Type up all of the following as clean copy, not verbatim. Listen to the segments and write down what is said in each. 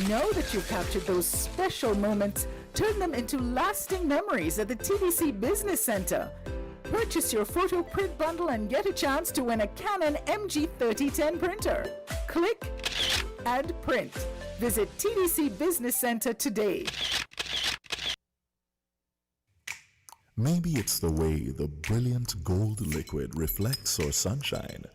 Know that you've captured those special moments. Turn them into lasting memories at the TDC Business Center. Purchase your photo print bundle and get a chance to win a Canon MG3010 printer. Click and print. Visit TDC Business Center today. Maybe it's the way the brilliant gold liquid reflects our sunshine,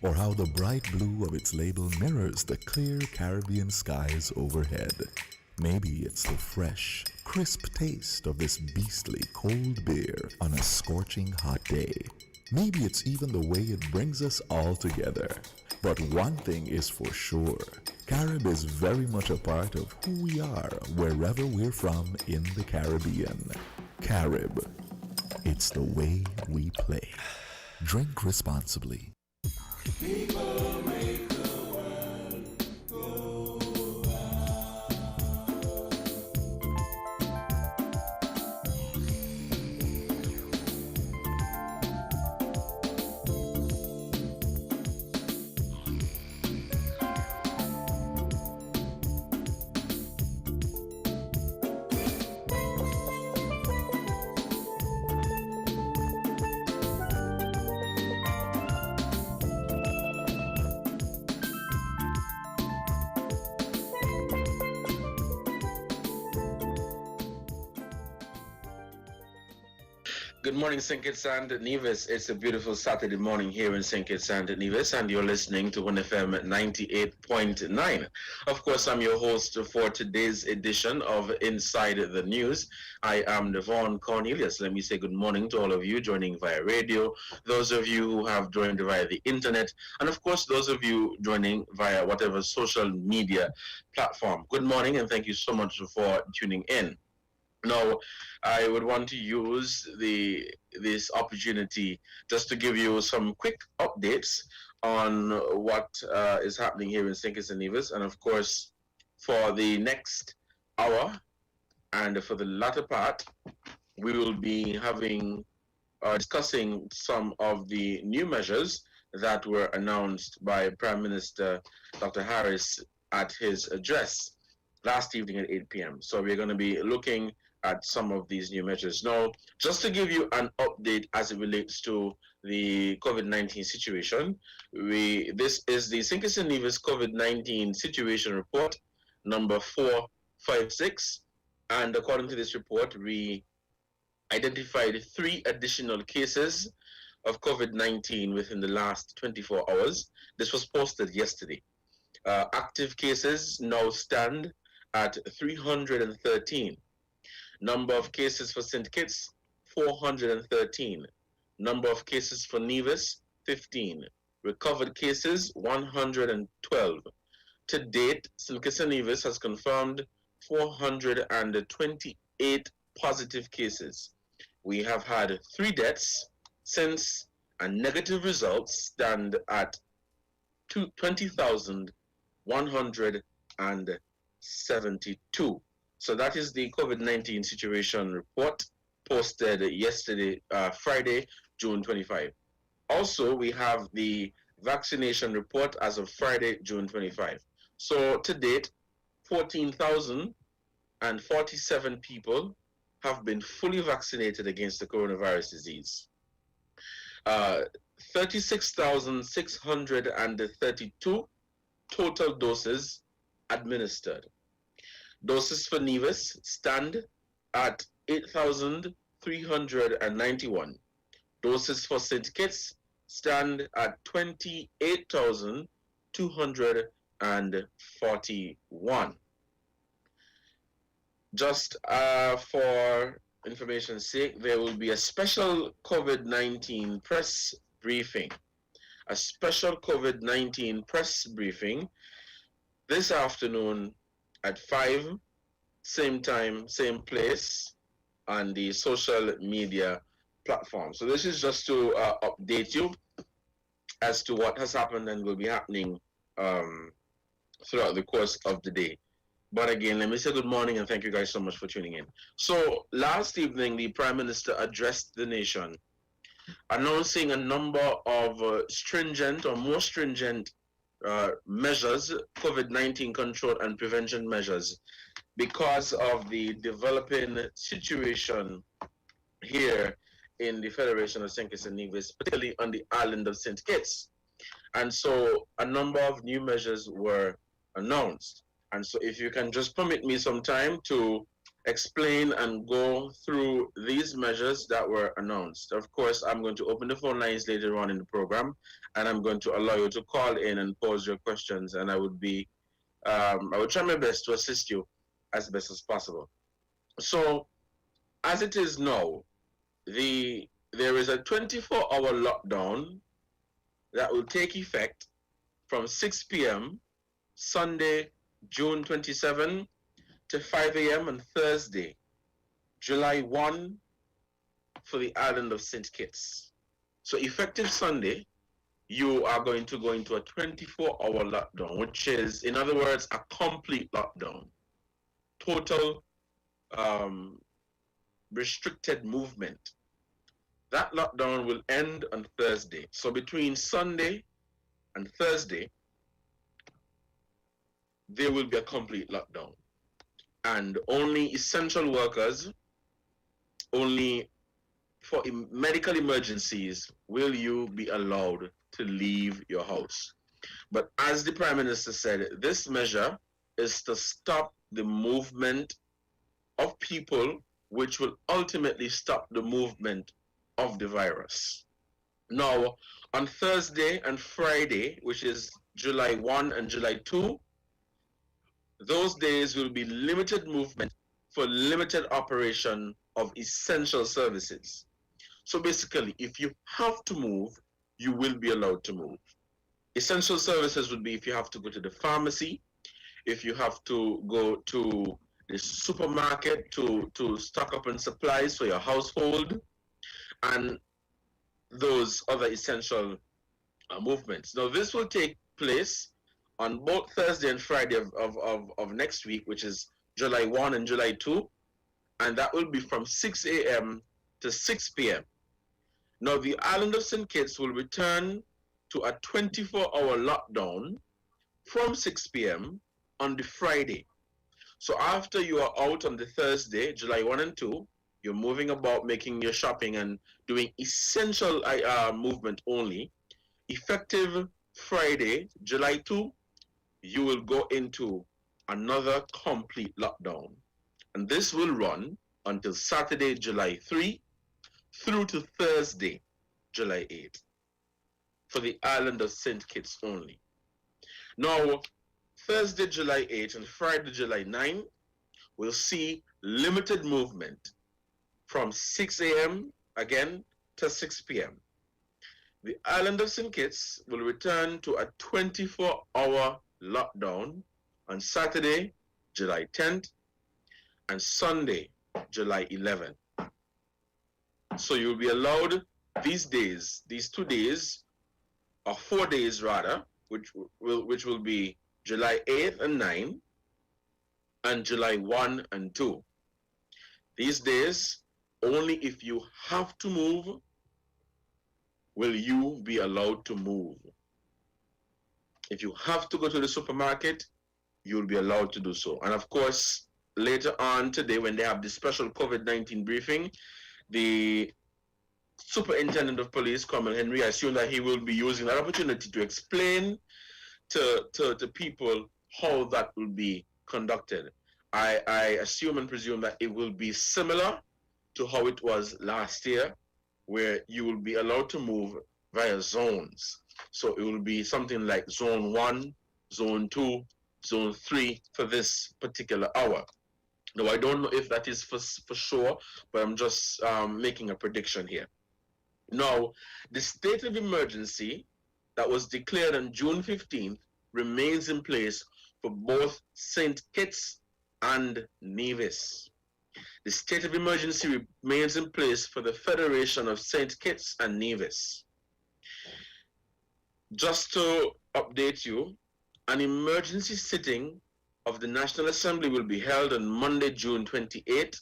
or how the bright blue of its label mirrors the clear Caribbean skies overhead. Maybe it's the fresh, crisp taste of this beastly cold beer on a scorching hot day. Maybe it's even the way it brings us all together. But one thing is for sure, Carib is very much a part of who we are wherever we're from in the Caribbean. Carib. It's the way we play. Drink responsibly. People make the world go Good morning, St. Kitts and Nevis. It's a beautiful Saturday morning here in St. Kitts and Nevis, and you're listening to 1FM 98.9. Of course, I'm your host for today's edition of Inside the News. I am Devon Cornelius. Let me say good morning to all of you joining via radio, those of you who have joined via the internet, and of course, those of you joining via whatever social media platform. Good morning, and thank you so much for tuning in. Now, I would want to use this opportunity just to give you some quick updates on what is happening here in St. Kitts and Nevis. And of course, for the next hour and for the latter part, we will be having discussing some of the new measures that were announced by Prime Minister Dr. Harris at his address last evening at 8 p.m. So we're going to be looking at some of these new measures. Now, just to give you an update as it relates to the COVID-19 situation, this is the St. Kitts and Nevis COVID-19 situation report number 456, and according to this report, we identified 3 additional cases of COVID-19 within the last 24 hours. This was posted yesterday. Active cases now stand at 313. Number of cases for St. Kitts, 413. Number of cases for Nevis, 15. Recovered cases, 112. To date, St. Kitts and Nevis has confirmed 428 positive cases. We have had 3 deaths since, and negative results stand at 20,172. So that is the COVID-19 situation report posted yesterday, Friday, June 25. Also, we have the vaccination report as of Friday, June 25. So to date, 14,047 people have been fully vaccinated against the coronavirus disease. 36,632 total doses administered. Doses for Nevis stand at 8,391. Doses for St. Kitts stand at 28,241. Just for information's sake, there will be a special COVID-19 press briefing. A special COVID-19 press briefing this afternoon at 5, same time, same place, on the social media platform. So this is just to update you as to what has happened and will be happening throughout the course of the day. But again, let me say good morning and thank you guys so much for tuning in. So last evening, the Prime Minister addressed the nation, announcing a number of stringent or more stringent measures, COVID-19 control and prevention measures, because of the developing situation here in the Federation of St. Kitts and Nevis, particularly on the island of St. Kitts. And so a number of new measures were announced. And so if you can just permit me some time to explain and go through these measures that were announced. Of course, I'm going to open the phone lines later on in the program, and I'm going to allow you to call in and pose your questions, and I would try my best to assist you as best as possible. So, as it is now, there is a 24-hour lockdown that will take effect from 6 p.m. Sunday, June 27 to 5 a.m. on Thursday, July 1 for the island of St. Kitts. So effective Sunday, you are going to go into a 24-hour lockdown, which is, in other words, a complete lockdown. Total restricted movement. That lockdown will end on Thursday. So between Sunday and Thursday, there will be a complete lockdown. And only essential workers, only for medical emergencies will you be allowed to leave your house. But as the Prime Minister said, this measure is to stop the movement of people, which will ultimately stop the movement of the virus. Now, on Thursday and Friday, which is July 1 and July 2, those days will be limited movement for limited operation of essential services. So basically, if you have to move, you will be allowed to move. Essential services would be if you have to go to the pharmacy, if you have to go to the supermarket to stock up on supplies for your household, and those other essential movements. Now, this will take place on both Thursday and Friday of next week, which is July 1 and July 2, and that will be from 6 a.m. to 6 p.m. Now, the island of St. Kitts will return to a 24-hour lockdown from 6 p.m. on the Friday. So after you are out on the Thursday, July 1 and 2, you're moving about, making your shopping and doing essential movement only. Effective Friday, July 2, you will go into another complete lockdown. And this will run until Saturday, July 3, through to Thursday, July 8, for the island of St. Kitts only. Now, Thursday, July 8 and Friday, July 9 will see limited movement from 6 a.m. again to 6 p.m. The island of St. Kitts will return to a 24-hour lockdown on Saturday, July 10th, and Sunday, July 11th. So you'll be allowed these days, these 2 days, or 4 days rather, which will be July 8th and 9, and July 1 and 2. These days, only if you have to move will you be allowed to move. If you have to go to the supermarket, you'll be allowed to do so. And of course, later on today, when they have the special COVID-19 briefing, the Superintendent of Police, Colonel Henry, I assume that he will be using that opportunity to explain to people how that will be conducted. I assume and presume that it will be similar to how it was last year, where you will be allowed to move via zones. So it will be something like zone 1, zone 2, zone 3 for this particular hour. Now, I don't know if that is for sure, but I'm just making a prediction here. Now, the state of emergency that was declared on June 15th remains in place for both St. Kitts and Nevis. The state of emergency remains in place for the Federation of St. Kitts and Nevis. Just to update you, an emergency sitting of the National Assembly will be held on Monday, June 28,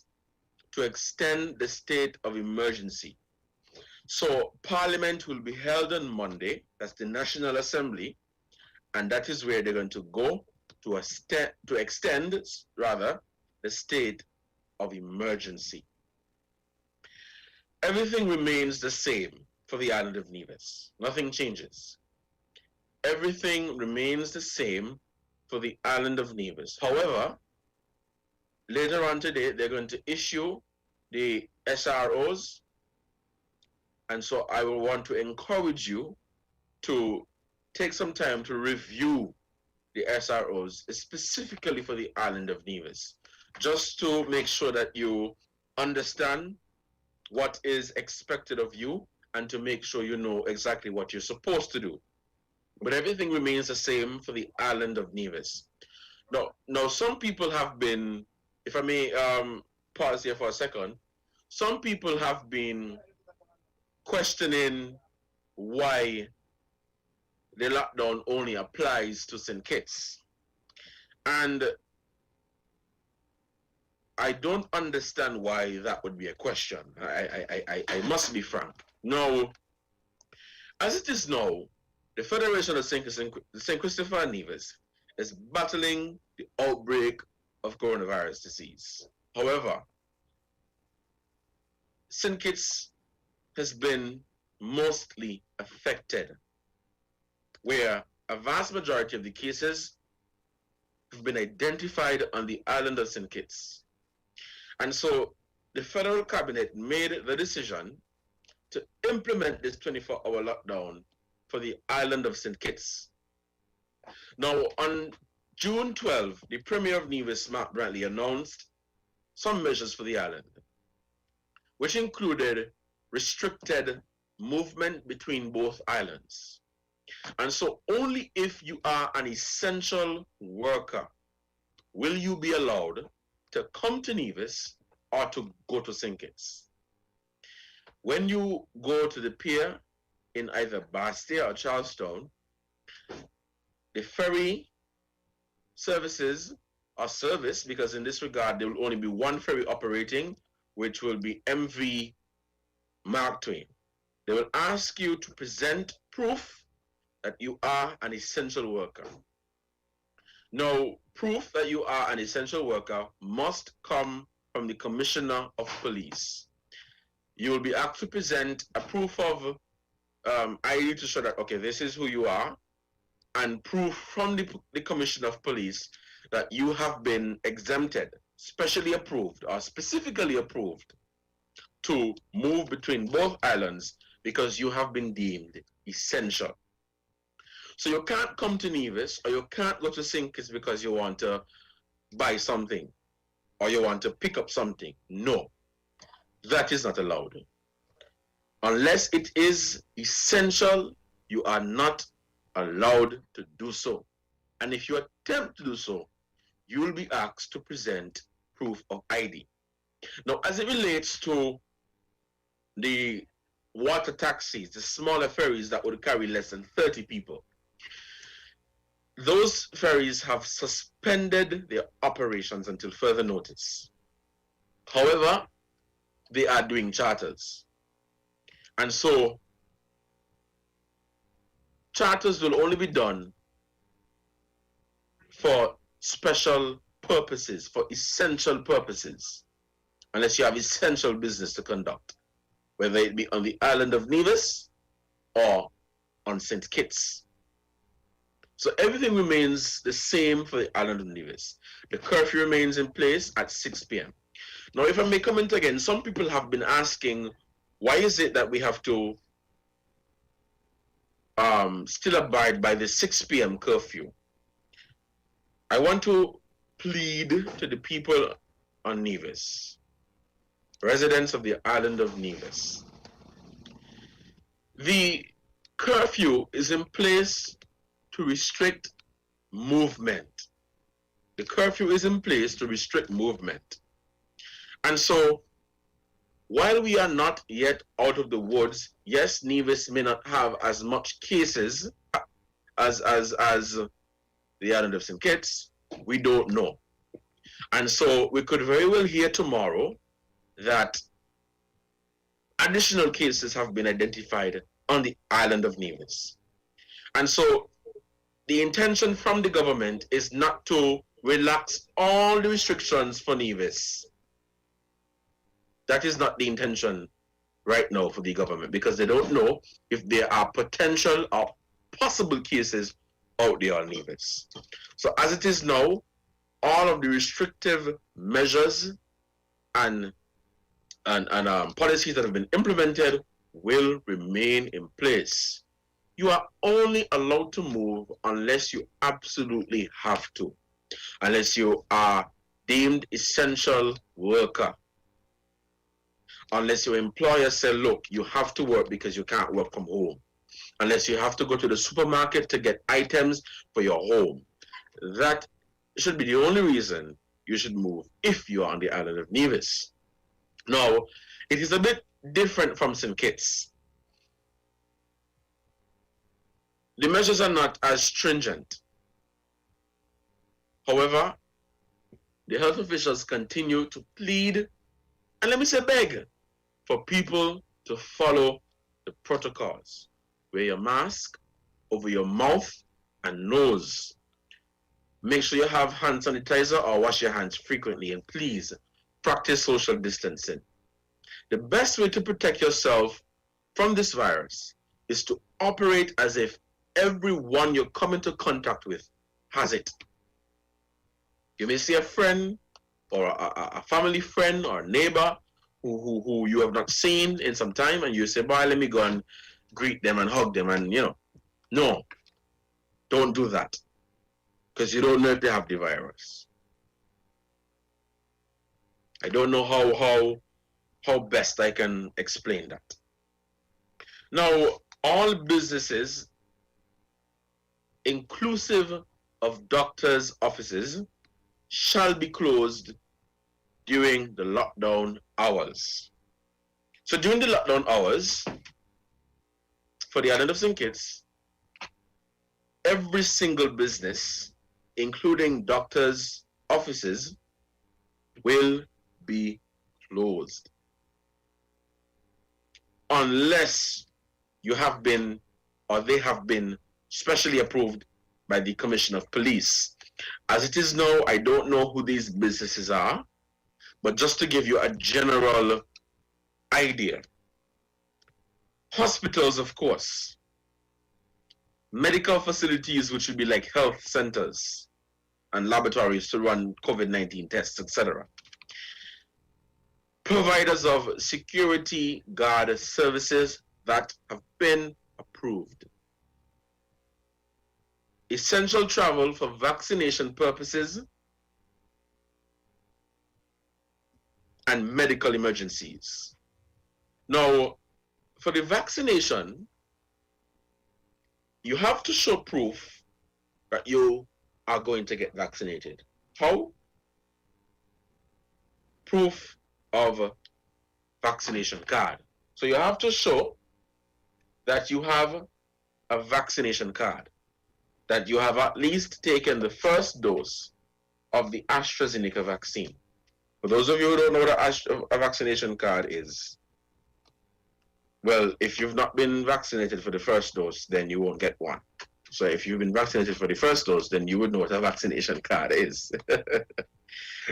to extend the state of emergency. So Parliament will be held on Monday, that's the National Assembly, And that is where they're going to go to extend rather the state of emergency. Everything remains the same for the island of Nevis. Nothing changes. Everything remains the same for the island of Nevis. However, later on today, they're going to issue the SROs. And so I will want to encourage you to take some time to review the SROs, specifically for the island of Nevis, just to make sure that you understand what is expected of you and to make sure you know exactly what you're supposed to do. But everything remains the same for the island of Nevis. Now some people have been, if I may pause here for a second, some people have been questioning why the lockdown only applies to St. Kitts. And I don't understand why that would be a question. I must be frank. Now, as it is now, the Federation of St. Christopher and Nevis is battling the outbreak of coronavirus disease. However, St. Kitts has been mostly affected, where a vast majority of the cases have been identified on the island of St. Kitts. And so the federal cabinet made the decision to implement this 24-hour lockdown for the island of St. Kitts. Now, on June 12, the Premier of Nevis, Mark Brantley, announced some measures for the island, which included restricted movement between both islands. And so only if you are an essential worker will you be allowed to come to Nevis or to go to St. Kitts. When you go to the pier in either Bastia or Charlestown, the ferry services are service, because in this regard there will only be one ferry operating, which will be MV Mark Twain. They will ask you to present proof that you are an essential worker. Now, proof that you are an essential worker must come from the Commissioner of Police. You will be asked to present a proof of ID to show that, okay, this is who you are, and proof from the Commissioner of Police that you have been exempted, specially approved or specifically approved to move between both islands because you have been deemed essential. So you can't come to Nevis or you can't go to St. Kitts because you want to buy something or you want to pick up something. No, that is not allowed. Unless it is essential, you are not allowed to do so. And if you attempt to do so, you will be asked to present proof of ID. Now, as it relates to the water taxis, the smaller ferries that would carry less than 30 people, those ferries have suspended their operations until further notice. However, they are doing charters. And so, charters will only be done for special purposes, for essential purposes, unless you have essential business to conduct, whether it be on the island of Nevis or on St. Kitts. So everything remains the same for the island of Nevis. The curfew remains in place at 6 p.m. Now, if I may comment again, some people have been asking, why is it that we have to still abide by the 6 p.m. curfew? I want to plead to the people on Nevis, residents of the island of Nevis. The curfew is in place to restrict movement. The curfew is in place to restrict movement. And so, while we are not yet out of the woods, yes, Nevis may not have as much cases as the island of St. Kitts. We don't know. And so we could very well hear tomorrow that additional cases have been identified on the island of Nevis. And so the intention from the government is not to relax all the restrictions for Nevis. That is not the intention right now for the government, because they don't know if there are potential or possible cases out there on Nevis. So as it is now, all of the restrictive measures and policies that have been implemented will remain in place. You are only allowed to move unless you absolutely have to, unless you are deemed essential worker, unless your employer says, look, you have to work because you can't work from home, unless you have to go to the supermarket to get items for your home. That should be the only reason you should move if you are on the island of Nevis. Now, it is a bit different from St. Kitts. The measures are not as stringent. However, the health officials continue to plead, and let me say beg, for people to follow the protocols. Wear your mask over your mouth and nose. Make sure you have hand sanitizer or wash your hands frequently, and please practice social distancing. The best way to protect yourself from this virus is to operate as if everyone you come into contact with has it. You may see a friend or a family friend or neighbor who you have not seen in some time, and you say, boy, let me go and greet them and hug them, and no, don't do that, because you don't know if they have the virus. I don't know how best I can explain that. Now, all businesses, inclusive of doctors' offices, shall be closed during the lockdown hours. So during the lockdown hours, for the island of St. Kitts, every single business, including doctors' offices, will be closed. Unless you have been, or they have been, specially approved by the Commissioner of Police. As it is now, I don't know who these businesses are, but just to give you a general idea. Hospitals, of course. Medical facilities, which would be like health centers and laboratories to run COVID-19 tests, etc. Providers of security guard services that have been approved. Essential travel for vaccination purposes and medical emergencies. Now, for the vaccination, you have to show proof that you are going to get vaccinated. How? Proof of vaccination card. So you have to show that you have a vaccination card, that you have at least taken the first dose of the AstraZeneca vaccine. For those of you who don't know what a vaccination card is, well, if you've not been vaccinated for the first dose, then you won't get one. So if you've been vaccinated for the first dose, then you would know what a vaccination card is.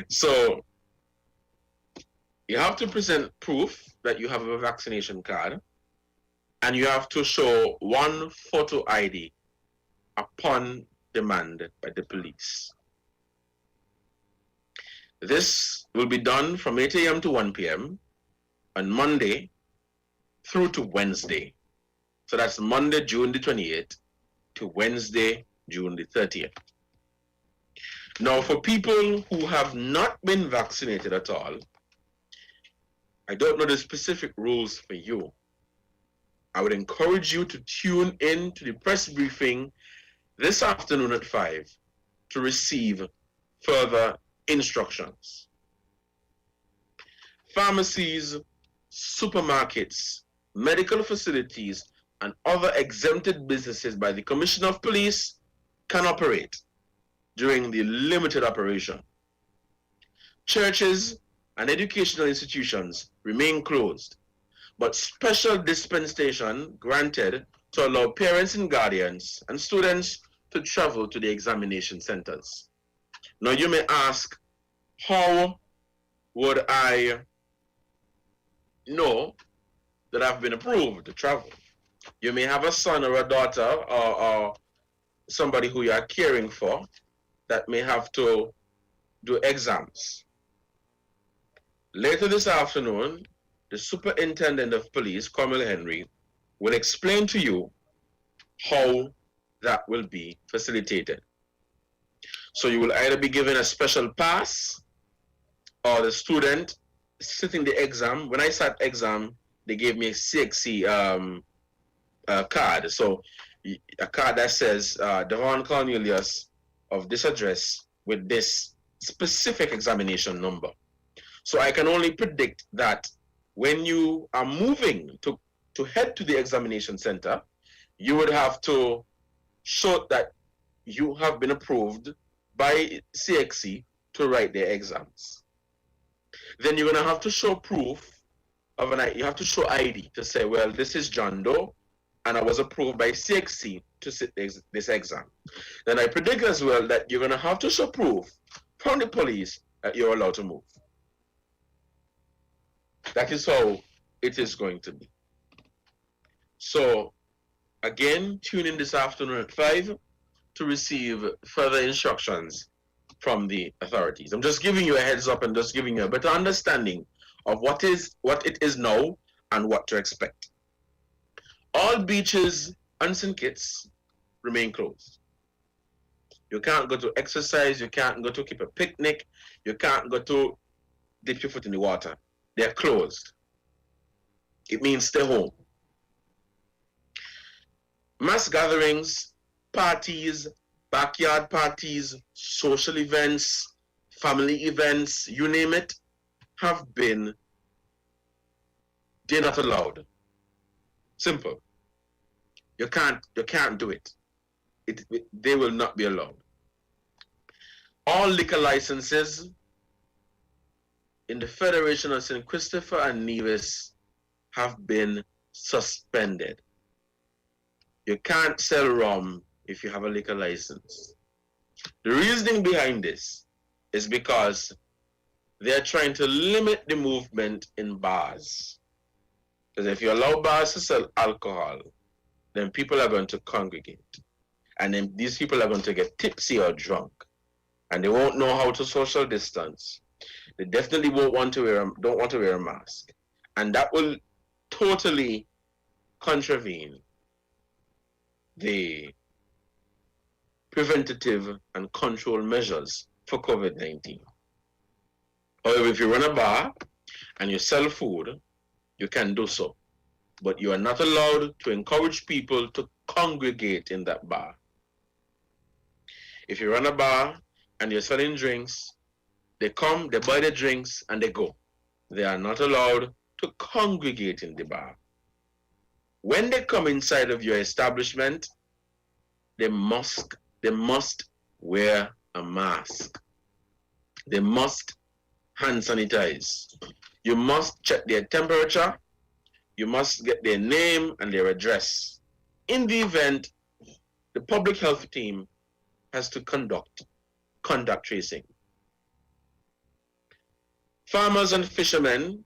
So you have to present proof that you have a vaccination card, and you have to show one photo ID upon demand by the police. This will be done from 8 a.m. to 1 p.m. on Monday through to Wednesday. So that's Monday, June the 28th to Wednesday, June the 30th. Now, for people who have not been vaccinated at all, I don't know the specific rules for you. I would encourage you to tune in to the press briefing this afternoon at 5 to receive further instructions. Pharmacies, supermarkets, medical facilities, and other exempted businesses by the Commissioner of Police can operate during the limited operation. Churches and educational institutions remain closed, but special dispensation granted to allow parents and guardians and students to travel to the examination centers. Now you may ask, how would I know that I've been approved to travel? You may have a son or a daughter or somebody who you are caring for that may have to do exams. Later this afternoon, the Superintendent of Police, Cornell Henry, will explain to you how that will be facilitated. So you will either be given a special pass or the student sitting the exam. When I sat exam, they gave me a CXC card. So a card that says Devon Cornelius of this address with this specific examination number. So I can only predict that when you are moving to head to the examination center, you would have to show that you have been approved by CXC to write their exams. Then you're going to have to show proof of you have to show ID to say, well, this is John Doe, and I was approved by CXC to sit this exam. Then I predict as well that you're going to have to show proof from the police that you're allowed to move. That is how it is going to be. So, again, tune in this afternoon at 5 to receive further instructions from the authorities. I'm just giving you a heads up and just giving you a better understanding of what it is now and what to expect. All beaches and St. Kitts remain closed. You can't go to exercise, you can't go to keep a picnic, you can't go to dip your foot in the water. They're closed. It means stay home. Mass gatherings, parties, backyard parties, social events, family events, you name it, they're not allowed. Simple. You can't do it. They will not be allowed. All liquor licenses in the Federation of St. Christopher and Nevis have been suspended. You can't sell rum if you have a liquor license. The reasoning behind this is because they're trying to limit the movement in bars. Because if you allow bars to sell alcohol, then people are going to congregate. And then these people are going to get tipsy or drunk. And they won't know how to social distance. They definitely don't want to wear a mask. And that will totally contravene the preventative and control measures for COVID-19. However, if you run a bar and you sell food, you can do so. But you are not allowed to encourage people to congregate in that bar. If you run a bar and you're selling drinks, they come, they buy the drinks, and they go. They are not allowed to congregate in the bar. When they come inside of your establishment, they must wear a mask. They must hand sanitize. You must check their temperature. You must get their name and their address. In the event, the public health team has to conduct contact tracing. Farmers and fishermen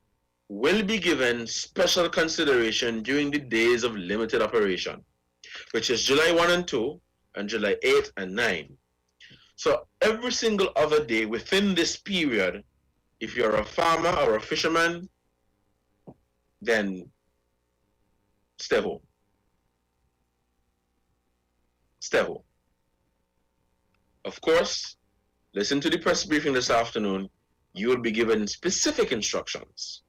will be given special consideration during the days of limited operation, which is July 1 and 2 and July 8 and 9. So every single other day within this period, if you're a farmer or a fisherman, then stay home. Stay home. Of course, listen to the press briefing this afternoon. You will be given specific instructions.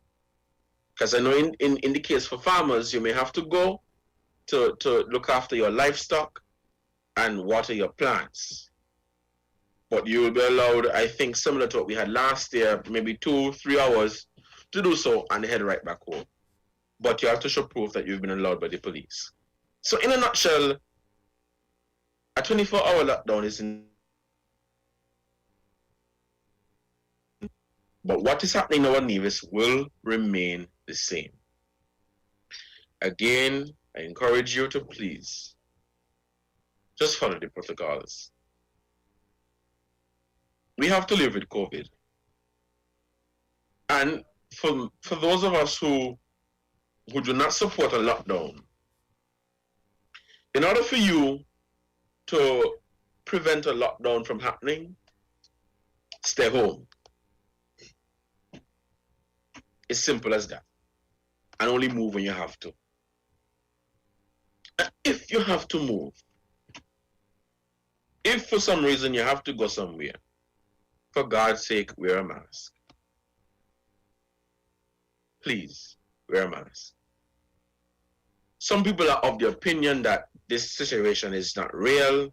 Because I know in the case for farmers, you may have to go to look after your livestock and water your plants. But you will be allowed, I think, similar to what we had last year, maybe 2-3 hours to do so and head right back home. But you have to show proof that you've been allowed by the police. So in a nutshell, a 24-hour lockdown is in. But what is happening now in Nevis will remain the same. Again, I encourage you to please Just follow the protocols. We have to live with COVID. And for those of us who do not support a lockdown, in order for you to prevent a lockdown from happening, stay home. It's simple as that. And only move when you have to. And if you have to move, if for some reason you have to go somewhere, for God's sake, wear a mask. Please, wear a mask. Some people are of the opinion that this situation is not real,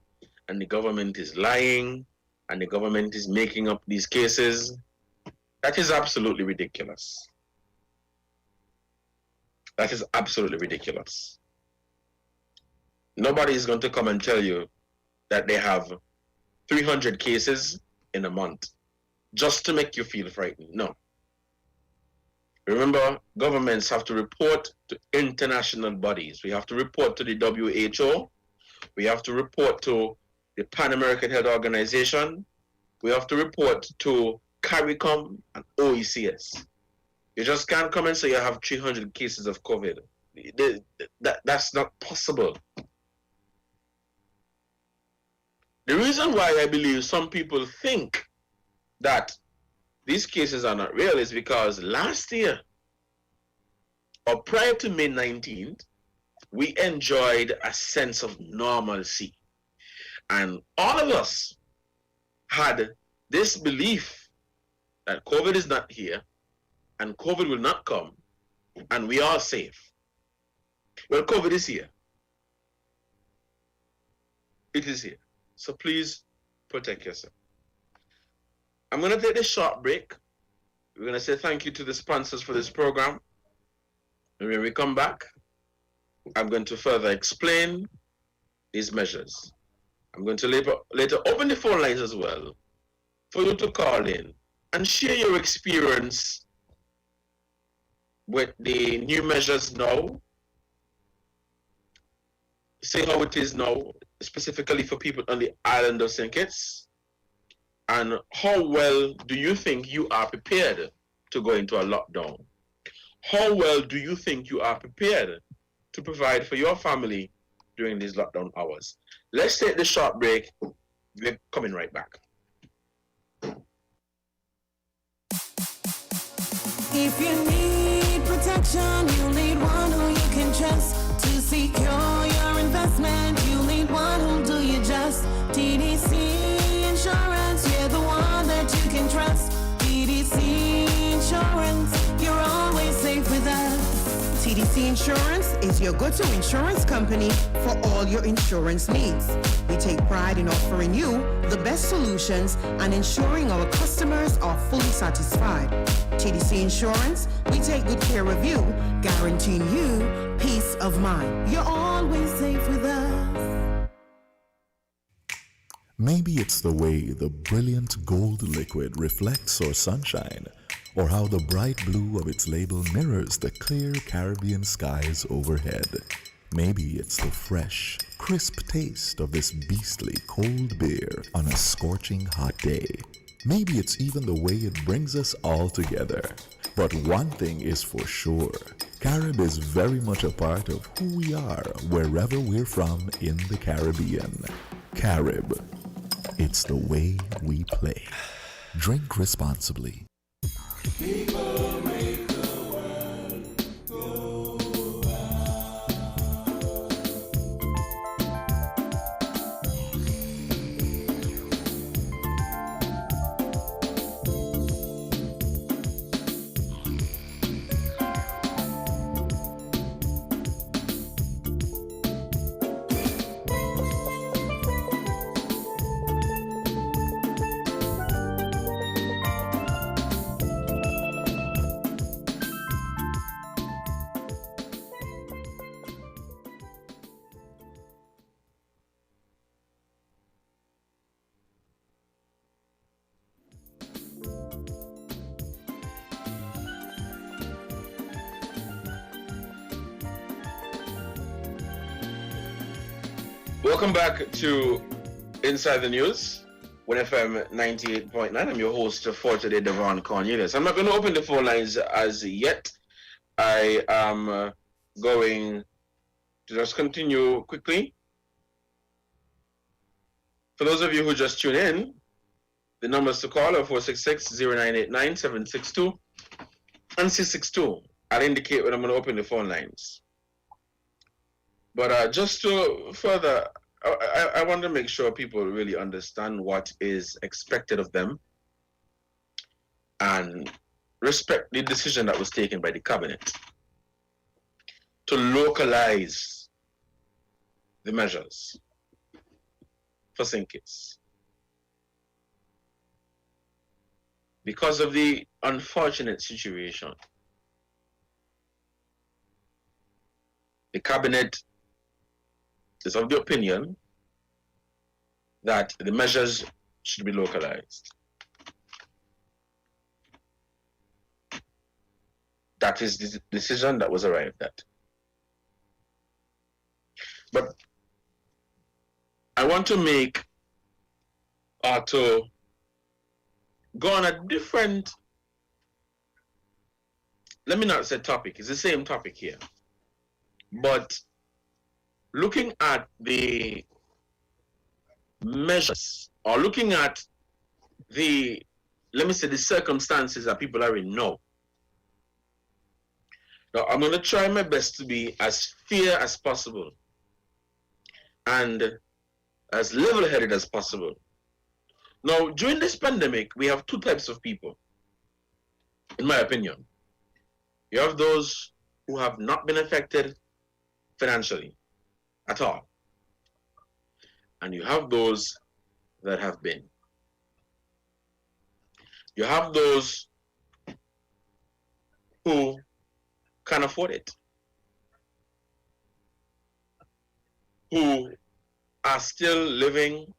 and the government is lying, and the government is making up these cases. That is absolutely ridiculous. That is absolutely ridiculous. Nobody is going to come and tell you that they have 300 cases in a month just to make you feel frightened. No. Remember, governments have to report to international bodies. We have to report to the WHO. We have to report to the Pan American Health Organization. We have to report to CARICOM and OECS. You just can't come and say you have 300 cases of COVID. That's not possible. The reason why I believe some people think that these cases are not real is because last year, or prior to May 19th, we enjoyed a sense of normalcy. And all of us had this belief that COVID is not here, and COVID will not come, and we are safe. Well, COVID is here. It is here. So please protect yourself. I'm going to take this short break. We're going to say thank you to the sponsors for this program. And when we come back, I'm going to further explain these measures. I'm going to later open the phone lines as well for you to call in and share your experience with the new measures now. Say how it is now, specifically for people on the island of St. Kitts, and how well do you think you are prepared to go into a lockdown? How well do you think you are prepared to provide for your family during these lockdown hours? Let's take the short break. We're coming right back. If you need protection, you need one who you can trust. To secure your investment, you need one who'll do you just. TDC Insurance, you're the one that you can trust. TDC Insurance, you're always safe with us. TDC Insurance is your go-to insurance company for all your insurance needs. We take pride in offering you the best solutions and ensuring our customers are fully satisfied. TDC Insurance, we take good care of you, guaranteeing you peace of mind. You're always safe with us. Maybe it's the way the brilliant gold liquid reflects our sunshine, or how the bright blue of its label mirrors the clear Caribbean skies overhead. Maybe it's the fresh, crisp taste of this beastly cold beer on a scorching hot day. Maybe it's even the way it brings us all together. But one thing is for sure, Carib is very much a part of who we are wherever we're from in the Caribbean. Carib, it's the way we play. Drink responsibly. People make the world go round. Welcome back to Inside the News with FM 98.9. I'm your host for today, Devon Cornelius. I'm not going to open the phone lines as yet. I am going to just continue quickly. For those of you who just tune in, the numbers to call are 466-0989-762 and 662. I'll indicate when I'm going to open the phone lines. But just to further, I want to make sure people really understand what is expected of them and respect the decision that was taken by the cabinet to localize the measures for St. Kitts. Because of the unfortunate situation, the cabinet is of the opinion that the measures should be localized. That is the decision that was arrived at. But I want to make or to go on a different, let me not say topic, it's the same topic here. But looking at the measures or looking at the, let me say, the circumstances that people are in now. Now, I'm going to try my best to be as fair as possible and as level-headed as possible. Now, during this pandemic, we have two types of people, in my opinion. You have those who have not been affected financially at all. And you have those that have been. You have those who can afford it, who are still living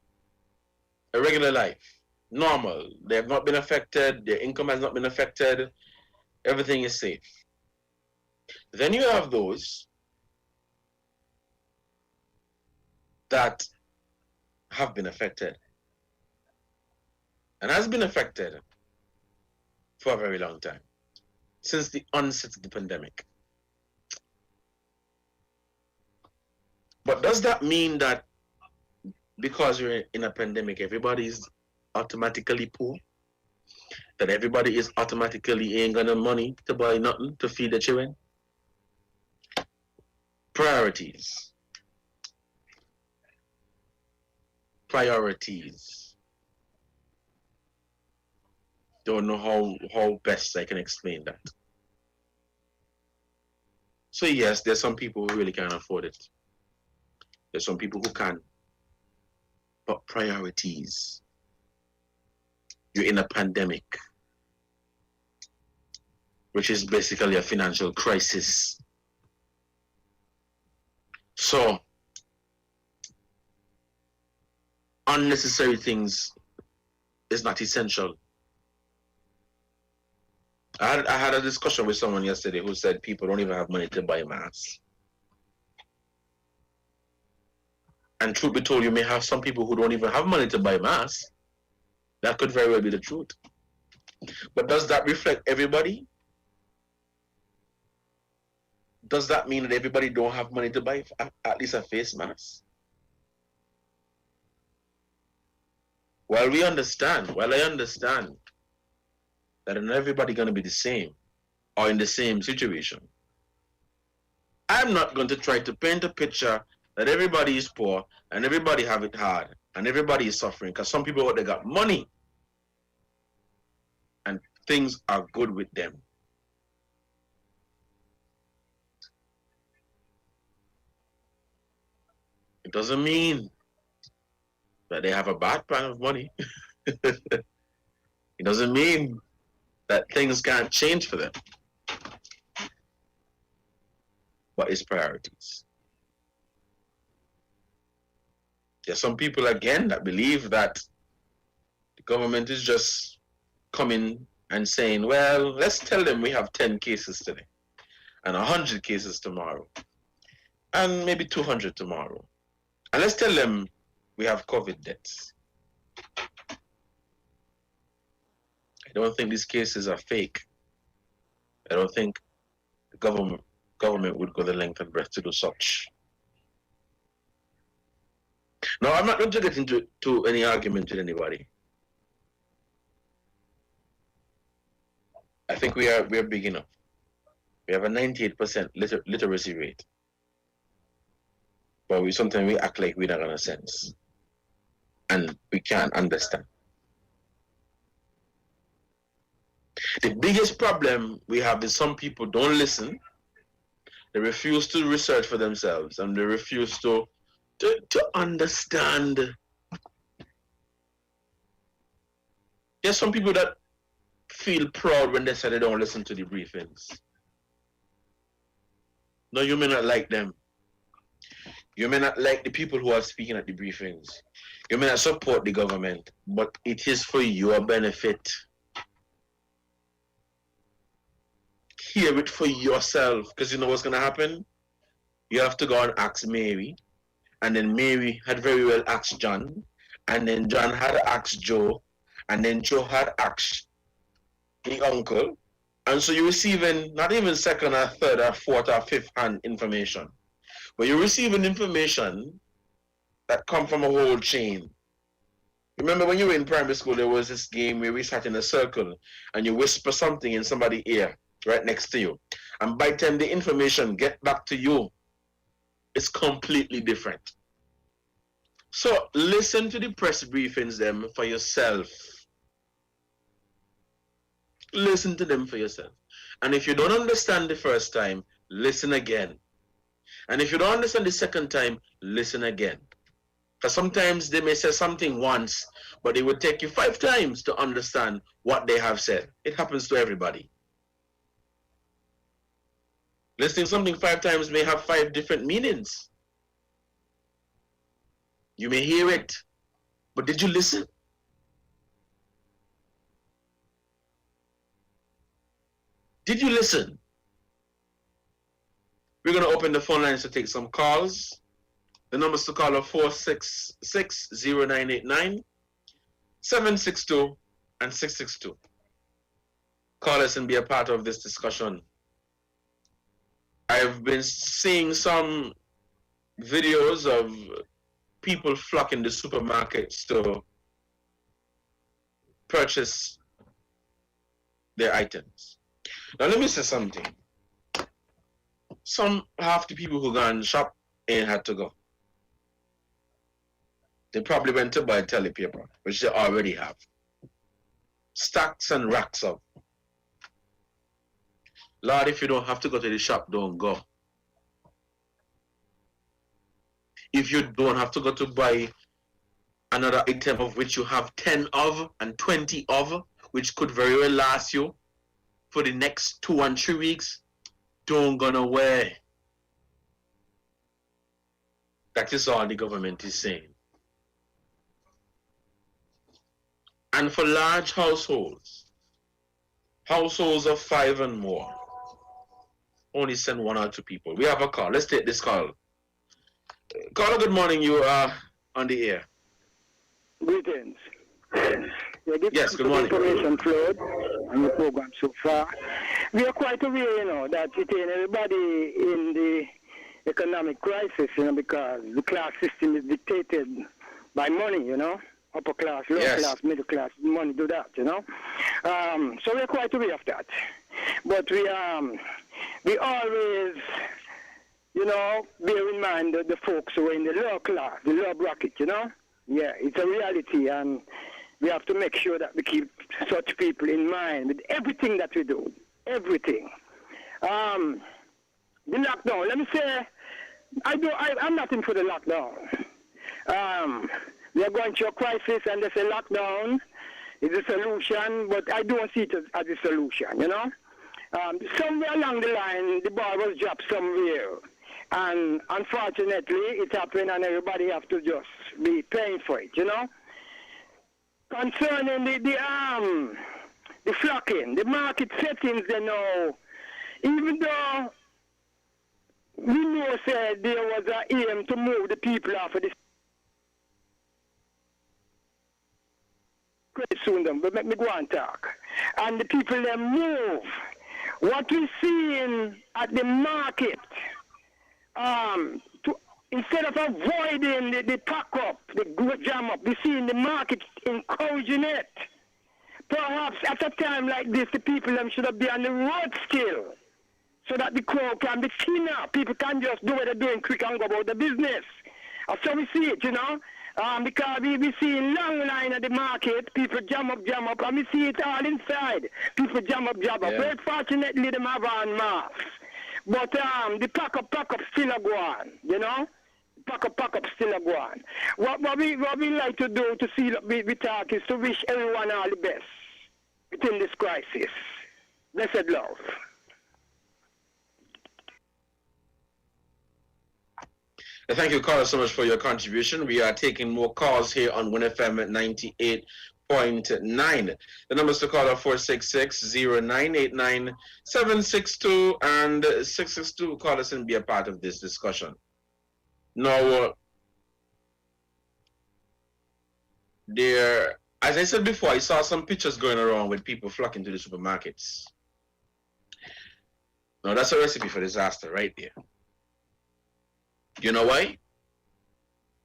a regular life, normal. They have not been affected, their income has not been affected, everything is safe. Then you have those that have been affected and has been affected for a very long time, since the onset of the pandemic. But does that mean that because you're in a pandemic, everybody is automatically poor? That everybody is automatically ain't got no money to buy nothing to feed the children? Priorities. Priorities. Don't know how best I can explain that. So yes, there's some people who really can't afford it. There's some people who can. But priorities. You're in a pandemic, which is basically a financial crisis. So, unnecessary things is not essential. I had a discussion with someone yesterday who said people don't even have money to buy masks. And truth be told, you may have some people who don't even have money to buy masks. That could very well be the truth. But does that reflect everybody? Does that mean that everybody don't have money to buy at least a face mask? While I understand that not everybody going to be the same or in the same situation, I'm not going to try to paint a picture that everybody is poor and everybody have it hard and everybody is suffering, because some people, they got money and things are good with them. It doesn't mean that they have a bad plan of money. It doesn't mean that things can't change for them. But it's priorities. There's some people, again, that believe that the government is just coming and saying, well, let's tell them we have 10 cases today and 100 cases tomorrow and maybe 200 tomorrow And let's tell them we have COVID deaths. I don't think these cases are fake. I don't think the government would go the length and breadth to do such. Now, I'm not going to get into any argument with anybody. I think we are big enough. We have a 98% literacy rate. But sometimes we act like we don't have sense. And we can't understand. The biggest problem we have is some people don't listen. They refuse to research for themselves, and they refuse to understand. There's some people that feel proud when they say they don't listen to the briefings. No, you may not like them. You may not like the people who are speaking at the briefings. You may not support the government, but it is for your benefit. Hear it for yourself, because you know what's going to happen? You have to go and ask Mary, and then Mary had very well asked John, and then John had asked Joe, and then Joe had asked the uncle, and so you're receiving not even second or third or fourth or fifth hand information, but you're receiving information that come from a whole chain. Remember when you were in primary school, there was this game where we sat in a circle, and you whisper something in somebody's ear right next to you. And by the time the information get back to you, it's completely different. So listen to the press briefings them for yourself. Listen to them for yourself. And if you don't understand the first time, listen again. And if you don't understand the second time, listen again. Because sometimes they may say something once, but it would take you 5 times to understand what they have said. It happens to everybody. Listening something 5 times may have 5 different meanings. You may hear it, but did you listen? Did you listen? We're going to open the phone lines to take some calls. The numbers to call are 466-0989, 762, and 662. Call us and be a part of this discussion. I've been seeing some videos of people flocking the supermarkets to purchase their items. Now let me say something. Half the people who go and shop ain't had to go. They probably went to buy toilet paper, which they already have. Stacks and racks of. Lord, if you don't have to go to the shop, don't go. If you don't have to go to buy another item of which you have 10 of and 20 of, which could very well last you for the next 2 and 3 weeks, don't go nowhere. That is all the government is saying. And for large households of 5 and more, only send 1 or 2 people. We have a call. Let's take this call. Caller, good morning. You are on the air. Greetings. Yes, good morning. Information flowed on the program so far. We are quite aware, that it ain't everybody in the economic crisis, because the class system is dictated by money, upper class, lower class, middle class, money do that, So we're quite aware of that. But we always, bear in mind the folks who are in the lower class, the lower bracket, Yeah, it's a reality, and we have to make sure that we keep such people in mind with everything that we do. Everything. The lockdown, let me say, I'm not in for the lockdown. We are going through a crisis, and they say lockdown is a solution, but I don't see it as a solution, Somewhere along the line, the ball was dropped somewhere. And unfortunately, it happened, and everybody have to just be paying for it, Concerning the flocking, the market settings, even though we know said there was an aim to move the people off of the Great soon, them, but make me go and talk. And the people them move. What we seeing at the market, instead of avoiding the pack up, the jam up, we see in the market encouraging it. Perhaps at a time like this, the people them should have been on the road still, so that the crowd can be thinner. People can just do what they're doing quick and go about the business. That's how we see it, you know. Because we see long line at the market, people jam up, and we see it all inside. People jam up. Yeah. Very fortunately, them have on masks. But the pack up still a go on, you know. Pack up still a go on. What we like to do to see we talk is to wish everyone all the best within this crisis. Blessed love. Thank you, Carl, so much for your contribution. We are taking more calls here on WinFM at 98.9. The numbers to call are 466-0989-762 and 662. Call us and be a part of this discussion. Now, as I said before, I saw some pictures going around with people flocking to the supermarkets. Now, that's a recipe for disaster right there. You know why?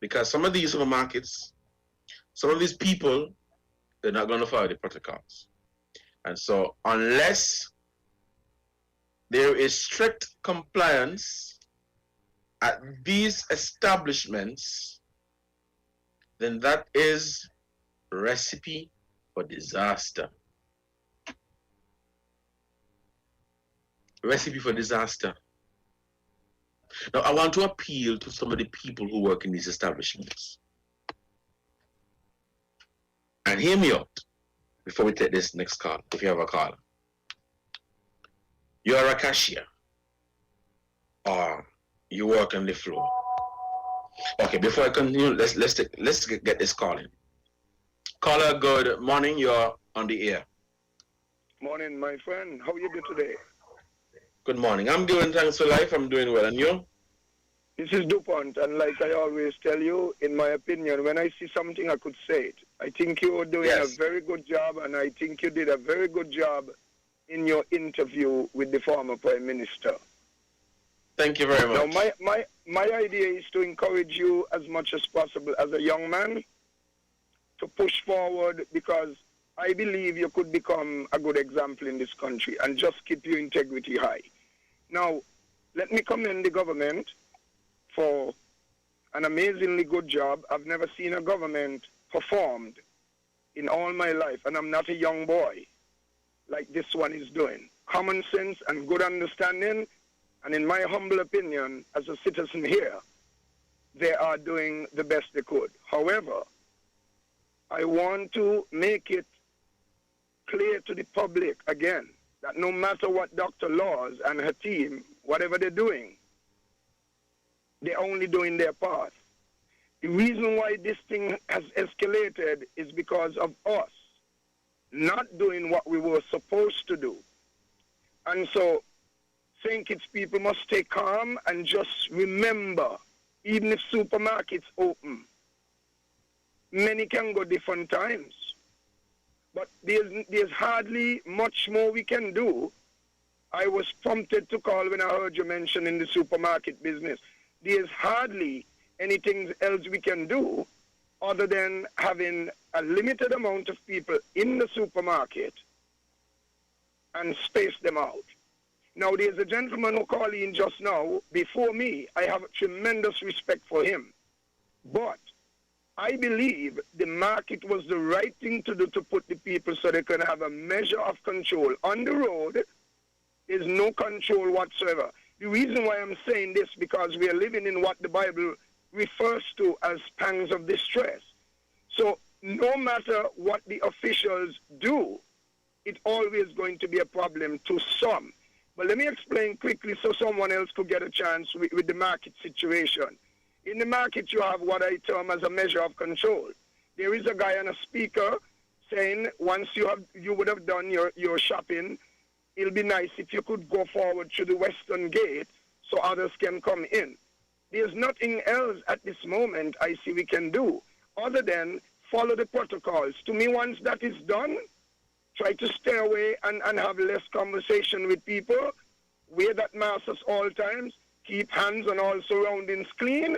Because some of these supermarkets, some of these people, they're not going to follow the protocols. And so unless there is strict compliance at these establishments, then that is a recipe for disaster. Recipe for disaster. Now, I want to appeal to some of the people who work in these establishments. And hear me out before we take this next call, if you have a call. You're a cashier, or you work on the floor. Okay, before I continue, let's get this call in. Caller, good morning. You're on the air. Morning, my friend. How you do today? Good morning. I'm doing thanks for life. I'm doing well. And you? This is DuPont, and like I always tell you, in my opinion, when I see something, I could say it. I think you're doing a very good job, and I think you did a very good job in your interview with the former Prime Minister. Thank you very much. Now, my idea is to encourage you as much as possible as a young man to push forward, because I believe you could become a good example in this country and just keep your integrity high. Now, let me commend the government for an amazingly good job. I've never seen a government performed in all my life, and I'm not a young boy, like this one is doing. Common sense and good understanding, and in my humble opinion, as a citizen here, they are doing the best they could. However, I want to make it clear to the public again that no matter what Dr. Laws and her team, whatever they're doing, they're only doing their part. The reason why this thing has escalated is because of us not doing what we were supposed to do. And so St. Kitts people must stay calm and just remember, even if supermarkets open, many can go different times. But there's hardly much more we can do. I was prompted to call when I heard you mention in the supermarket business. There's hardly anything else we can do other than having a limited amount of people in the supermarket and space them out. Now, there's a gentleman who called in just now before me. I have tremendous respect for him. But I believe the market was the right thing to do, to put the people so they can have a measure of control. On the road, there's no control whatsoever. The reason why I'm saying this, because we are living in what the Bible refers to as pangs of distress. So no matter what the officials do, it's always going to be a problem to some. But let me explain quickly so someone else could get a chance with the market situation. In the market, you have what I term as a measure of control. There is a guy on a speaker saying once you would have done your shopping, it'll be nice if you could go forward to the western gate so others can come in. There's nothing else at this moment I see we can do other than follow the protocols. To me, once that is done, try to stay away and have less conversation with people. Wear that mask at all times. Keep hands and all surroundings clean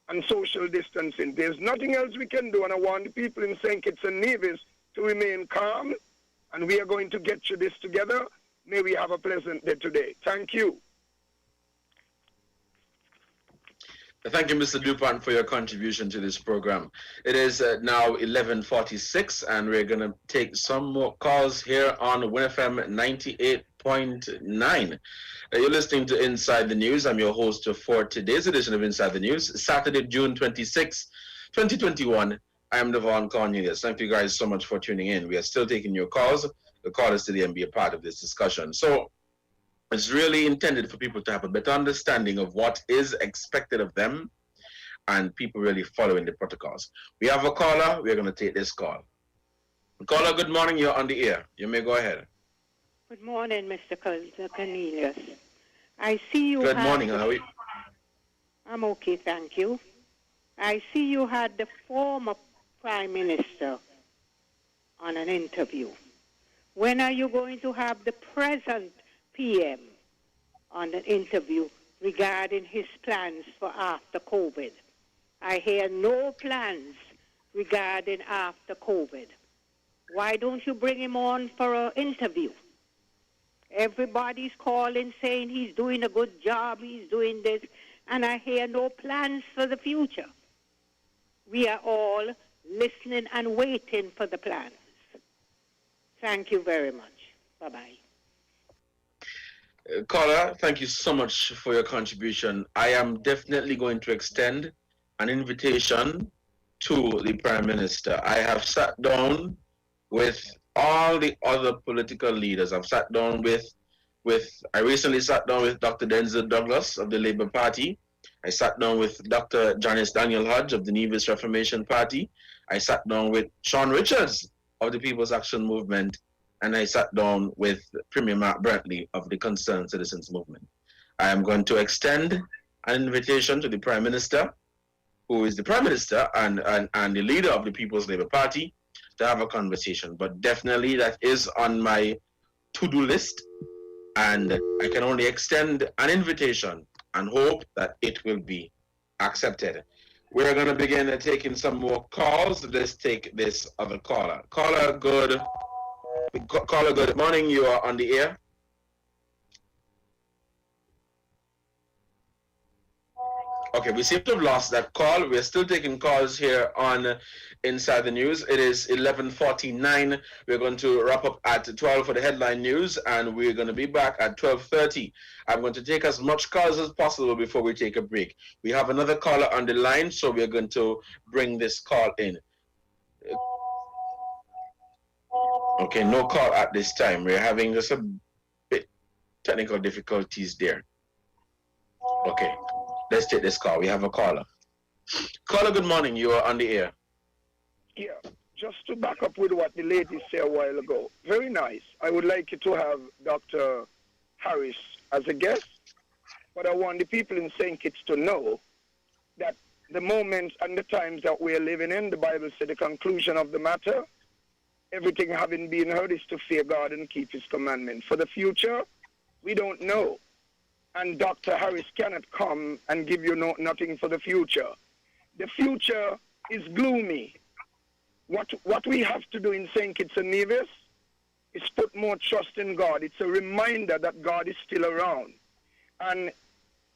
and social distancing. There's nothing else we can do, and I want the people in St. Kitts and Nevis to remain calm, and we are going to get through this together. May we have a pleasant day today. Thank you. Thank you, Mr. Dupont, for your contribution to this program. It is now 11:46, and we're going to take some more calls here on WinFM 98.9. You're listening to Inside the News. I'm your host for today's edition of Inside the News, Saturday, June 26, 2021. I am Devon Cornelius. Thank you guys so much for tuning in. We are still taking your calls. The callers today and be a part of this discussion. So it's really intended for people to have a better understanding of what is expected of them and people really following the protocols. We have a caller. We're going to take this call. Caller, good morning. You're on the air. You may go ahead. Good morning, Mr. Cornelius. I see you. Good morning. How are you? I'm okay, thank you. I see you had the former Prime Minister on an interview. When are you going to have the present PM on an interview regarding his plans for after COVID? I hear no plans regarding after COVID. Why don't you bring him on for an interview? Everybody's calling saying he's doing a good job, he's doing this, and I hear no plans for the future. We are all listening and waiting for the plans. Thank you very much. Bye-bye. Caller, thank you so much for your contribution. I am definitely going to extend an invitation to the Prime Minister. I have sat down with all the other political leaders. I recently sat down with Dr. Denzel Douglas of the Labour Party. I sat down with Dr. Janice Daniel Hodge of the Nevis Reformation Party. I sat down with Sean Richards of the People's Action Movement. And I sat down with Premier Mark Brantley of the Concerned Citizens Movement. I am going to extend an invitation to the Prime Minister, who is the Prime Minister and the leader of the People's Labour Party, to have a conversation. But definitely that is on my to-do list, and I can only extend an invitation and hope that it will be accepted. We're going to begin taking some more calls. Let's take this other caller. Caller, good morning. You are on the air. Okay, we seem to have lost that call. We're still taking calls here on Inside the News. It is 11:49. We're going to wrap up at 12 for the headline news, and we're going to be back at 12:30. I'm going to take as much calls as possible before we take a break. We have another caller on the line, so we're going to bring this call in. Okay, no call at this time. We're having just a bit technical difficulties there. Okay, let's take this call. We have a caller. Caller, good morning. You are on the air. Yeah, just to back up with what the lady said a while ago. Very nice. I would like you to have Dr. Harris as a guest, but I want the people in St. Kitts to know that the moments and the times that we are living in, the Bible said the conclusion of the matter, everything having been heard is to fear God and keep his commandments. For the future, we don't know. And Dr. Harris cannot come and give you nothing for the future. The future is gloomy. What we have to do in St. Kitts and Nevis is put more trust in God. It's a reminder that God is still around. And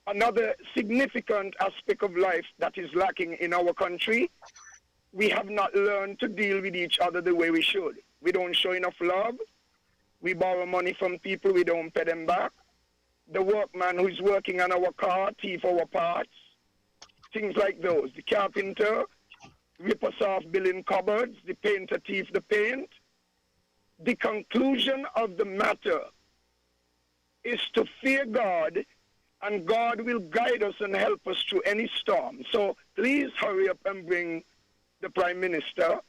another significant aspect of life that is lacking in our country, we have not learned to deal with each other the way we should. We don't show enough love. We borrow money from people, we don't pay them back. The workman who is working on our car thief our parts. Things like those. The carpenter rip us off building cupboards. The painter thief the paint. The conclusion of the matter is to fear God, and God will guide us and help us through any storm. So please hurry up and bring the Prime Minister.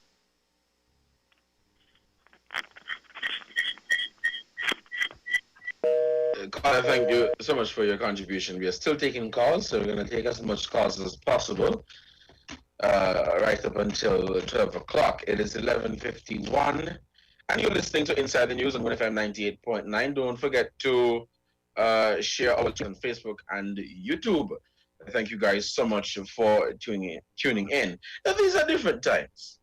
Caller, thank you so much for your contribution. We are still taking calls, so we're going to take as much calls as possible. right up until 12 o'clock. It is 11:51, and you're listening to Inside the News on 1FM 98.9. Don't forget to share our on Facebook and YouTube. Thank you guys so much for tuning in. Now, these are different times.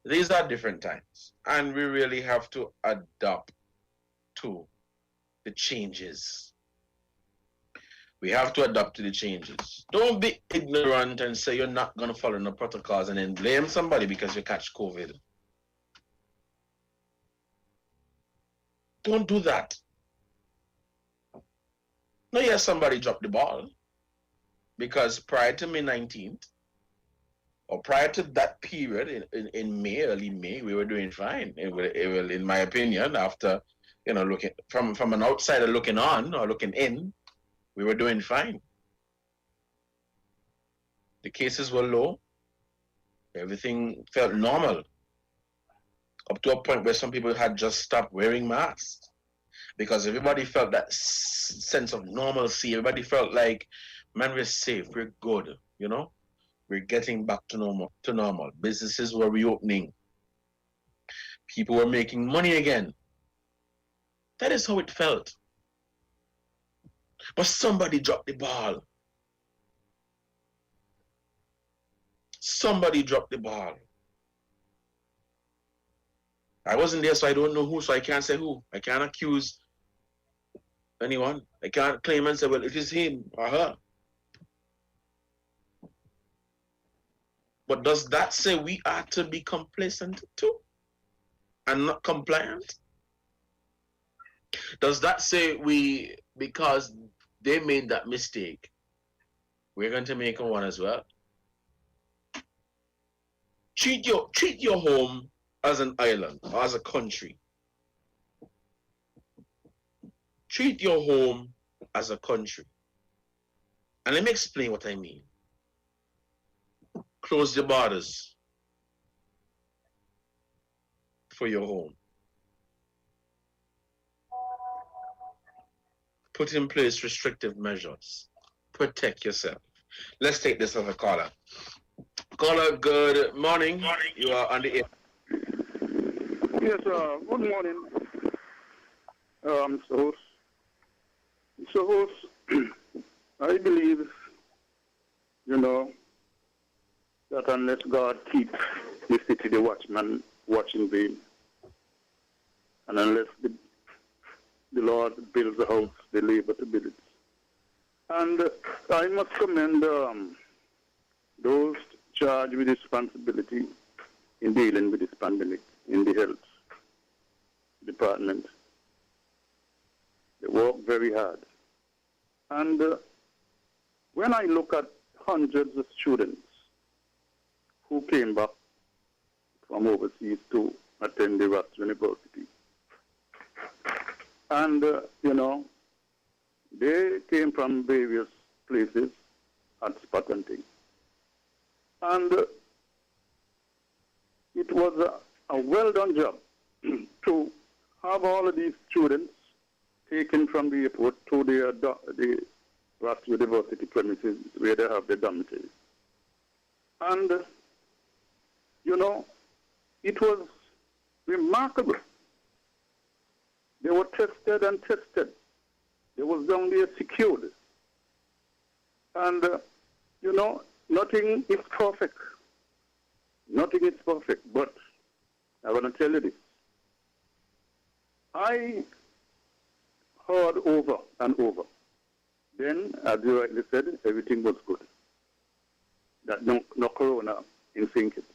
These are different times, and we really have to adapt to the changes. We have to adapt to the changes. Don't be ignorant and say you're not going to follow the protocols and then blame somebody because you catch COVID. Don't do that. No, yes, somebody dropped the ball because prior to May 19th, or prior to that period in May, early May, we were doing fine. It will, in my opinion, after, looking from an outsider looking on or looking in, we were doing fine. The cases were low. Everything felt normal. Up to a point where some people had just stopped wearing masks because everybody felt that sense of normalcy. Everybody felt like, man, we're safe, we're good, We're getting back to normal. Businesses were reopening. People were making money again. That is how it felt. But somebody dropped the ball. Somebody dropped the ball. I wasn't there, so I don't know who, so I can't say who. I can't accuse anyone. I can't claim and say, well, it is him or her. But does that say we are to be complacent too and not compliant? Does that say because they made that mistake, we're going to make one as well? Treat your home as an island, or as a country. Treat your home as a country. And let me explain what I mean. Close the borders for your home. Put in place restrictive measures. Protect yourself. Let's take this other caller. Caller, good morning. You are on the air. Yes, good morning, Mr. Host. Mr. Host, I believe, that unless God keeps the city, the watchman watching vain, and unless the Lord builds a house, they labor to build it. And I must commend those charged with responsibility in dealing with this pandemic in the health department. They work very hard. And when I look at hundreds of students who came back from overseas to attend the Ross University, and, they came from various places at spot and things. And it was a well-done job to have all of these students taken from the airport to the Ross University premises where they have their dormitories. And, it was remarkable. They were tested and tested. They was down there secured. And, nothing is perfect. Nothing is perfect, but I want to tell you this. I heard over and over. Then, as you rightly said, everything was good. That no corona in St. Kitts.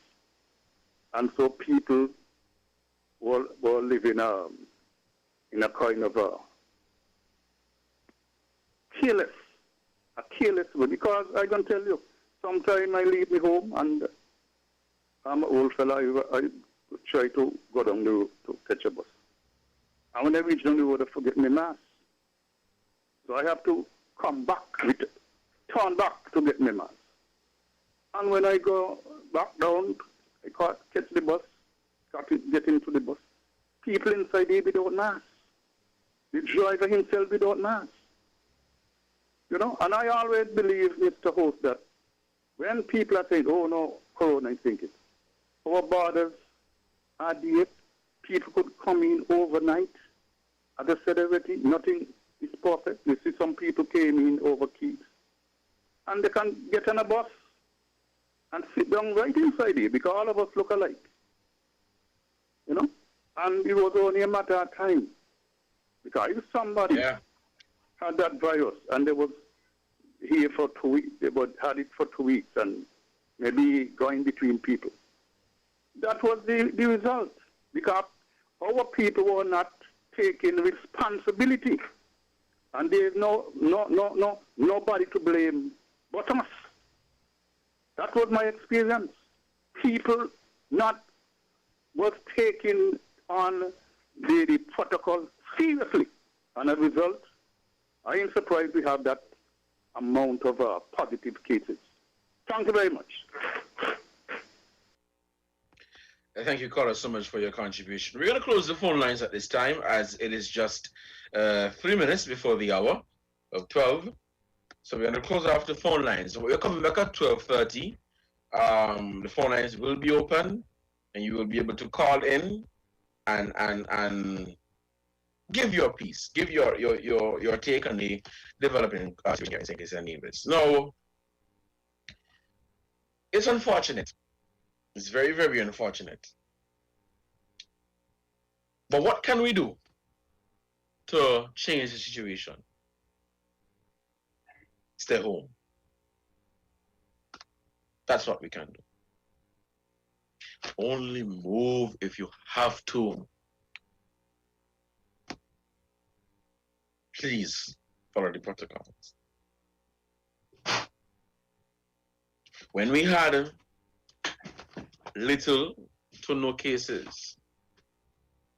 And so people were living in a kind of a careless way. Because I can tell you, sometimes I leave me home and I'm an old fella, I try to go down the road to catch a bus. And when I reach down the road, I forget my mask. So I have to turn back to get my mask. And when I go back down, I catch the bus, get into the bus. People inside there without mask. The driver himself without mask. And I always believe, Mr. Host, that When people are saying, oh no, Corona is thinking, our borders are there, people could come in overnight. As I said already, nothing is perfect. You see some people came in over keys. And they can get on a bus and sit down right inside here because all of us look alike. You know? And it was only a matter of time. Because if somebody had that virus and they was here for 2 weeks, they would had it for 2 weeks and maybe going between people. That was the result. Because our people were not taking responsibility. And there's nobody to blame but us. That was my experience. People was taking on the protocol seriously. And as a result, I am surprised we have that amount of positive cases. Thank you very much. Thank you, caller, so much for your contribution. We're going to close the phone lines at this time as it is just 3 minutes before the hour of 12. So we're going to close off the phone lines. We're coming back at 12:30. The phone lines will be open and you will be able to call in and give your piece, give your take on the developing here in St. Kitts and Nevis. No, it's unfortunate. It's very, very unfortunate. But what can we do to change the situation? Stay home. That's what we can do. Only move if you have to. Please follow the protocols. When we had little to no cases,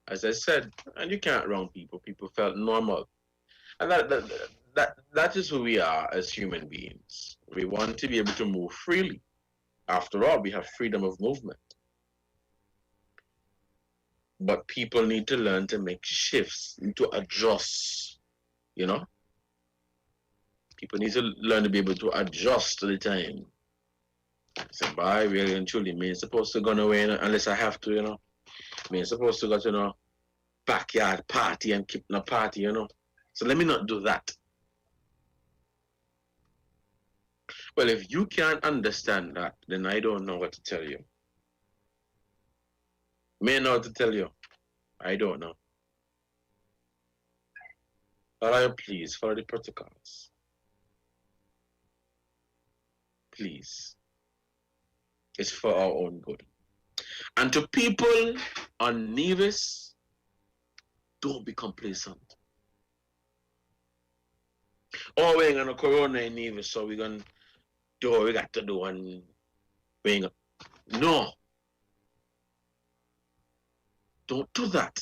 as I said, and you can't wrong people. People felt normal, and that is who we are as human beings. We want to be able to move freely. After all, we have freedom of movement. But people need to learn to make shifts, need to adjust. You know, people need to learn to be able to adjust to the time. So, boy, really and truly, me ain't supposed to go nowhere unless I have to, you know. Me ain't supposed to go to no backyard party and keep no party, you know. So let me not do that. Well, if you can't understand that, then I don't know what to tell you. May know what to tell you. I don't know. But please follow the protocols. Please. It's for our own good. And to people on Nevis, don't be complacent. Oh, we ain't gonna corona in Nevis, so we're gonna do what we got to do and we ain't gonna... No. Don't do that.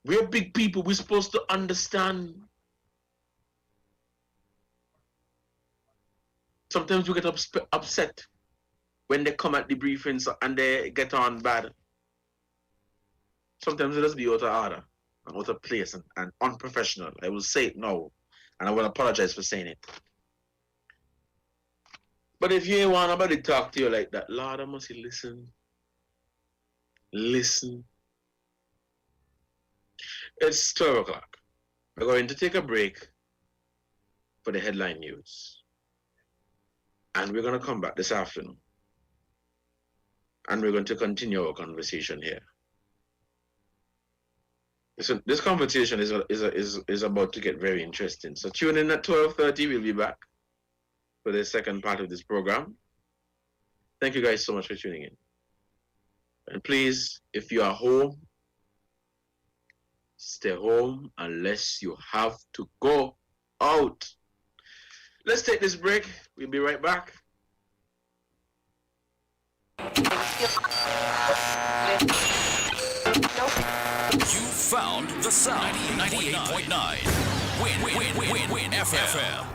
We're big people, we're supposed to understand. Sometimes we get upset when they come at the briefings and they get on bad. Sometimes it just be out of order and out of place and unprofessional. I will say it now, and I will apologize for saying it. But if you ain't want nobody to talk to you like that, Lord, I must listen. Listen. It's 12 o'clock. We're going to take a break for the headline news. And we're going to come back this afternoon. And we're going to continue our conversation here. So this conversation is about to get very interesting. So tune in at 12:30. We'll be back for the second part of this program. Thank you guys so much for tuning in. And please, if you are home, stay home unless you have to go out. Let's take this break. We'll be right back. You found the sound. 98.9. Win FM.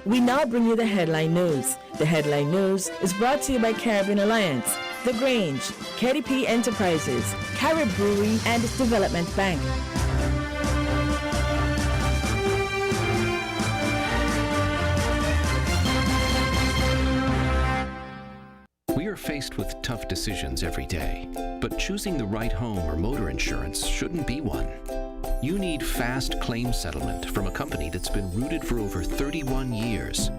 We now bring you the headline news. The headline news is brought to you by Caribbean Alliance, The Grange, KDP Enterprises, Carib Brewery and Development Bank. We are faced with tough decisions every day, but choosing the right home or motor insurance shouldn't be one. You need fast claim settlement from a company that's been rooted for over 31 years.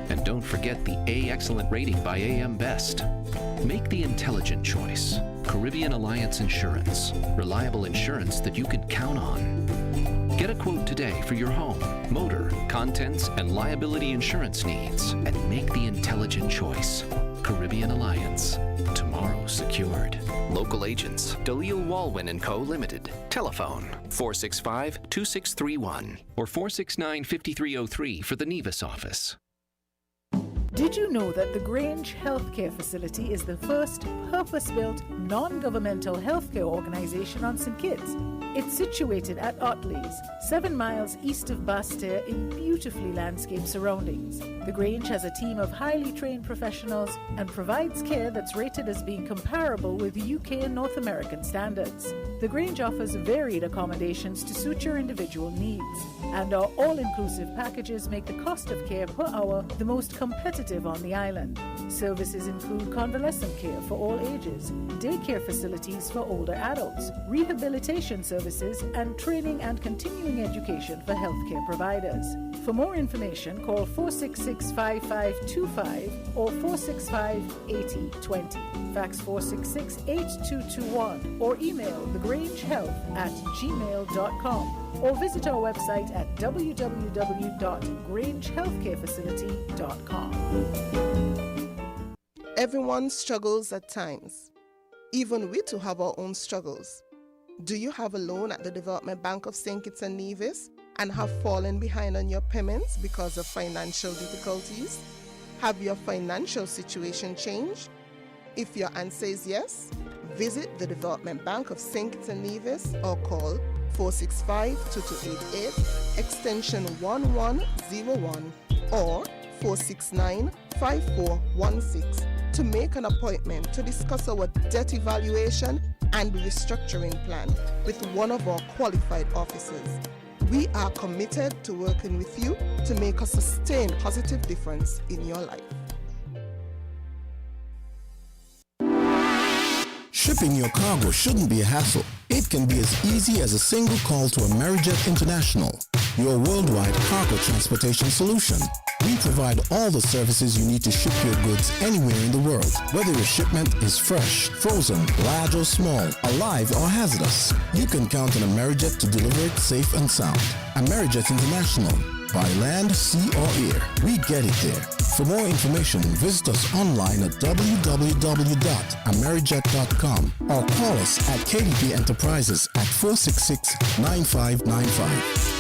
And don't forget the A Excellent rating by AM Best. Make the intelligent choice. Caribbean Alliance Insurance. Reliable insurance that you can count on. Get a quote today for your home, motor, contents, and liability insurance needs, and make the intelligent choice. Caribbean Alliance. Tomorrow secured. Local agents, Dalil Walwyn & Co. Limited. Telephone 465-2631 or 469-5303 for the Nevis office. Did you know that the Grange Healthcare Facility is the first purpose-built, non-governmental healthcare organization on St. Kitts? It's situated at Otley's, 7 miles east of Basseterre in beautifully landscaped surroundings. The Grange has a team of highly trained professionals and provides care that's rated as being comparable with UK and North American standards. The Grange offers varied accommodations to suit your individual needs, and our all-inclusive packages make the cost of care per hour the most competitive on the island. Services include convalescent care for all ages, daycare facilities for older adults, rehabilitation services, and training and continuing education for healthcare providers. For more information, call 466-5525 or 465-8020. Fax 466-8221 or email thegrangehealth@gmail.com or visit our website at www.grangehealthcarefacility.com. Everyone struggles at times. Even we too have our own struggles. Do you have a loan at the Development Bank of St. Kitts and Nevis and have fallen behind on your payments because of financial difficulties? Have your financial situation changed? If your answer is yes, visit the Development Bank of St. Kitts and Nevis or call 465-2288, extension 1101 or 469-5416 to make an appointment to discuss our debt evaluation and restructuring plan with one of our qualified officers. We are committed to working with you to make a sustained positive difference in your life. Shipping your cargo shouldn't be a hassle. It can be as easy as a single call to Amerijet International, your worldwide cargo transportation solution. We provide all the services you need to ship your goods anywhere in the world, whether your shipment is fresh, frozen, large or small, alive or hazardous. You can count on Amerijet to deliver it safe and sound. Amerijet International, by land, sea or air, we get it there. For more information, visit us online at www.amerijet.com or call us at KDP Enterprises at 466-9595.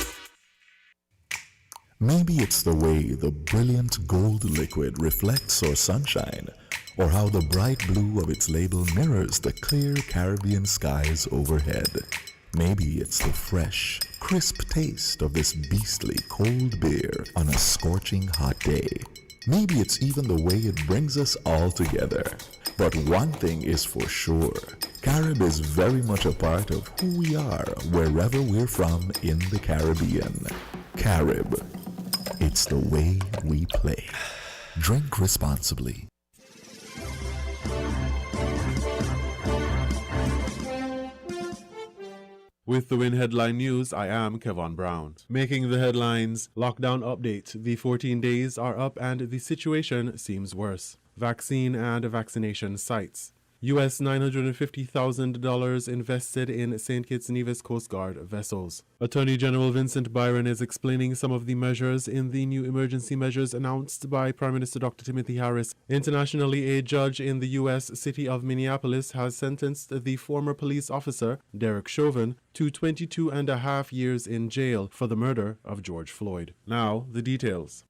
Maybe it's the way the brilliant gold liquid reflects our sunshine, or how the bright blue of its label mirrors the clear Caribbean skies overhead. Maybe it's the fresh, crisp taste of this beastly cold beer on a scorching hot day. Maybe it's even the way it brings us all together. But one thing is for sure, Carib is very much a part of who we are wherever we're from in the Caribbean. Carib. It's the way we play. Drink responsibly. With the WIN Headline News, I am Kevon Brown. Making the headlines, lockdown update. The 14 days are up and the situation seems worse. Vaccine and vaccination sites. US $950,000 invested in St. Kitts Nevis Coast Guard vessels. Attorney General Vincent Byron is explaining some of the measures in the new emergency measures announced by Prime Minister Dr. Timothy Harris. Internationally, a judge in the U.S. city of Minneapolis has sentenced the former police officer, Derek Chauvin, to 22.5 years in jail for the murder of George Floyd. Now, the details.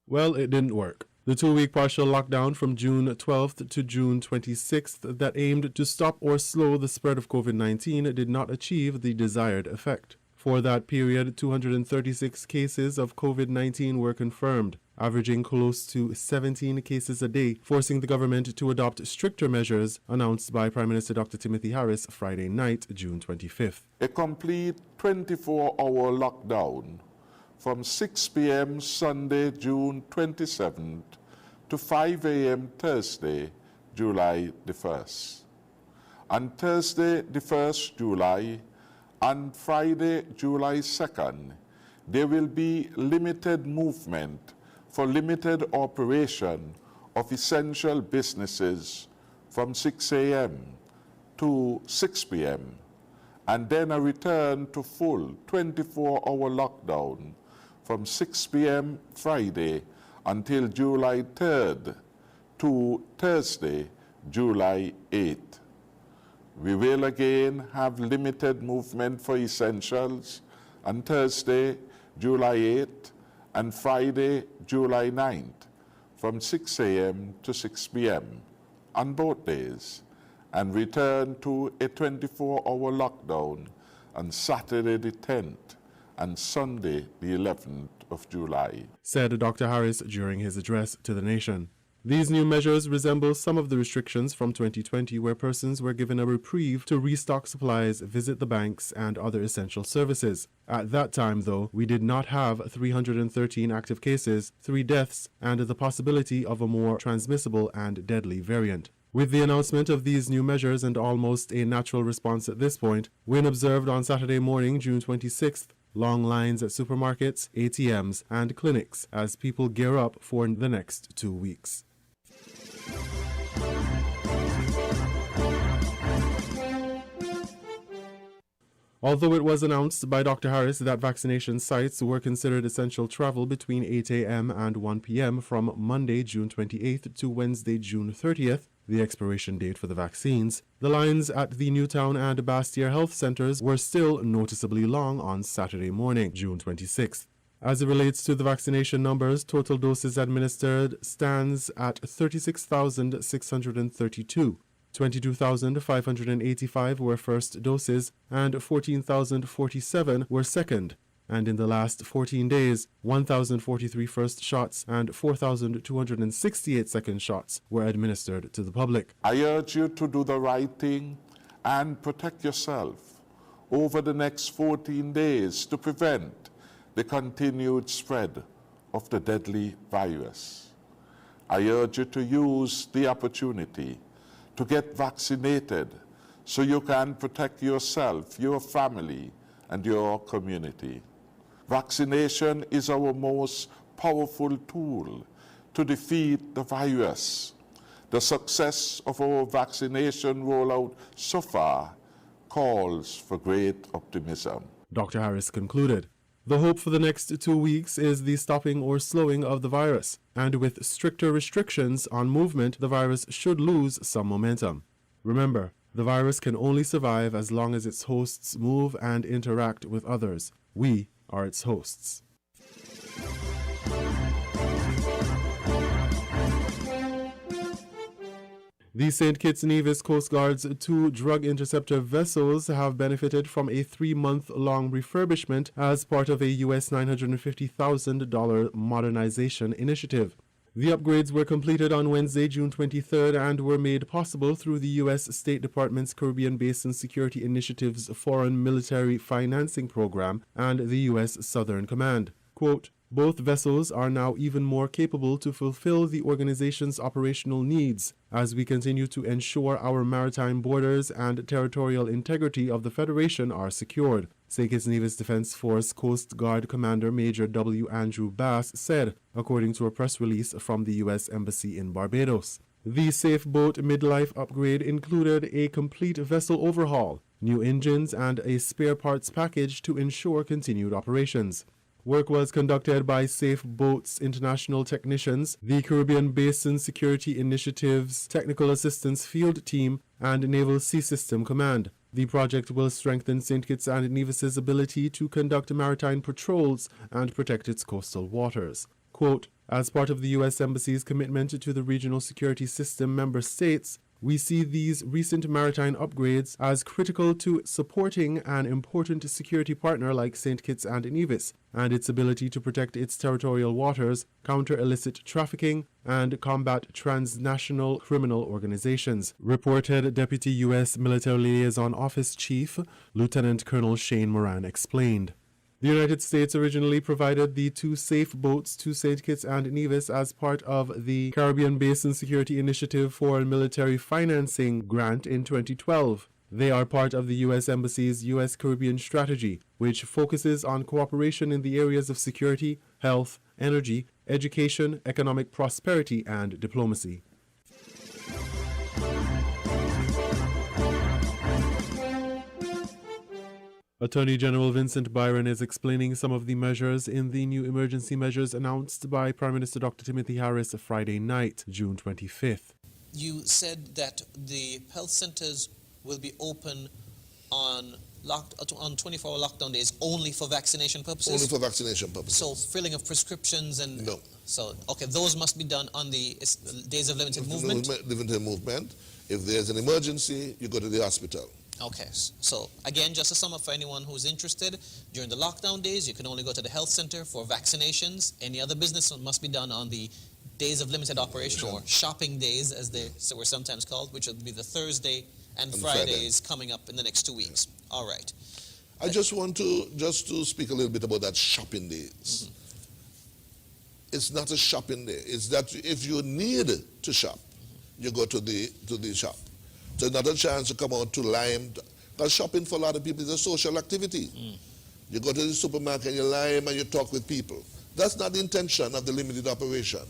Well, it didn't work. The 2-week partial lockdown from June 12th to June 26th that aimed to stop or slow the spread of COVID-19 did not achieve the desired effect. For that period, 236 cases of COVID-19 were confirmed, averaging close to 17 cases a day, forcing the government to adopt stricter measures announced by Prime Minister Dr. Timothy Harris Friday night, June 25th. A complete 24-hour lockdown from 6 p.m. Sunday, June 27th to 5 a.m. Thursday, July the 1st. On Thursday, the 1st July, and Friday, July 2nd, there will be limited movement for limited operation of essential businesses from 6 a.m. to 6 p.m., and then a return to full 24-hour lockdown from 6 p.m. Friday until July 3rd to Thursday, July 8th. We will again have limited movement for essentials on Thursday, July 8th, and Friday, July 9th, from 6 a.m. to 6 p.m. on both days, and return to a 24-hour lockdown on Saturday the 10th and Sunday the 11th of July, said Dr. Harris during his address to the nation. These new measures resemble some of the restrictions from 2020, where persons were given a reprieve to restock supplies, visit the banks, and other essential services. At that time, though, we did not have 313 active cases, 3 deaths, and the possibility of a more transmissible and deadly variant. With the announcement of these new measures and almost a natural response at this point, when observed on Saturday morning, June 26th, long lines at supermarkets, ATMs, and clinics as people gear up for the next 2 weeks. Although it was announced by Dr. Harris that vaccination sites were considered essential travel between 8 a.m. and 1 p.m. from Monday, June 28th to Wednesday, June 30th, the expiration date for the vaccines, the lines at the Newtown and Bastyr health centers were still noticeably long on Saturday morning, June 26th. As it relates to the vaccination numbers, total doses administered stands at 36,632. 22,585 were first doses and 14,047 were second. And in the last 14 days, 1,043 first shots and 4,268 second shots were administered to the public. I urge you to do the right thing and protect yourself over the next 14 days to prevent the continued spread of the deadly virus. I urge you to use the opportunity to get vaccinated so you can protect yourself, your family, and your community. Vaccination is our most powerful tool to defeat the virus. The success of our vaccination rollout so far calls for great optimism. Dr. Harris concluded. The hope for the next 2 weeks is the stopping or slowing of the virus, and with stricter restrictions on movement, the virus should lose some momentum. Remember, the virus can only survive as long as its hosts move and interact with others. We are its hosts. The St. Kitts Nevis Coast Guard's 2 drug interceptor vessels have benefited from a 3-month-long refurbishment as part of a U.S. $950,000 modernization initiative. The upgrades were completed on Wednesday, June 23rd, and were made possible through the U.S. State Department's Caribbean Basin Security Initiative's Foreign Military Financing Program and the U.S. Southern Command. Quote, both vessels are now even more capable to fulfill the organization's operational needs as we continue to ensure our maritime borders and territorial integrity of the Federation are secured, St. Kitts Nevis Defense Force Coast Guard Commander Major W. Andrew Bass said, according to a press release from the U.S. Embassy in Barbados. The Safe Boat midlife upgrade included a complete vessel overhaul, new engines, and a spare parts package to ensure continued operations. Work was conducted by Safe Boats International technicians, the Caribbean Basin Security Initiative's Technical Assistance Field Team, and Naval Sea System Command. The project will strengthen St. Kitts and Nevis's ability to conduct maritime patrols and protect its coastal waters. Quote, as part of the U.S. Embassy's commitment to the regional security system member states, We see these recent maritime upgrades as critical to supporting an important security partner like St. Kitts and Nevis and its ability to protect its territorial waters, counter illicit trafficking, and combat transnational criminal organizations, reported Deputy U.S. Military Liaison Office Chief Lieutenant Colonel Shane Moran explained. The United States originally provided the 2 safe boats to St. Kitts and Nevis as part of the Caribbean Basin Security Initiative for Military Financing grant in 2012. They are part of the U.S. Embassy's U.S. Caribbean strategy, which focuses on cooperation in the areas of security, health, energy, education, economic prosperity, and diplomacy. Attorney General Vincent Byron is explaining some of the measures in the new emergency measures announced by Prime Minister Dr. Timothy Harris Friday night, June 25th. You said that the health centers will be open on 24-hour lockdown days only for vaccination purposes? Only for vaccination purposes. So filling of prescriptions and... No. So, okay, those must be done on the days of limited movement? Limited movement. If there's an emergency, you go to the hospital. Okay, so again, just to sum up for anyone who's interested, during the lockdown days, you can only go to the health center for vaccinations. Any other business must be done on the days of limited operation, or shopping days, as they were sometimes called, which would be the Thursday and Fridays coming up in the next 2 weeks. All right. I just want to speak a little bit about that shopping days. It's not a shopping day. It's that if you need to shop, you go to the shop. So not a chance to come out to Lime, because shopping for a lot of people is a social activity. You go to the supermarket, you Lime, and you talk with people. That's not the intention of the limited operation.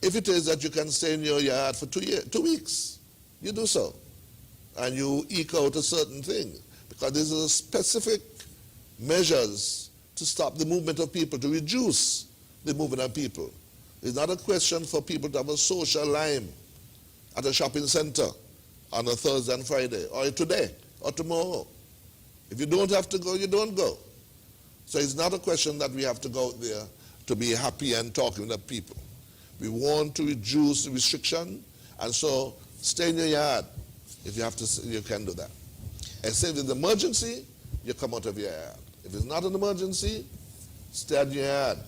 If it is that you can stay in your yard for 2 weeks, you do so. And you eke out a certain thing, because these are specific measures to stop the movement of people, to reduce the movement of people. It's not a question for people to have a social Lime at a shopping center on a Thursday and Friday, or today, or tomorrow. If you don't have to go, you don't go. So it's not a question that we have to go out there to be happy and talking with people. We want to reduce the restriction, and so stay in your yard. If you have to, you can do that. And say if it's an emergency, you come out of your yard. If it's not an emergency, stay in your yard.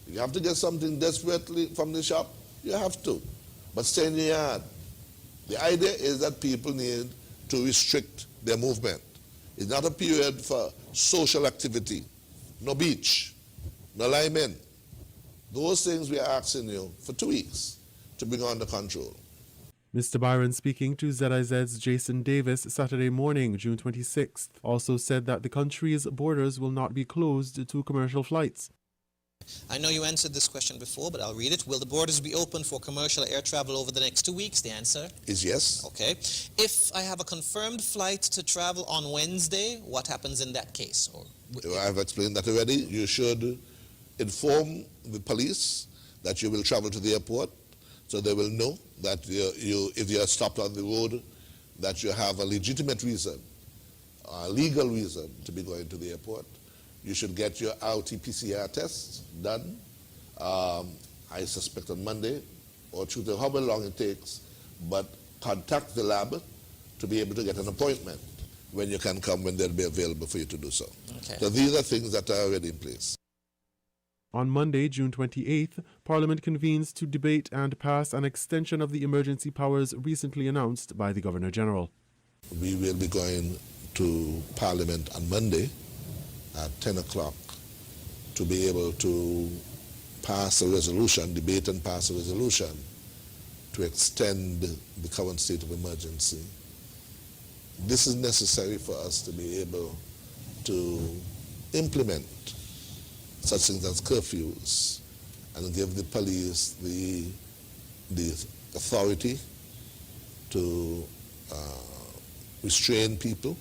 If you have to get something desperately from the shop, you have to. But stay in your yard. The idea is that people need to restrict their movement. It's not a period for social activity. No beach, no Lime in. Those things we are asking you for 2 weeks to bring under control. Mr. Byron, speaking to ZIZ's Jason Davis Saturday morning, June 26th, also said that the country's borders will not be closed to commercial flights. I know you answered this question before, but I'll read it. Will the borders be open for commercial air travel over the next 2 weeks? The answer is yes. Okay. If I have a confirmed flight to travel on Wednesday, what happens in that case? I've explained that already. You should inform the police that you will travel to the airport, so they will know that if you are stopped on the road, that you have a legitimate reason, a legal reason to be going to the airport. You should get your RT-PCR tests done, I suspect on Monday or Tuesday, however long it takes, but contact the lab to be able to get an appointment when you can come, when they'll be available for you to do so. Okay. So these are things that are already in place. On Monday, June 28th, Parliament convenes to debate and pass an extension of the emergency powers recently announced by the Governor-General. We will be going to Parliament on Monday at 10 o'clock to be able to pass a resolution, debate and pass a resolution to extend the current state of emergency. This is necessary for us to be able to implement such things as curfews and give the police the authority to restrain people,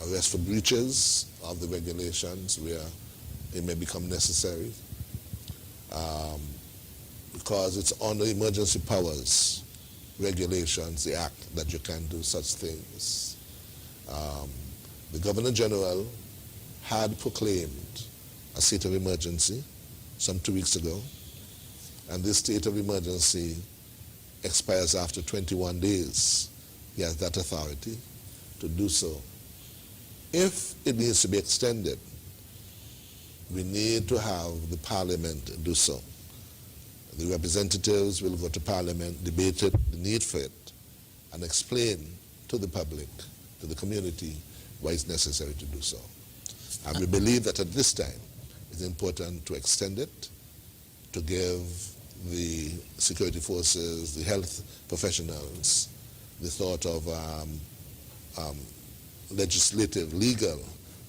arrest for breaches of the regulations where it may become necessary, because it's on the emergency powers regulations, the act, that you can do such things. The Governor-General had proclaimed a state of emergency some 2 weeks ago, and this state of emergency expires after 21 days. He has that authority to do so. If it needs to be extended, we need to have the Parliament do so. The representatives will go to Parliament, debate it, the need for it, and explain to the public, to the community, why it's necessary to do so. And we believe that at this time, it's important to extend it, to give the security forces, the health professionals, the thought of legislative, legal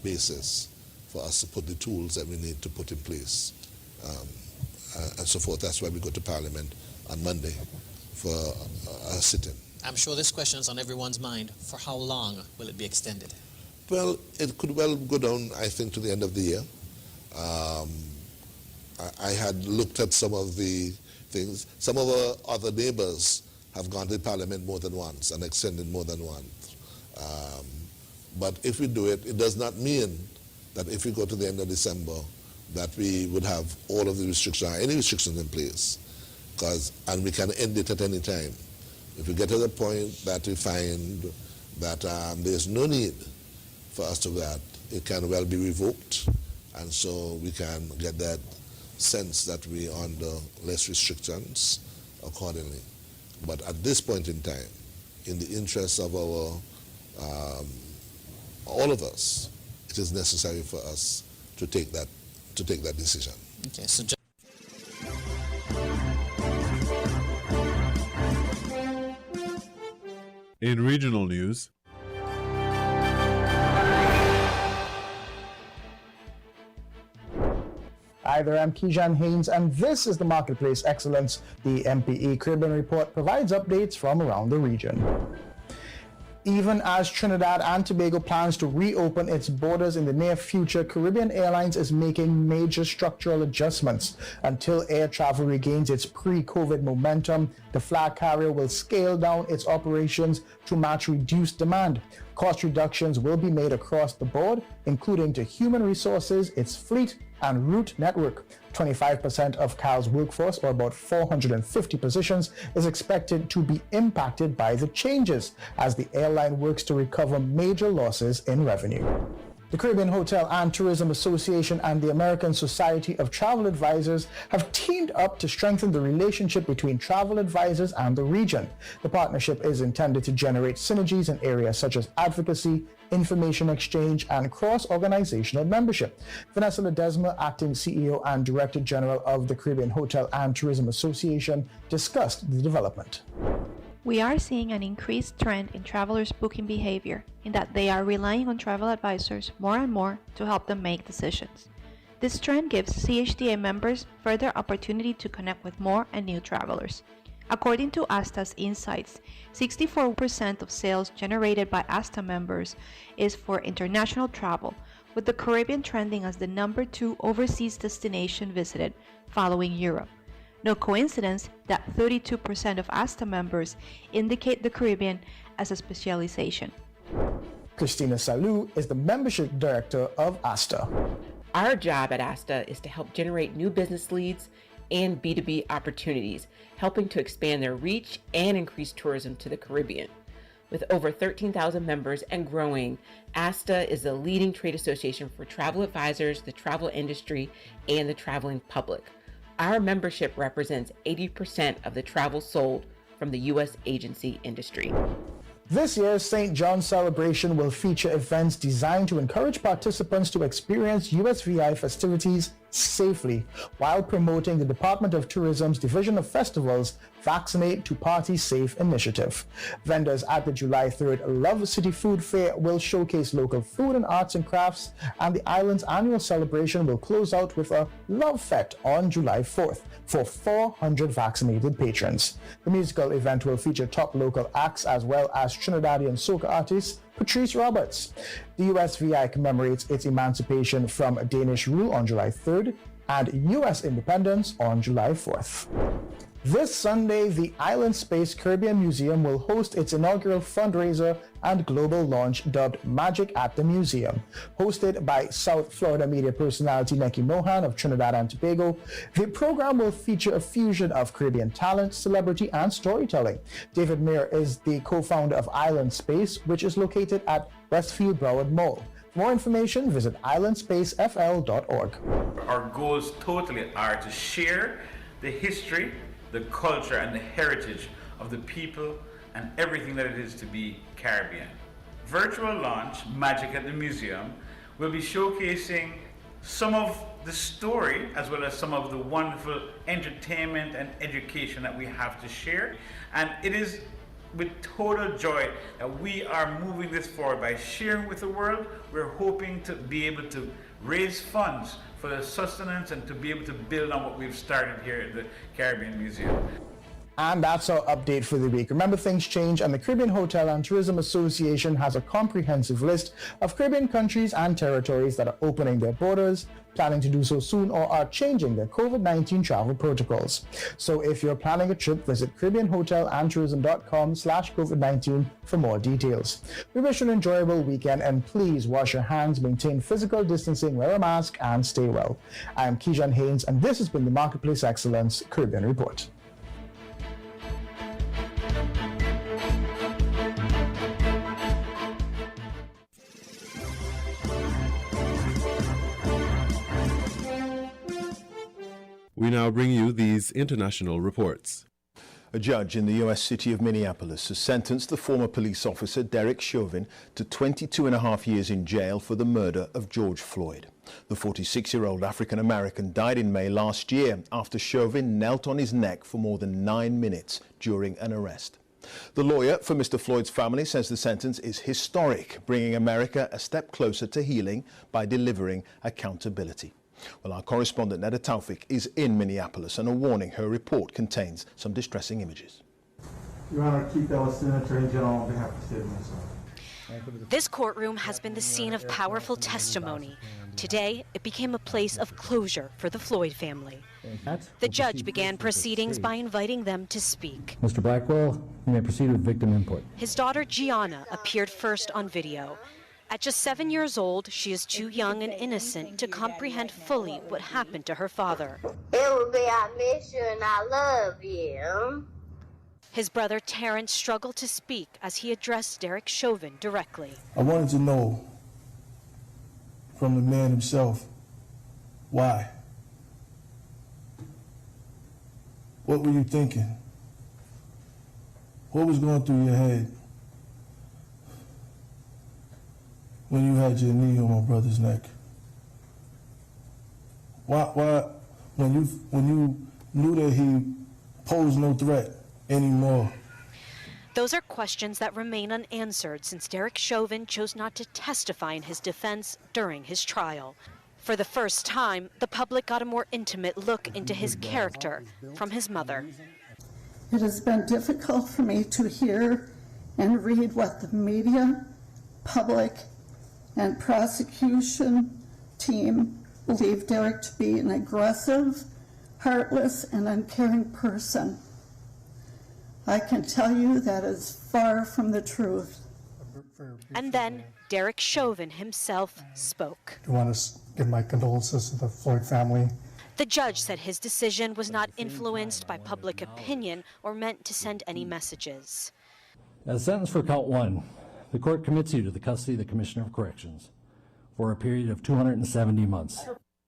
basis for us to put the tools that we need to put in place and so forth. That's why we go to Parliament on Monday for a sit-in. I'm sure this question is on everyone's mind. For how long will it be extended? Well, it could well go down, I think, to the end of the year. I had looked at some of the things. Some of our other neighbors have gone to Parliament more than once and extended more than once. But if we do it, it does not mean that if we go to the end of December, that we would have all of the restrictions, any restrictions in place, and we can end it at any time. If we get to the point that we find that there's no need for us to do that, it can well be revoked, and so we can get that sense that we are under less restrictions accordingly. But at this point in time, in the interest of our all of us, it is necessary for us to take that decision. Okay, so in regional news, Hi there, I'm Kejan Haynes, and this is the Marketplace Excellence. The MPE Caribbean Report provides updates from around the region. Even as Trinidad and Tobago plans to reopen its borders in the near future, Caribbean Airlines is making major structural adjustments. Until air travel regains its pre-COVID momentum, the flag carrier will scale down its operations to match reduced demand. Cost reductions will be made across the board, including to human resources, its fleet, and route network. 25% of CAL's workforce, or about 450 positions, is expected to be impacted by the changes as the airline works to recover major losses in revenue. The Caribbean Hotel and Tourism Association and the American Society of Travel Advisors have teamed up to strengthen the relationship between travel advisors and the region. The partnership is intended to generate synergies in areas such as advocacy, information exchange, and cross-organizational membership. Vanessa Ledesma, acting CEO and Director General of the Caribbean Hotel and Tourism Association, discussed the development. We are seeing an increased trend in travelers' booking behavior in that they are relying on travel advisors more and more to help them make decisions. This trend gives CHTA members further opportunity to connect with more and new travelers. According to ASTA's insights, 64% of sales generated by ASTA members is for international travel, with the Caribbean trending as the number 2 overseas destination visited, following Europe. No coincidence that 32% of ASTA members indicate the Caribbean as a specialization. Christina Salou is the Membership Director of ASTA. Our job at ASTA is to help generate new business leads and B2B opportunities, helping to expand their reach and increase tourism to the Caribbean. With over 13,000 members and growing, ASTA is the leading trade association for travel advisors, the travel industry, and the traveling public. Our membership represents 80% of the travel sold from the U.S. agency industry. This year's St. John's celebration will feature events designed to encourage participants to experience USVI festivities safely while promoting the Department of Tourism's Division of Festivals Vaccinate to Party Safe initiative. Vendors at the July 3rd Love City Food Fair will showcase local food and arts and crafts, and the island's annual celebration will close out with a Love Fete on July 4th for 400 vaccinated patrons. The musical event will feature top local acts as well as Trinidadian soca artist Patrice Roberts. The USVI commemorates its emancipation from Danish rule on July 3rd and U.S. independence on July 4th. This Sunday, the Island Space Caribbean Museum will host its inaugural fundraiser and global launch dubbed Magic at the Museum. Hosted by South Florida media personality Neki Mohan of Trinidad and Tobago, the program will feature a fusion of Caribbean talent, celebrity, and storytelling. David Mayer is the co-founder of Island Space, which is located at Westfield Broward Mall. For more information, visit islandspacefl.org. Our goals totally are to share the history, the culture, and the heritage of the people and everything that it is to be Caribbean. Virtual launch, Magic at the Museum, will be showcasing some of the story as well as some of the wonderful entertainment and education that we have to share. And it is with total joy that we are moving this forward by sharing with the world. We're hoping to be able to raise funds for the sustenance and to be able to build on what we've started here at the Caribbean Museum. And that's our update for the week. Remember, things change, and the Caribbean Hotel and Tourism Association has a comprehensive list of Caribbean countries and territories that are opening their borders, planning to do so soon, or are changing their COVID-19 travel protocols. So if you're planning a trip, visit CaribbeanHotelAndTourism.com/COVID-19 for more details. We wish you an enjoyable weekend, and please wash your hands, maintain physical distancing, wear a mask, and stay well. I am Kijan Haynes, and this has been the Marketplace Excellence Caribbean Report. We now bring you these international reports. A judge in the U.S. city of Minneapolis has sentenced the former police officer Derek Chauvin to 22.5 years in jail for the murder of George Floyd. The 46-year-old African-American died in May last year after Chauvin knelt on his neck for more than 9 minutes during an arrest. The lawyer for Mr. Floyd's family says the sentence is historic, bringing America a step closer to healing by delivering accountability. Well, our correspondent Neda Taufik is in Minneapolis, and a warning: her report contains some distressing images. Your Honor, Keith Ellison, Attorney General on behalf of the state of Minnesota. This courtroom has been the scene of powerful testimony. Today, it became a place of closure for the Floyd family. The judge began proceedings by inviting them to speak. Mr. Blackwell, you may proceed with victim input. His daughter, Gianna, appeared first on video. At just 7 years old, she is too young and innocent to comprehend fully what happened to her father. It will be our mission, and I love you. His brother Terrence struggled to speak as he addressed Derek Chauvin directly. I wanted to know from the man himself, why? What were you thinking? What was going through your head when you had your knee on my brother's neck? Why when you knew that he posed no threat anymore? Those are questions that remain unanswered since Derek Chauvin chose not to testify in his defense during his trial. For the first time, the public got a more intimate look into his character from his mother. It has been difficult for me to hear and read what the media, public, and prosecution team believe Derek to be an aggressive, heartless, and uncaring person. I can tell you that is far from the truth. And then Derek Chauvin himself spoke. I want to give my condolences to the Floyd family. The judge said his decision was not influenced by public opinion or meant to send any messages. As sentence for count 1, the court commits you to the custody of the Commissioner of Corrections for a period of 270 months.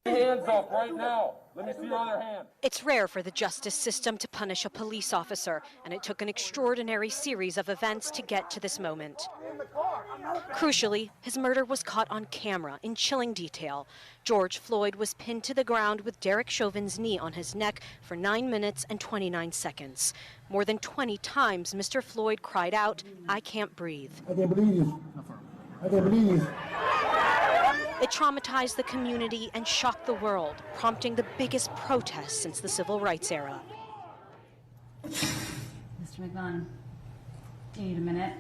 Hands up right now. Let me see your other hand. It's rare for the justice system to punish a police officer, and it took an extraordinary series of events to get to this moment. Crucially, his murder was caught on camera in chilling detail. George Floyd was pinned to the ground with Derek Chauvin's knee on his neck for 9 minutes and 29 seconds. More than 20 times, Mr. Floyd cried out, "I can't breathe." I can't believe. I can't believe. It traumatized the community and shocked the world, prompting the biggest protest since the civil rights era. Mr. McMahon, do you need a minute?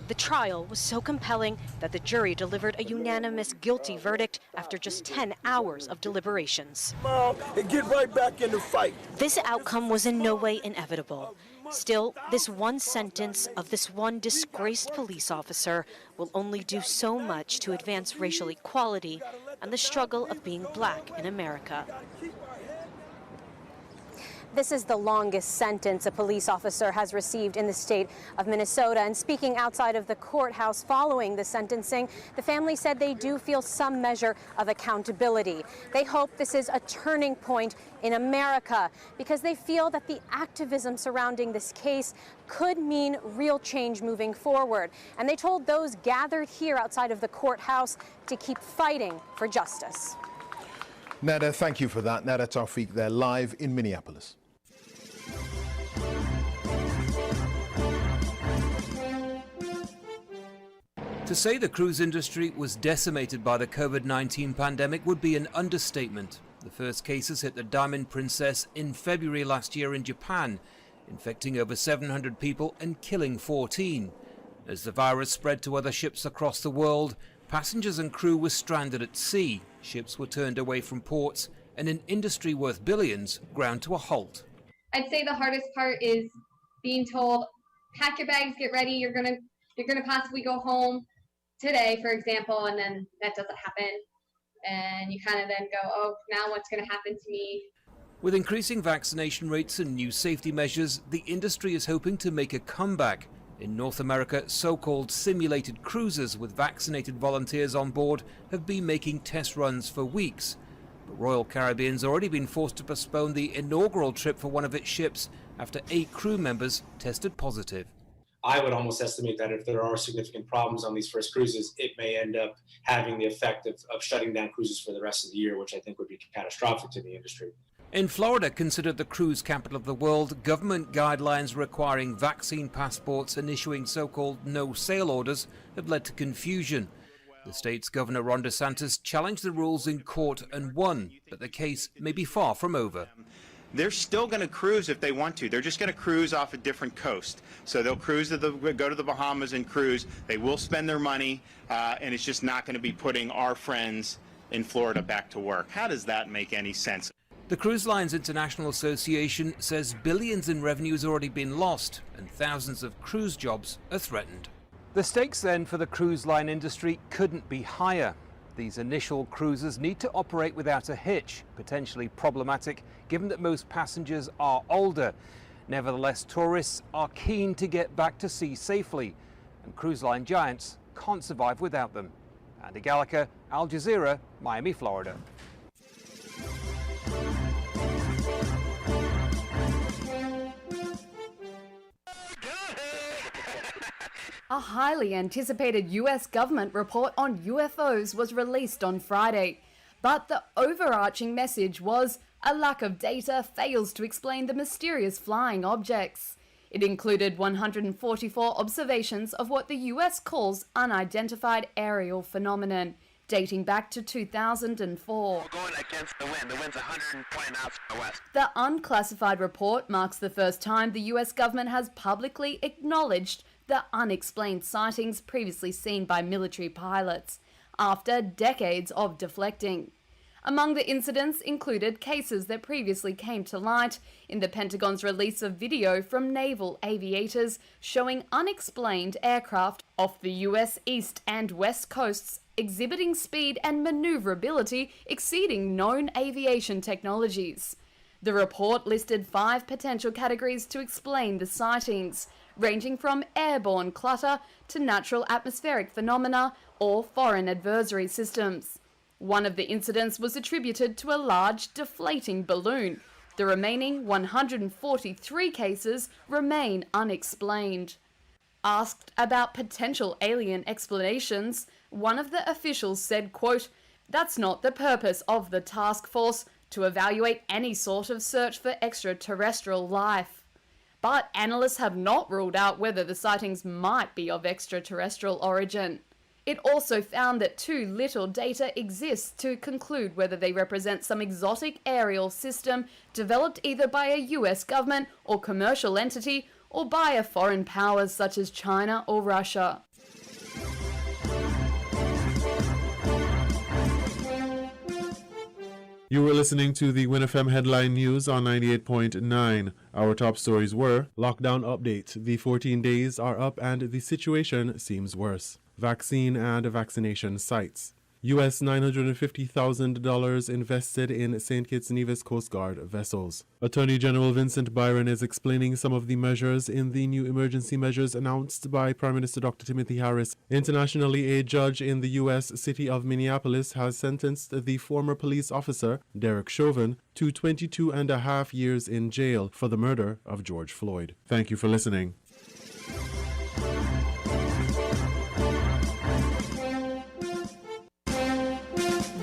The trial was so compelling that the jury delivered a unanimous guilty verdict after just 10 hours of deliberations. Mom, and get right back in the fight. This outcome was in no way inevitable. Still, this one sentence of this one disgraced police officer will only do so much to advance racial equality and the struggle of being black in America. This is the longest sentence a police officer has received in the state of Minnesota. And speaking outside of the courthouse following the sentencing, the family said they do feel some measure of accountability. They hope this is a turning point in America because they feel that the activism surrounding this case could mean real change moving forward. And they told those gathered here outside of the courthouse to keep fighting for justice. Nada, thank you for that. Nada Tawfiq there, live in Minneapolis. To say the cruise industry was decimated by the COVID-19 pandemic would be an understatement. The first cases hit the Diamond Princess in February last year in Japan, infecting over 700 people and killing 14. As the virus spread to other ships across the world, passengers and crew were stranded at sea, ships were turned away from ports, and an industry worth billions ground to a halt. I'd say the hardest part is being told, pack your bags, get ready, you're gonna possibly go home today, for example, and then that doesn't happen. And you kind of then go, oh, now what's gonna happen to me? With increasing vaccination rates and new safety measures, the industry is hoping to make a comeback. In North America, so-called simulated cruisers with vaccinated volunteers on board have been making test runs for weeks. But Royal Caribbean's already been forced to postpone the inaugural trip for one of its ships after 8 crew members tested positive. I would almost estimate that if there are significant problems on these first cruises, it may end up having the effect of shutting down cruises for the rest of the year, which I think would be catastrophic to the industry. In Florida, considered the cruise capital of the world, government guidelines requiring vaccine passports and issuing so-called no-sail orders have led to confusion. The state's Governor Ron DeSantis challenged the rules in court and won, but the case may be far from over. They're still going to cruise if they want to. They're just going to cruise off a different coast. So they'll cruise to go to the Bahamas and cruise. They will spend their money, and it's just not going to be putting our friends in Florida back to work. How does that make any sense? The Cruise Lines International Association says billions in revenue has already been lost and thousands of cruise jobs are threatened. The stakes then for the cruise line industry couldn't be higher. These initial cruises need to operate without a hitch, potentially problematic given that most passengers are older. Nevertheless, tourists are keen to get back to sea safely, and cruise line giants can't survive without them. Andy Gallagher, Al Jazeera, Miami, Florida. A highly anticipated US government report on UFOs was released on Friday, but the overarching message was a lack of data fails to explain the mysterious flying objects. It included 144 observations of what the US calls unidentified aerial phenomenon, dating back to 2004. We're going against the wind. The wind's 120 knots from the west. The unclassified report marks the first time the US government has publicly acknowledged the unexplained sightings previously seen by military pilots, after decades of deflecting. Among the incidents included cases that previously came to light in the Pentagon's release of video from naval aviators showing unexplained aircraft off the US east and west coasts exhibiting speed and maneuverability exceeding known aviation technologies. The report listed 5 potential categories to explain the sightings, ranging from airborne clutter to natural atmospheric phenomena or foreign adversary systems. One of the incidents was attributed to a large deflating balloon. The remaining 143 cases remain unexplained. Asked about potential alien explanations, one of the officials said, quote, "That's not the purpose of the task force, to evaluate any sort of search for extraterrestrial life." But analysts have not ruled out whether the sightings might be of extraterrestrial origin. It also found that too little data exists to conclude whether they represent some exotic aerial system developed either by a US government or commercial entity or by a foreign powers such as China or Russia. You were listening to the WinFM Headline News on 98.9. Our top stories were: lockdown update, the 14 days are up and the situation seems worse. Vaccine and vaccination sites. US $950,000 invested in St. Kitts Nevis Coast Guard vessels. Attorney General Vincent Byron is explaining some of the measures in the new emergency measures announced by Prime Minister Dr. Timothy Harris. Internationally, a judge in the U.S. city of Minneapolis has sentenced the former police officer, Derek Chauvin, to 22.5 years in jail for the murder of George Floyd. Thank you for listening.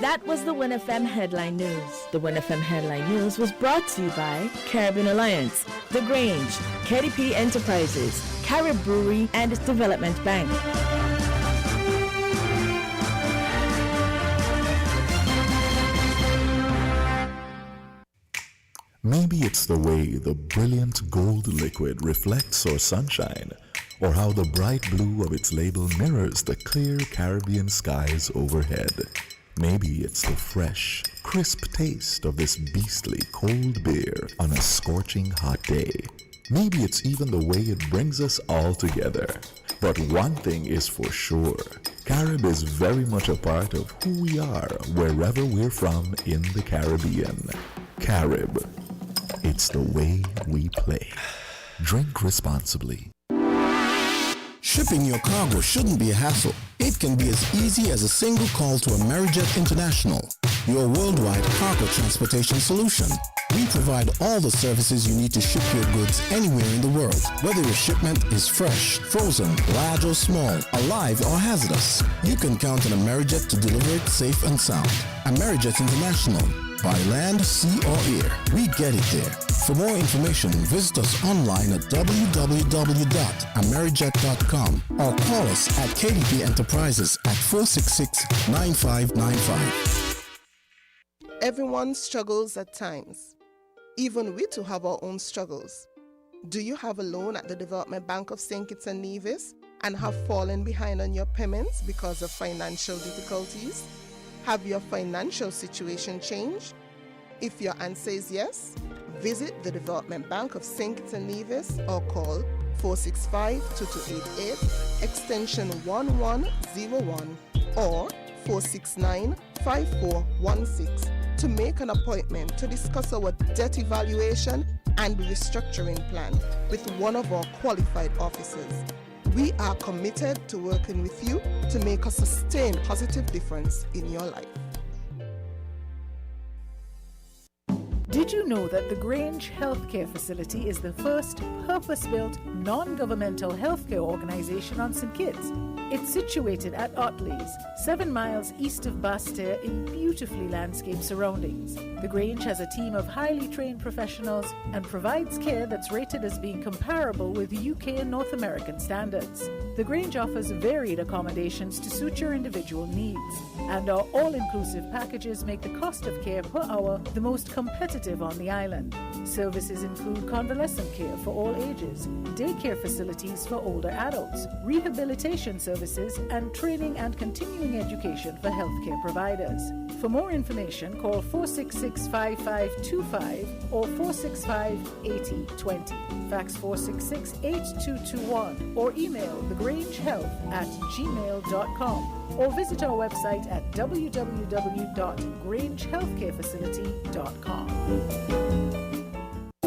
That was the WinFM Headline News. The WinFM Headline News was brought to you by Caribbean Alliance, The Grange, KDP Enterprises, Carib Brewery, and Development Bank. Maybe it's the way the brilliant gold liquid reflects our sunshine, or how the bright blue of its label mirrors the clear Caribbean skies overhead. Maybe it's the fresh, crisp taste of this beastly cold beer on a scorching hot day. Maybe it's even the way it brings us all together. But one thing is for sure, Carib is very much a part of who we are wherever we're from in the Caribbean. Carib, it's the way we play. Drink responsibly. Shipping your cargo shouldn't be a hassle. It can be as easy as a single call to Amerijet International, your worldwide cargo transportation solution. We provide all the services you need to ship your goods anywhere in the world, whether your shipment is fresh, frozen, large or small, alive or hazardous. You can count on Amerijet to deliver it safe and sound. Amerijet International. By land, sea or air, we get it there. For more information, visit us online at www.amerijet.com or call us at KDP Enterprises at 466-9595. Everyone struggles at times. Even we too have our own struggles. Do you have a loan at the Development Bank of St. Kitts and Nevis and have fallen behind on your payments because of financial difficulties? Have your financial situation changed? If your answer is yes, visit the Development Bank of St. Kitts and Nevis or call 465-2288, extension 1101 or 469-5416 to make an appointment to discuss our debt evaluation and restructuring plan with one of our qualified officers. We are committed to working with you to make a sustained positive difference in your life. Did you know that the Grange Healthcare Facility is the first purpose-built, non-governmental healthcare organization on St. Kitts? It's situated at Otley's, 7 miles east of Basseterre in beautifully landscaped surroundings. The Grange has a team of highly trained professionals and provides care that's rated as being comparable with UK and North American standards. The Grange offers varied accommodations to suit your individual needs, and our all-inclusive packages make the cost of care per hour the most competitive on the island. Services include convalescent care for all ages, daycare facilities for older adults, rehabilitation services, and training and continuing education for healthcare providers. For more information, call 466-5525 or 465-8020. Fax 466-8221 or email thegrangehealth@gmail.com or visit our website at www.grangehealthcarefacility.com.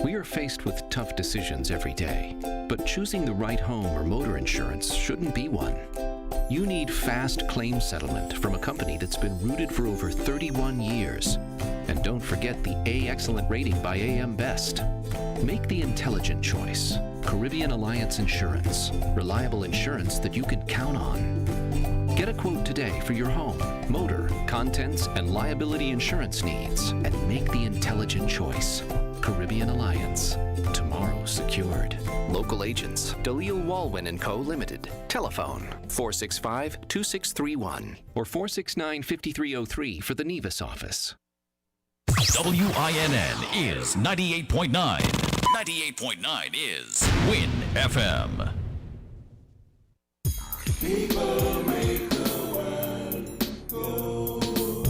We are faced with tough decisions every day, but choosing the right home or motor insurance shouldn't be one. You need fast claim settlement from a company that's been rooted for over 31 years. And don't forget the A Excellent rating by AM Best. Make the intelligent choice. Caribbean Alliance Insurance. Reliable insurance that you can count on. Get a quote today for your home, motor, contents, and liability insurance needs, and make the intelligent choice. Caribbean Alliance. Tomorrow secured. Local agents, Dalil Walwyn & Co. Limited. Telephone 465-2631 or 469-5303 for the Nevis office. WINN is 98.9. 98.9 is Win FM. People make the world go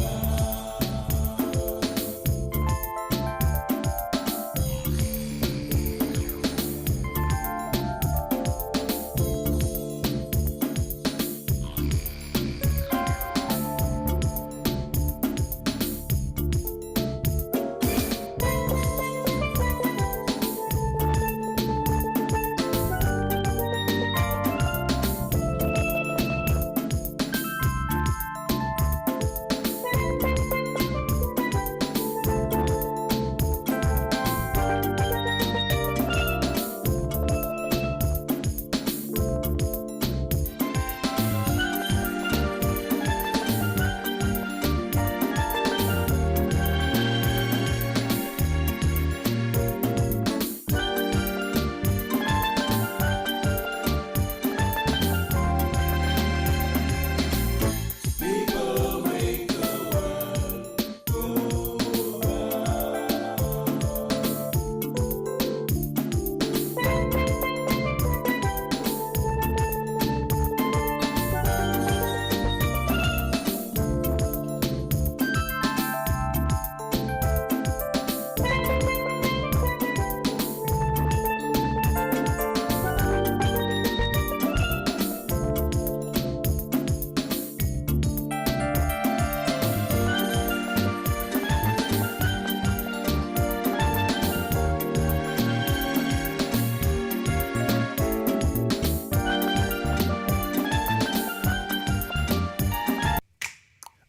round.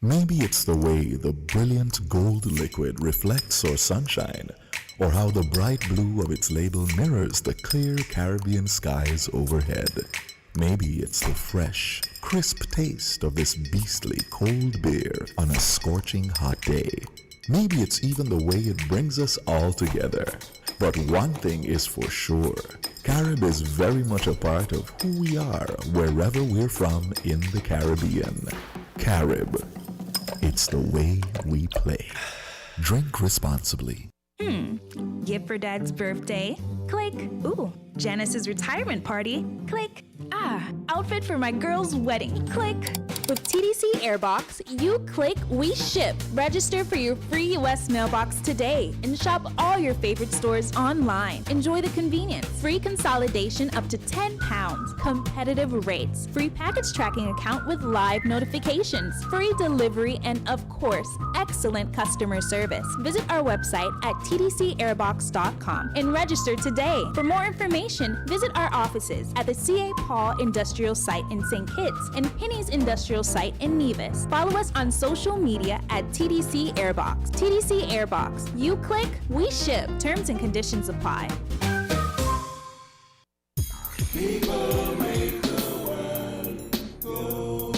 Maybe it's the way the brilliant gold liquid reflects our sunshine, or how the bright blue of its label mirrors the clear Caribbean skies overhead. Maybe it's the fresh, crisp taste of this beastly cold beer on a scorching hot day. Maybe it's even the way it brings us all together. But one thing is for sure, Carib is very much a part of who we are wherever we're from in the Caribbean. Carib, it's the way we play. Drink responsibly. Gift for Dad's birthday? Click. Ooh, Janice's retirement party? Click. Outfit for my girl's wedding? Click. With TDC Airbox, you click, we ship. Register for your free U.S. mailbox today and shop all your favorite stores online. Enjoy the convenience. Free consolidation up to 10 pounds. Competitive rates. Free package tracking account with live notifications. Free delivery and, of course, excellent customer service. Visit our website at tdcairbox.com and register today. For more information, visit our offices at the C.A. Paul Industrial Site in St. Kitts and Penny's Industrial Site in Nevis. Follow us on social media at TDC Airbox. TDC Airbox. You click, we ship. Terms and conditions apply. People make the world go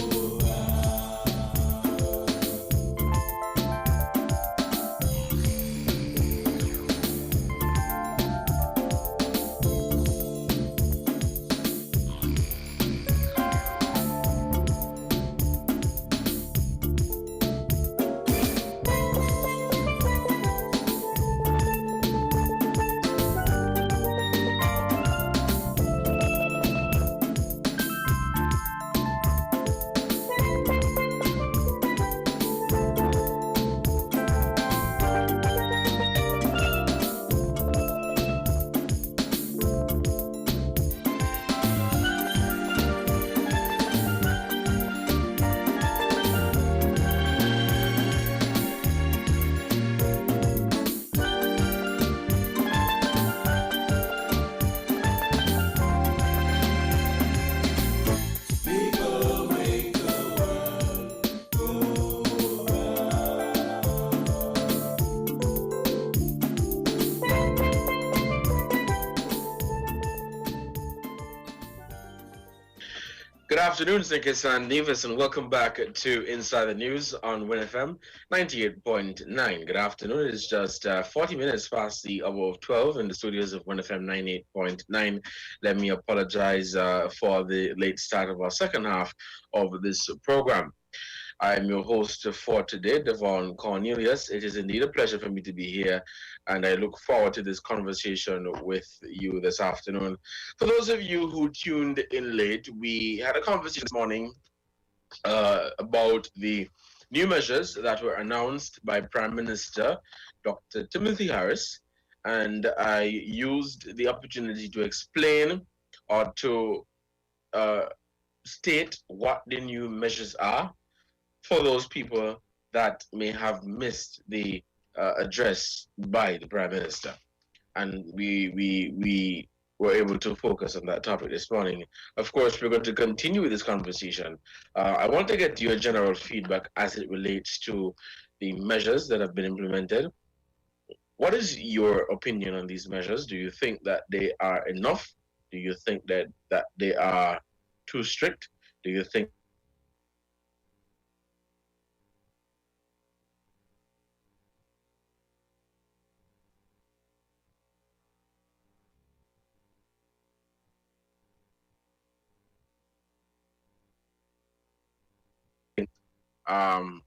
Good afternoon, St. Kitts and Nevis, and welcome back to Inside the News on Win FM 98.9. Good afternoon. It is just 40 minutes past the hour of 12 in the studios of Win FM 98.9. Let me apologize for the late start of our second half of this program. I'm your host for today, Devon Cornelius. It is indeed a pleasure for me to be here, and I look forward to this conversation with you this afternoon. For those of you who tuned in late, we had a conversation this morning about the new measures that were announced by Prime Minister Dr. Timothy Harris, and I used the opportunity to explain or to state what the new measures are for those people that may have missed the address by the Prime Minister. And we were able to focus on that topic this morning. Of course, we're going to continue with this conversation. I want to get your general feedback as it relates to the measures that have been implemented. What is your opinion on these measures? Do you think that they are enough? Do you think that they are too strict? Do you think um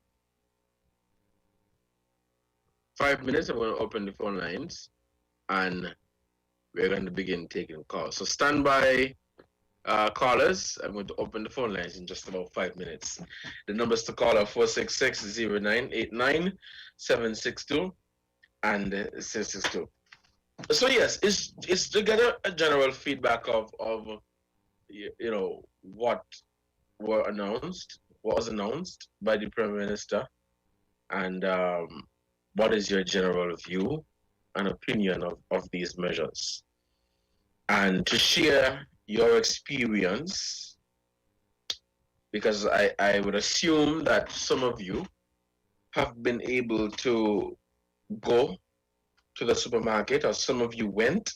5 minutes, I'm going to open the phone lines and we're going to begin taking calls. So stand by, callers. I'm going to open the phone lines in just about 5 minutes. The numbers to call are 466-0989, 762 and 662. So yes, it's to get a general feedback of what was announced by the Prime Minister, and what is your general view and opinion of these measures, and to share your experience because I would assume that some of you have been able to go to the supermarket, or some of you went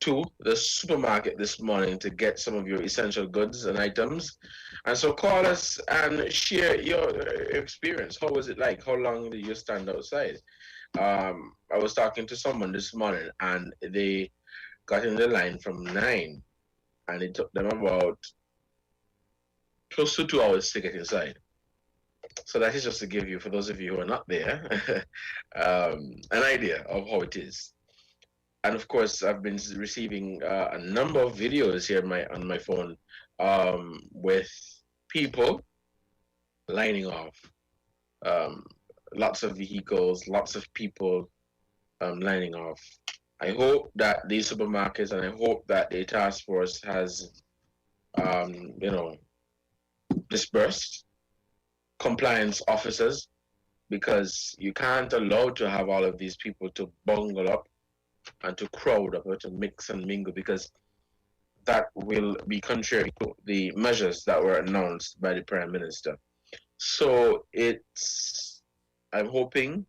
to the supermarket this morning to get some of your essential goods and items. And so call us and share your experience. How was it like? How long did you stand outside? I was talking to someone this morning, and they got in the line from 9, and it took them about close to 2 hours to get inside. So that is just to give you, for those of you who are not there, an idea of how it is. And of course, I've been receiving a number of videos here on my phone with people lining off. Lots of vehicles, lots of people lining off. I hope that these supermarkets, and I hope that the task force has, dispersed compliance officers, because you can't allow to have all of these people to bungle up and to crowd up or to mix and mingle, because that will be contrary to the measures that were announced by the Prime Minister. So I'm hoping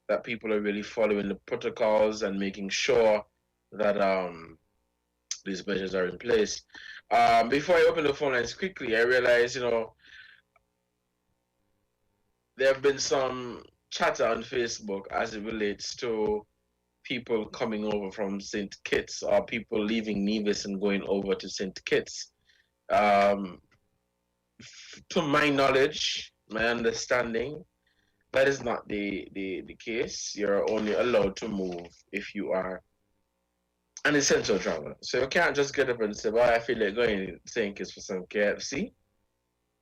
that people are really following the protocols and making sure that these measures are in place. Before I open the phone lines quickly, I realize, there have been some chatter on Facebook as it relates to people coming over from St. Kitts, or people leaving Nevis and going over to St. Kitts. To my knowledge, my understanding, that is not the case. You're only allowed to move if you are an essential traveler. So you can't just get up and say, well, I feel like going to St. Kitts for some KFC,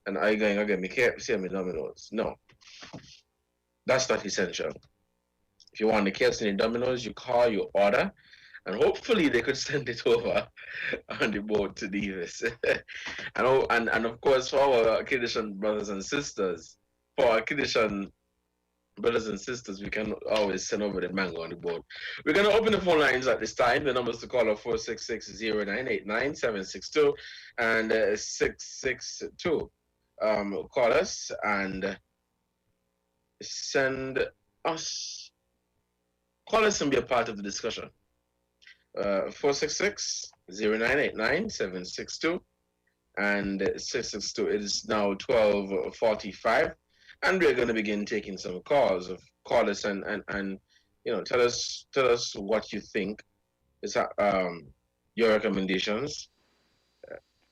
and are you going to get me KFC and me Domino's? No. That's not essential. If you want the KFC and Domino's, you call, you order, and hopefully they could send it over on the boat to Nevis. and of course, for our Kiddishan brothers and sisters, we can always send over the mango on the boat. We're going to open the phone lines at this time. The numbers to call are 466-0989-762 and 662. Call us and call us and be a part of the discussion. 466-0989-762 and 662. It is now 12:45, and we're going to begin taking some calls. Call us and tell us what you think is your recommendations.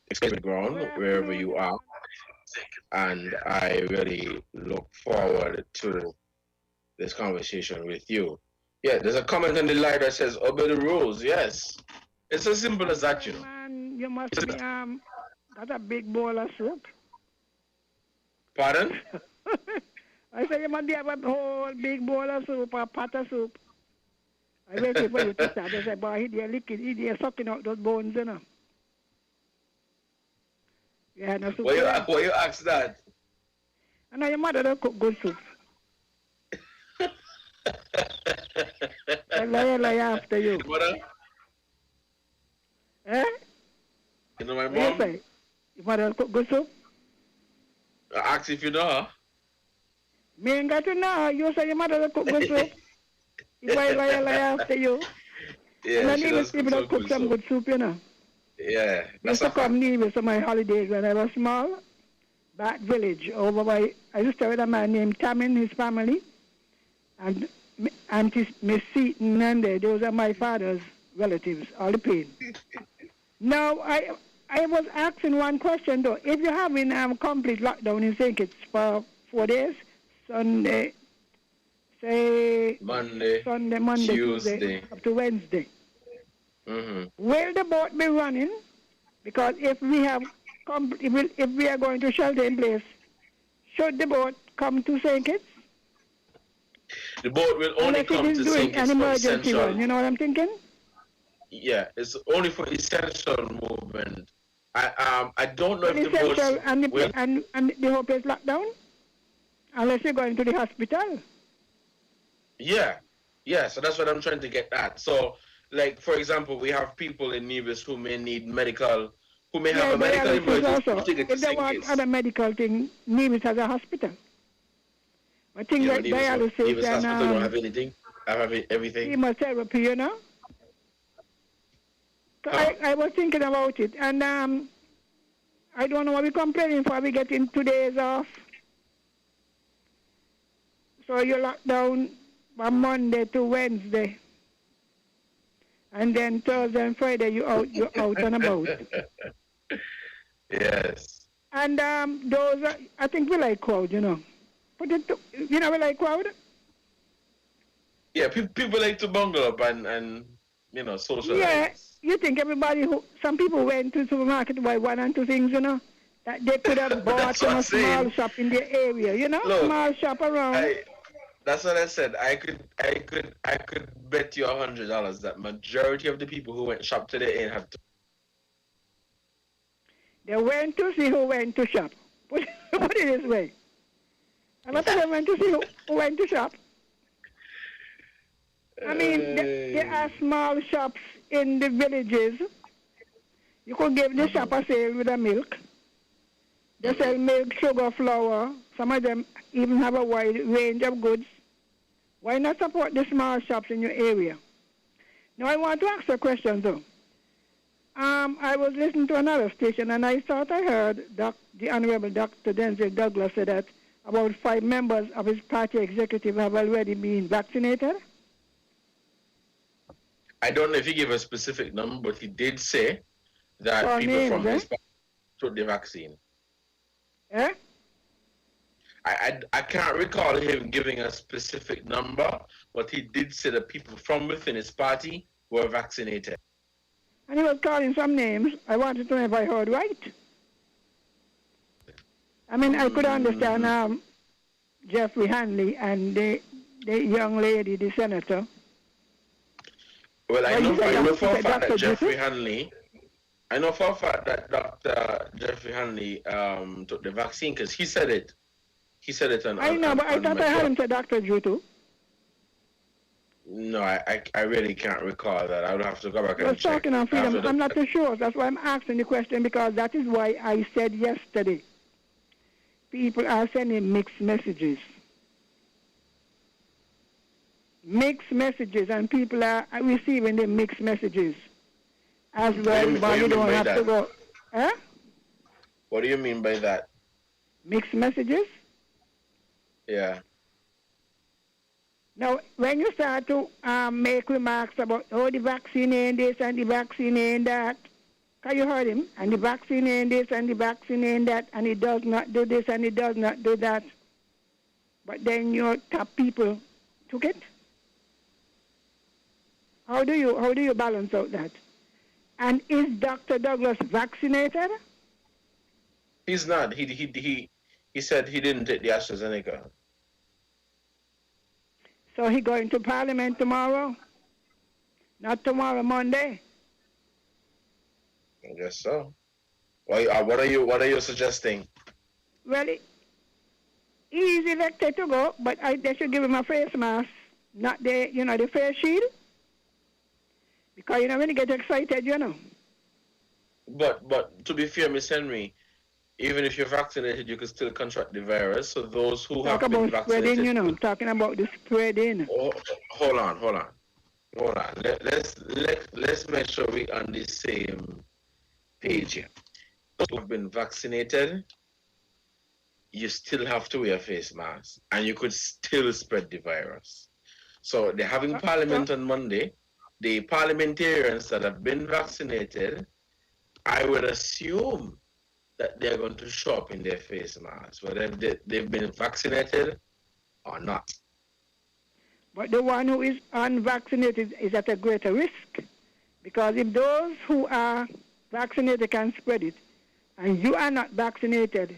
Explain the ground wherever you are. And I really look forward to this conversation with you. Yeah, there's a comment on the line that says, obey the rules. Yes. It's as simple as that, Man, you must be, got a big bowl of soup. Pardon? I say you must have a whole big bowl of soup, a pot of soup. I wait for you to start. I say, boy, he's sucking out those bones, Yeah, no soup. Why you ask that? I know your mother don't cook good soup. I lie after you. Mother? Eh? You know my What you mom? say? Your mother cook good soup? I ask if you know her. Me ain't got to know. You say your mother don't cook good soup. If I lie after you. Yeah, and I she need does people that cook some good soup, Yeah, I used to come Nevis on my holidays when I was small. Back village over by, I used to stay with a man named Tam and his family. And Auntie Miss Seaton and those are my father's relatives, all the pain. Now, I was asking one question though. If you're having complete lockdown in St. Kitts for 4 days, Sunday, Monday, Tuesday, up to Wednesday, will the boat be running? Because if we are going to shelter in place, should the boat come to St. Kitts? The boat will only come to St. Kitts an for emergency essential. run. You know what I'm thinking? Yeah, it's only for essential movement. I don't know if the boats and will. and the whole place locked down, unless you're going to the hospital. Yeah, so that's what I'm trying to get at. So, like for example, we have people in Nevis who may need medical who may have a medical emergency also. to get to If they St. want Kitts. other medical thing, Nevis has a hospital. But things like dialysis Nevis and Hospital don't have anything. I have everything. chemotherapy, you know. So I was thinking about it, and I don't know what we're complaining for. We're getting 2 days off. So you lock down from Monday to Wednesday. And then Thursday and Friday you're out and about. Yes. And those I think we like crowd, you know. But we like crowd? Yeah, people like to bungle up and socialize. Yeah, you think some people went to the supermarket to buy 1 and 2 things, you know, that they could have bought in a small shop in their area, you know, Look, small shop around. That's what I said. I could bet you $100 that majority of the people who went shop today ain't have to. They went to see who went to shop. Put it this way. A lot of them went to see who went to shop. I mean, there are small shops in the villages. You could give the shop a sale with the milk. They sell milk, sugar, flour. Some of them even have a wide range of goods. Why not support the small shops in your area? Now, I want to ask a question, though. I was listening to another station, and I thought I heard the Honorable Dr. Denzel Douglas say that about 5 members of his party executive have already been vaccinated. I don't know if he gave a specific number, but he did say that people from his party took the vaccine. Eh? I can't recall him giving a specific number, but he did say that people from within his party were vaccinated. And he was calling some names. I wanted to know if I heard right. I mean, I could understand Jeffrey Hanley and the young lady, the senator. Well, I know for a fact that Jeffrey Hanley, Dr. Jeffrey Hanley took the vaccine because he said it. He said it on. I know, but I thought I heard him say Dr. Jutu. No, I really can't recall that. I would have to go back and I was check. talking on freedom. I'm not too sure. That's why I'm asking the question, because that is why I said yesterday. People are sending mixed messages. Mixed messages, and people are receiving the mixed messages as well, but you don't have to go. Huh? What do you mean by that? Mixed messages? Yeah. Now, when you start to make remarks about, the vaccine ain't this and the vaccine ain't that, can you heard him? And the vaccine ain't this and the vaccine ain't that, and it does not do this and it does not do that. But then your top people took it. How do you balance out that? And is Dr. Douglas vaccinated? He's not. He said he didn't take the AstraZeneca. So he going to Parliament tomorrow? Not tomorrow, Monday? I guess so. What are you suggesting? Well, he's elected to go, but they should give him a face mask, not the face shield. Because when you get excited, But to be fair, Miss Henry, even if you're vaccinated, you can still contract the virus. So those who have been vaccinated, spreading, talking about the spreading. Oh, hold on. Let's make sure we're on the same page here. Those who have been vaccinated, you still have to wear a face mask, and you could still spread the virus. So they're having Parliament on Monday. The parliamentarians that have been vaccinated, I would assume that they're going to show up in their face masks, whether they've been vaccinated or not. But the one who is unvaccinated is at a greater risk, because if those who are vaccinated can spread it, and you are not vaccinated,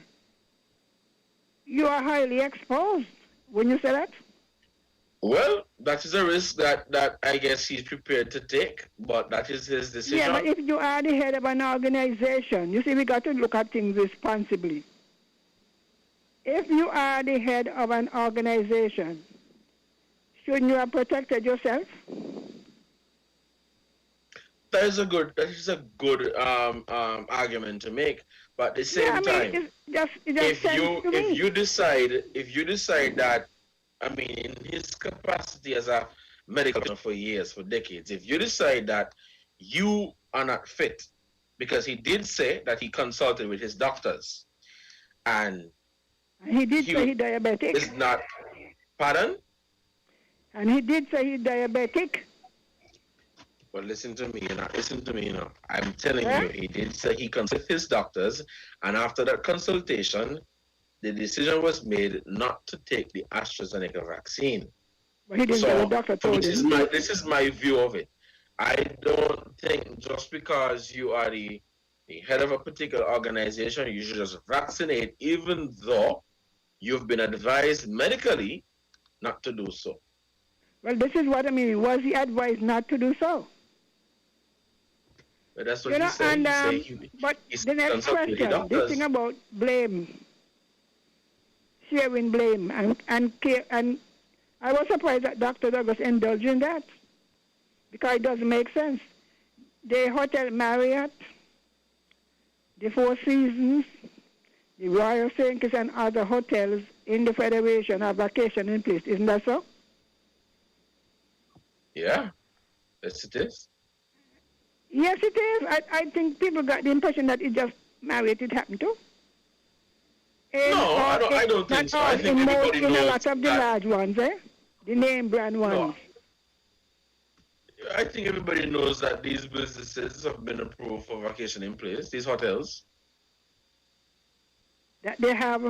you are highly exposed. Wouldn't you say that? Well, that is a risk that I guess he's prepared to take, but that is his decision. Yeah, but if you are the head of an organization, you see, we got to look at things responsibly. If you are the head of an organization, shouldn't you have protected yourself? That is a good argument to make. But at the same time, if you decide that, I mean, in his capacity as a medical for years, for decades, if you decide that you are not fit, because he did say that he consulted with his doctors, and he did say he's diabetic. Is not, pardon? And he did say he's diabetic. Well, listen to me, I'm telling you, he did say he consulted his doctors, and after that consultation, the decision was made not to take the AstraZeneca vaccine. But he didn't tell the doctor told him. This is my view of it. I don't think just because you are the head of a particular organization, you should just vaccinate, even though you've been advised medically not to do so. Well, this is what I mean. Was he advised not to do so? But that's what he said. But the next question, this thing about blame, sharing blame, and care, and I was surprised that Dr. Douglas indulged in that, because it doesn't make sense. The Hotel Marriott, the Four Seasons, the Royal St. Kitts and other hotels in the Federation have vacation in place. Isn't that so? Yeah, yes it is. Yes, it is. I think people got the impression that it just Marriott it happened to. No, I don't think so. I think everybody knows in a lot of the large ones, the name brand ones. No. I think everybody knows that these businesses have been approved for vacation in place, these hotels. That they have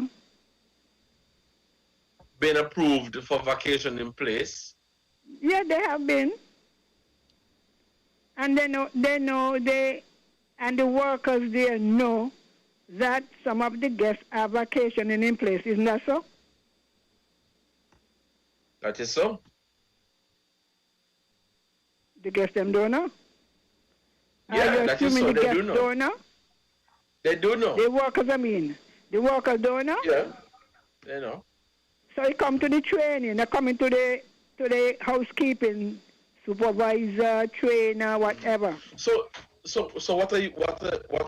been approved for vacation in place. Yeah, they have been. And and the workers there know that some of the guests are vacationing in place. Isn't that so? That is so. The guests them don't know? Yeah, that is so. The They guests do know. don't know? They do know. The workers, I mean. The workers don't know? Yeah, they know. So they come to the training. They come into the housekeeping supervisor, trainer, whatever. So what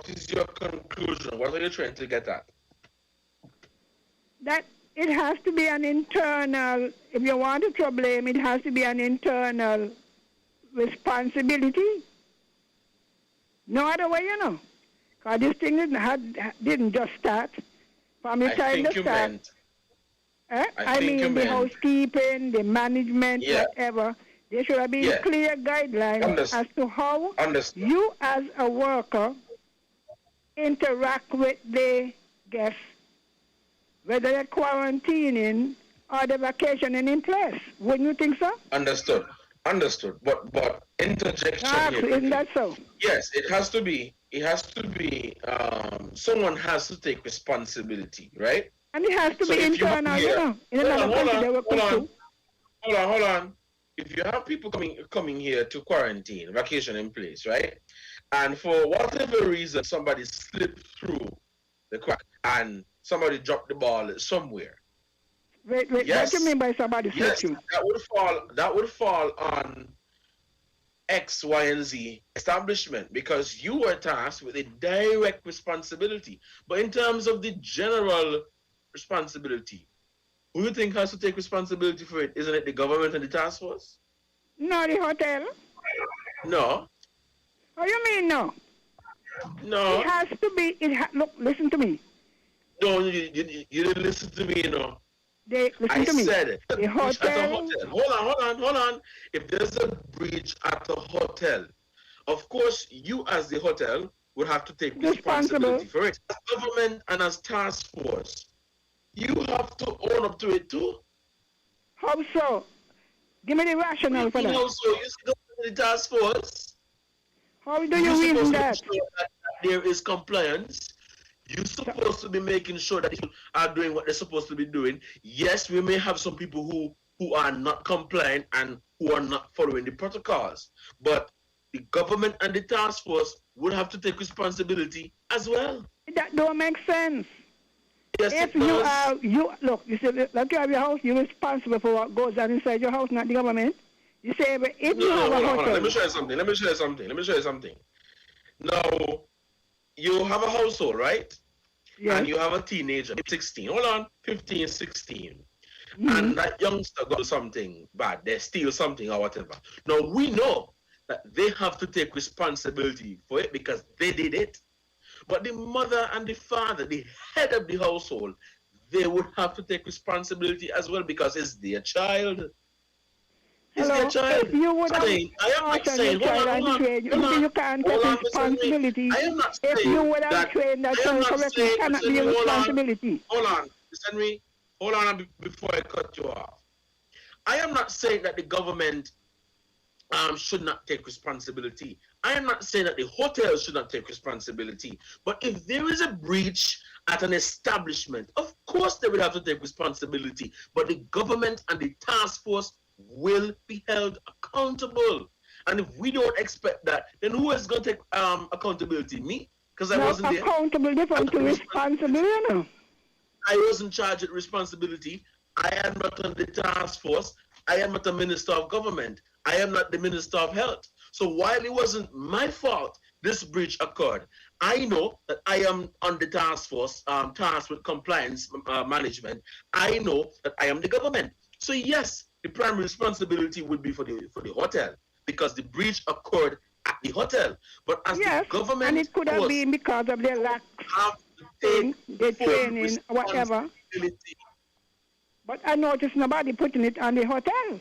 is your conclusion? What are you trying to get at? That it has to be an internal, if you want to blame, it has to be an internal responsibility. No other way, you know. Because this thing didn't just start. From the time they start. I mean, the housekeeping, the management, whatever. There should have been clear guidelines as to how you as a worker interact with the guests, whether they're quarantining or they're vacationing in place. Wouldn't you think so? Understood. But interjection here. Isn't that so? Yes, it has to be, someone has to take responsibility, right? And it has to be internal, you know. In another country, they work too. Hold on. If you have people coming here to quarantine, vacation in place, right? And for whatever reason, somebody slipped through the crack and somebody dropped the ball somewhere. Wait, what do you mean by somebody slipped through? That would fall on X, Y, and Z establishment, because you were tasked with a direct responsibility. But in terms of the general responsibility, who do you think has to take responsibility for it? Isn't it the government and the task force? No, the hotel. No. How you mean no? No. It has to be. Look, listen to me. No, you didn't listen to me, you know. Listen to me. I said it. The hotel. Hold on. If there's a breach at the hotel, of course, you as the hotel would have to take responsibility for it. As government and as task force, you have to own up to it too. How so? Give me the rationale for that. How so? You see the task force. How do you reason that? There is compliance. You're supposed to be making sure that people are doing what they're supposed to be doing. Yes, we may have some people who are not compliant and who are not following the protocols. But the government and the task force would have to take responsibility as well. That don't make sense. Yes, if it does. look, you see, like you have your house, you're responsible for what goes on inside your house, not the government. You say, but if you No, have a hold on. hotel, Let me show you something. Now, you have a household, right? Yes. And you have a teenager, 16. Hold on, 15, 16. And that youngster got something bad. They steal something or whatever. Now, we know that they have to take responsibility for it because they did it. But the mother and the father, the head of the household, they would have to take responsibility as well because it's their child. It's their child. If you would have I am not saying, hold on, you can't take responsibility. I am not saying if you would have trained that child correctly, it cannot be a responsibility. Hold on, Henry. Hold on before I cut you off. I am not saying that the government should not take responsibility. I am not saying that the hotels should not take responsibility. But if there is a breach at an establishment, of course they will have to take responsibility. But the government and the task force will be held accountable. And if we don't expect that, then who is going to take accountability? Me? Because I wasn't there. Accountable different to responsible, you know. I wasn't charged with responsibility. I am not on the task force. I am not a minister of government. I am not the minister of health. So while it wasn't my fault, this breach occurred. I know that I am on the task force, tasked with compliance management. I know that I am the government. So yes, the primary responsibility would be for the hotel because the breach occurred at the hotel. But as the government, and it could have been because of their lack the training, whatever. But I noticed nobody putting it on the hotel.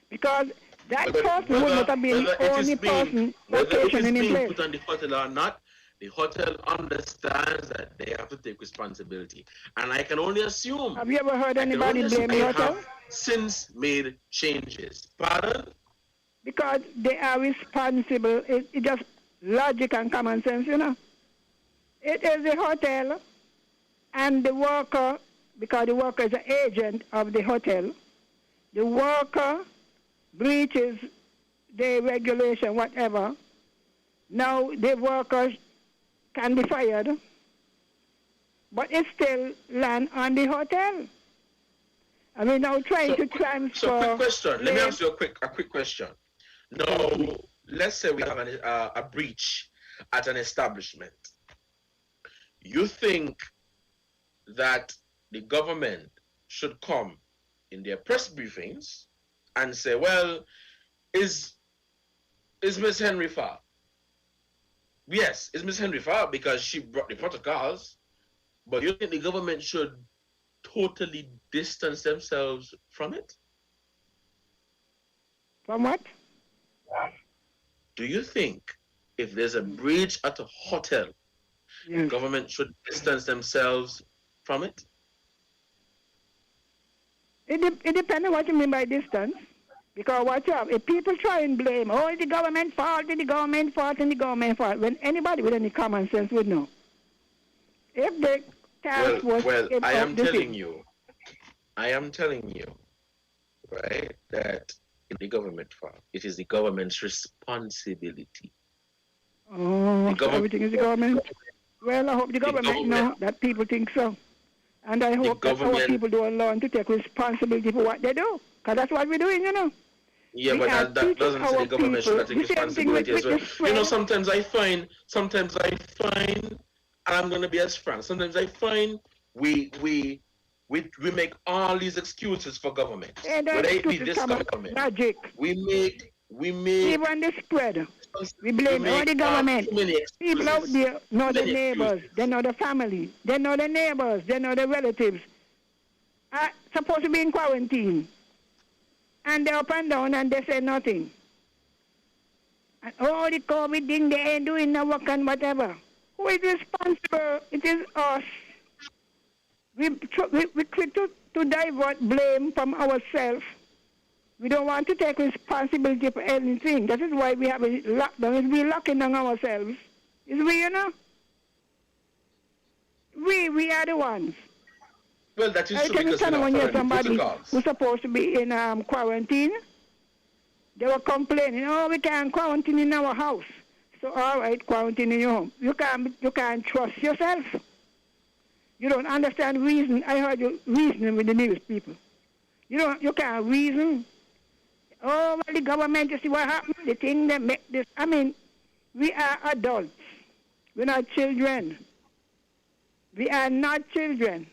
Because that person would not have been the only person vacationing in place. Put on the hotel or not, the hotel understands that they have to take responsibility. And I can only assume. Have you ever heard anybody blame the hotel? Have since made changes. Pardon? Because they are responsible. It's just logic and common sense, you know. It is the hotel and the worker, because the worker is an agent of the hotel. The worker breaches the regulation, whatever. Now the workers can be fired, but it still land on the hotel. I mean, now trying to transfer. So, quick question. Let me ask you a quick question. Now, let's say we have a breach at an establishment. You think that the government should come in their press briefings and say, well, is Miss Henry foul? Yes, is Miss Henry foul because she brought the protocols, but you think the government should totally distance themselves from it? From what? Do you think if there's a breach at a hotel, the government should distance themselves from it? It depends on what you mean by distance. Because watch out, if people try and blame, oh, it's the government fault, it's the government fault, and the government fault, when anybody with any common sense would know. If the task was... Well, I am telling you, right, that it's the government fault. It is the government's responsibility. Oh, so everything is the government? Well, I hope the government know that people think so. And I hope that our people don't learn to take responsibility for what they do. Because that's what we're doing, you know. Yeah, but that doesn't say the government should not take responsibility as well. You know, sometimes I find, and I'm going to be as frank, sometimes I find we make all these excuses for government. Yeah, whether it be this government. Logic. We make even the spread. We blame all the government. People out there know the neighbors, they know the family, they know the neighbors, they know the relatives. Supposed to be in quarantine. And they're up and down and they say nothing. And oh, the COVID thing, they ain't doing no work and whatever. Who is responsible? It is us. We quick to divert blame from ourselves. We don't want to take responsibility for anything. That is why we have a lockdown. We're locking down ourselves. It's we, you know? We are the ones. Well, that is true because when you have somebody who's supposed to be in quarantine, they were complaining, oh, we can't quarantine in our house. So, all right, quarantine in your home. You can't trust yourself. You don't understand reason. I heard you reasoning with the news people. You can't reason. Oh, well, the government, you see what happened? The thing that make this, I mean, we are adults. We're not children. We are not children.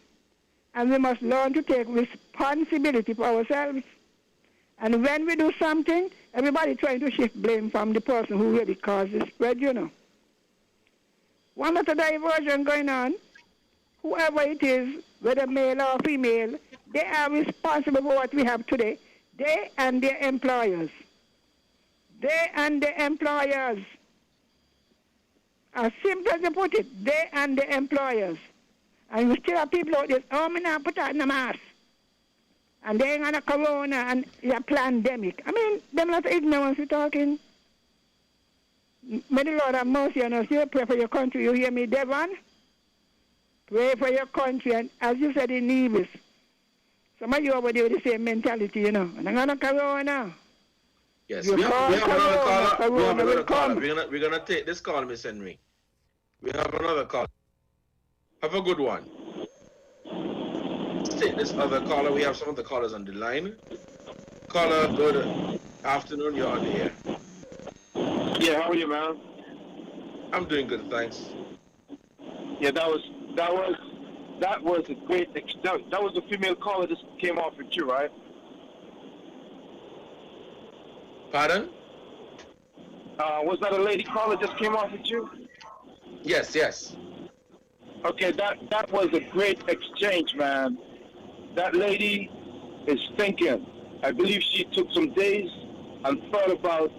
And we must learn to take responsibility for ourselves. And when we do something, everybody trying to shift blame from the person who really caused the spread, you know. One of the diversion going on, whoever it is, whether male or female, they are responsible for what we have today. They and their employers. They and their employers. As simple as you put it, they and their employers. And we still have people out there, oh, me not put on a mask. And they ain't on a corona and a pandemic. I mean, them not ignorance we're talking. May the Lord have mercy on us. You pray for your country. You hear me, Devon? Pray for your country. And as you said in Nevis, some of you over there with the same mentality, you know. And I'm going to corona. Yes, we have another caller. We have another caller. We're gonna take this call, Miss Henry. We have another call. Have a good one. Let's take this other caller. We have some of the callers on the line. Caller, good afternoon. You're on the air. Yeah, how are you, man? I'm doing good, thanks. Yeah, that was a great. That was the female caller that came off with you, right? Pardon? Was that a lady caller just came off with you? Yes, yes. Okay, that was a great exchange, man. That lady is thinking. I believe she took some days and thought about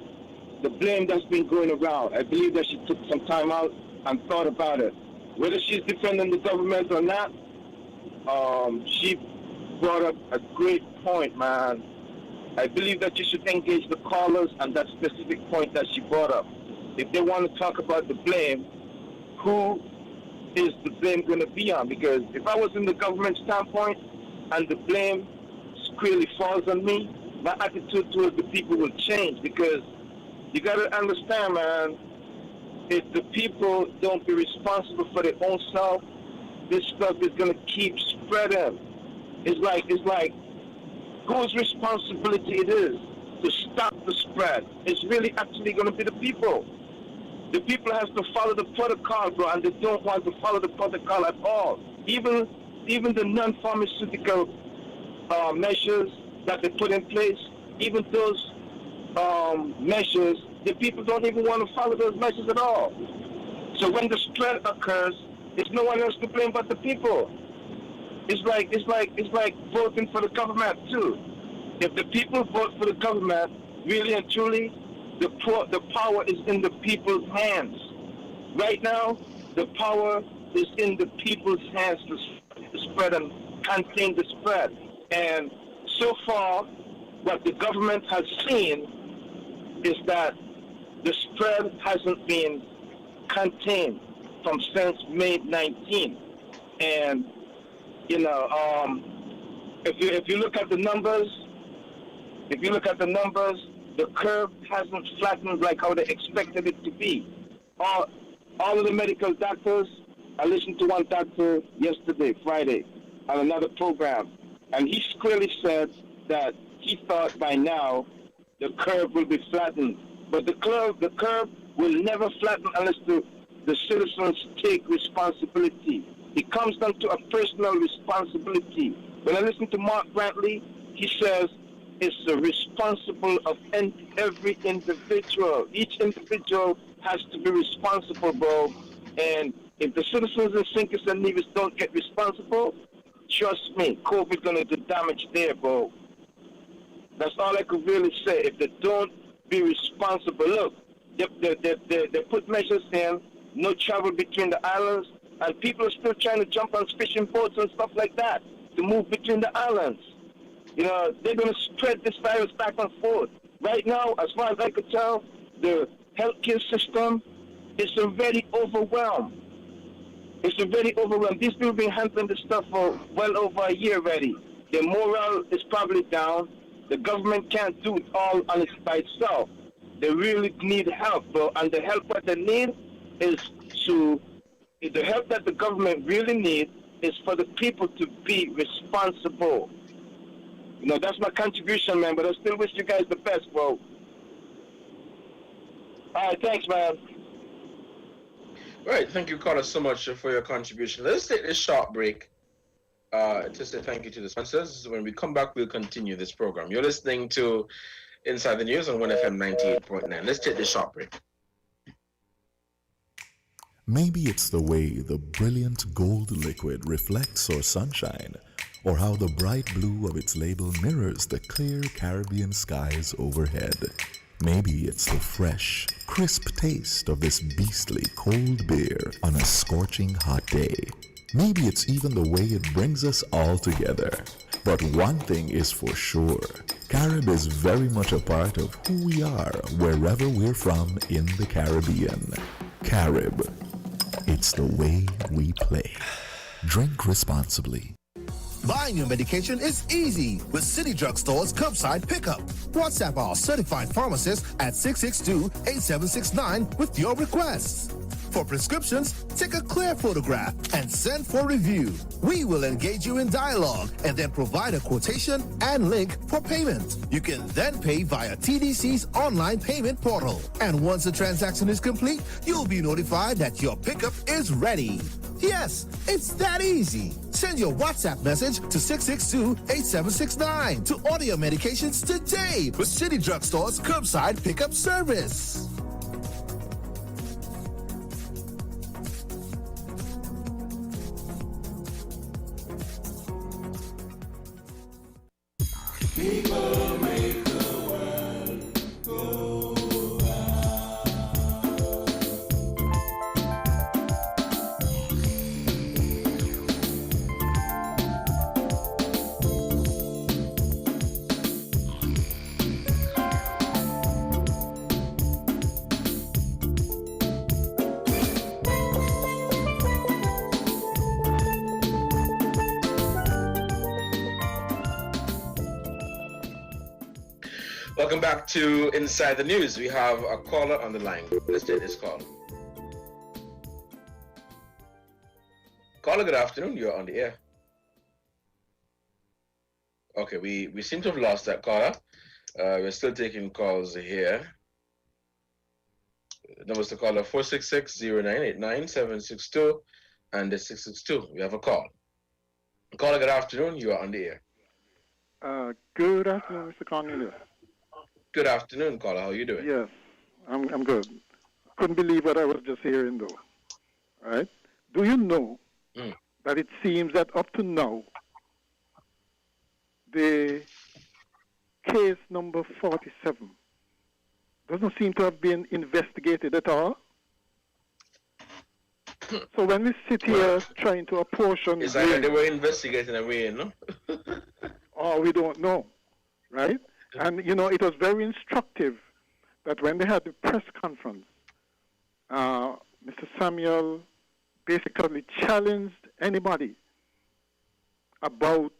the blame that's been going around. I believe that she took some time out and thought about it. Whether she's defending the government or not, she brought up a great point, man. I believe that you should engage the callers on that specific point that she brought up. If they want to talk about the blame, who is the blame going to be on? Because if I was in the government standpoint and the blame squarely falls on me, my attitude towards the people will change. Because you got to understand, man, if the people don't be responsible for their own self, this stuff is going to keep spreading. It's like whose responsibility it is to stop the spread. It's really actually going to be the people. The people have to follow the protocol, bro, and they don't want to follow the protocol at all. Even the non-pharmaceutical measures that they put in place, even those measures, the people don't even want to follow those measures at all. So when the spread occurs, it's no one else to blame but the people. It's like voting for the government too. If the people vote for the government, really and truly, the power is in the people's hands. Right now, the power is in the people's hands to spread and contain the spread. And so far, what the government has seen is that the spread hasn't been contained from since May 19. And you know, if you look at the numbers, the curve hasn't flattened like how they expected it to be. All of the medical doctors, I listened to one doctor yesterday, Friday, on another program, and he clearly said that he thought by now the curve will be flattened. But the curve will never flatten unless the citizens take responsibility. It comes down to a personal responsibility. When I listen to Mark Brantley, he says it's the responsible of every individual. Each individual has to be responsible, bro. And if the citizens in St. Kitts and Nevis don't get responsible, trust me, COVID's going to do damage there, bro. That's all I could really say. If they don't be responsible, look, they put measures in, no travel between the islands, and people are still trying to jump on fishing boats and stuff like that to move between the islands. You know, they're going to spread this virus back and forth. Right now, as far as I could tell, the healthcare system is already overwhelmed. It's already overwhelmed. These people have been handling this stuff for well over a year already. Their morale is probably down. The government can't do it all by itself. They really need help, bro. And the help that they need is the help that the government really needs is for the people to be responsible. You know, that's my contribution, man. But I still wish you guys the best, bro. All right, thanks, man. All right, thank you, Carter, so much for your contribution. Let's take this short break to say thank you to the sponsors. When we come back, we'll continue this program. You're listening to Inside the News on 1FM 98.9. Let's take this short break. Maybe it's the way the brilliant gold liquid reflects our sunshine, or how the bright blue of its label mirrors the clear Caribbean skies overhead. Maybe it's the fresh, crisp taste of this beastly cold beer on a scorching hot day. Maybe it's even the way it brings us all together. But one thing is for sure, Carib is very much a part of who we are wherever we're from in the Caribbean. Carib, it's the way we play. Drink responsibly. Buying your medication is easy with City Drug Store's curbside pickup. WhatsApp our certified pharmacist at 662-8769 with your requests. For prescriptions, take a clear photograph and send for review. We will engage you in dialogue and then provide a quotation and link for payment. You can then pay via TDC's online payment portal. And once the transaction is complete, you'll be notified that your pickup is ready. Yes, it's that easy. Send your WhatsApp message to 662-8769 to order your medications today with City Drug Store's curbside pickup service. People make the world go Welcome back to Inside the News. We have a caller on the line. Let's take this call. Caller, good afternoon. You're on the air. Okay, we seem to have lost that caller. We're still taking calls here. The number's to caller 466-0989-762 and the 662. We have a call. Caller, good afternoon. You are on the air. Good afternoon, Mr. Cornelius. Good afternoon, caller. How are you doing? Yes, I'm good. Couldn't believe what I was just hearing, though. All right? Do you know that it seems that up to now, the case number 47 doesn't seem to have been investigated at all? So when we sit here trying to apportion... It's like they were investigating away, no? Oh, we don't know, right? And, you know, it was very instructive that when they had the press conference, Mr. Samuel basically challenged anybody about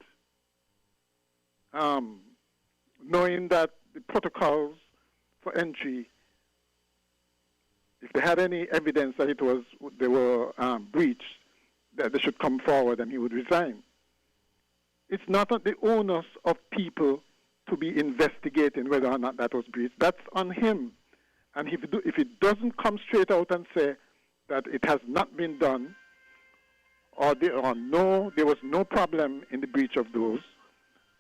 knowing that the protocols for entry, if they had any evidence that they were breached, that they should come forward and he would resign. It's not at the onus of people to be investigating whether or not that was breached. That's on him. And if it doesn't come straight out and say that it has not been done, or there was no problem in the breach of those,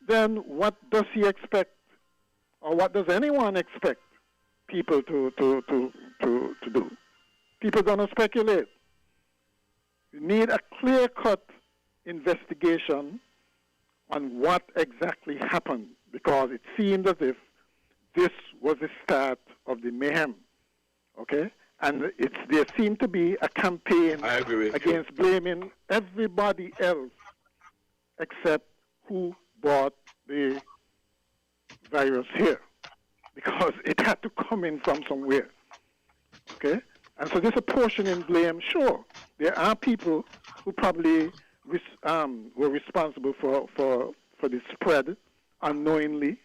then what does he expect, or what does anyone expect people to do? People are going to speculate. You need a clear-cut investigation on what exactly happened, because it seemed as if this was the start of the mayhem, okay? And there seemed to be a campaign against blaming everybody else except who brought the virus here, because it had to come in from somewhere, okay? And so this apportioning blame, sure, there are people who probably were responsible for the spread unknowingly,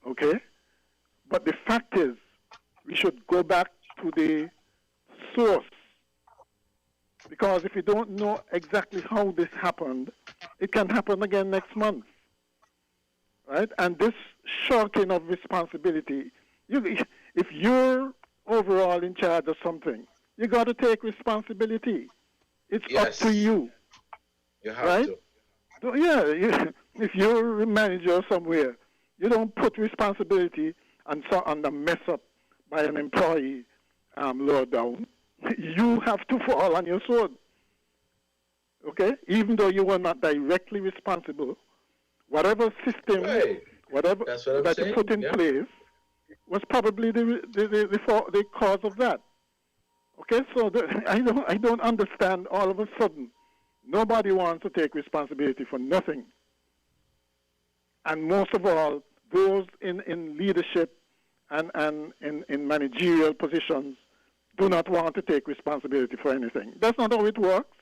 okay? But the fact is, we should go back to the source, because if you don't know exactly how this happened, it can happen again next month. right? And this shirking of responsibility, if you're overall in charge of something, you got to take responsibility. It's up to you. You have right? to. So, yeah, if you're a manager somewhere, you don't put responsibility on the mess up by an employee lower down. You have to fall on your sword. Okay? Even though you were not directly responsible, whatever system, whatever that you put in place was probably the cause of that. Okay, so I don't understand all of a sudden. Nobody wants to take responsibility for nothing. And most of all, those in leadership and in managerial positions do not want to take responsibility for anything. That's not how it works.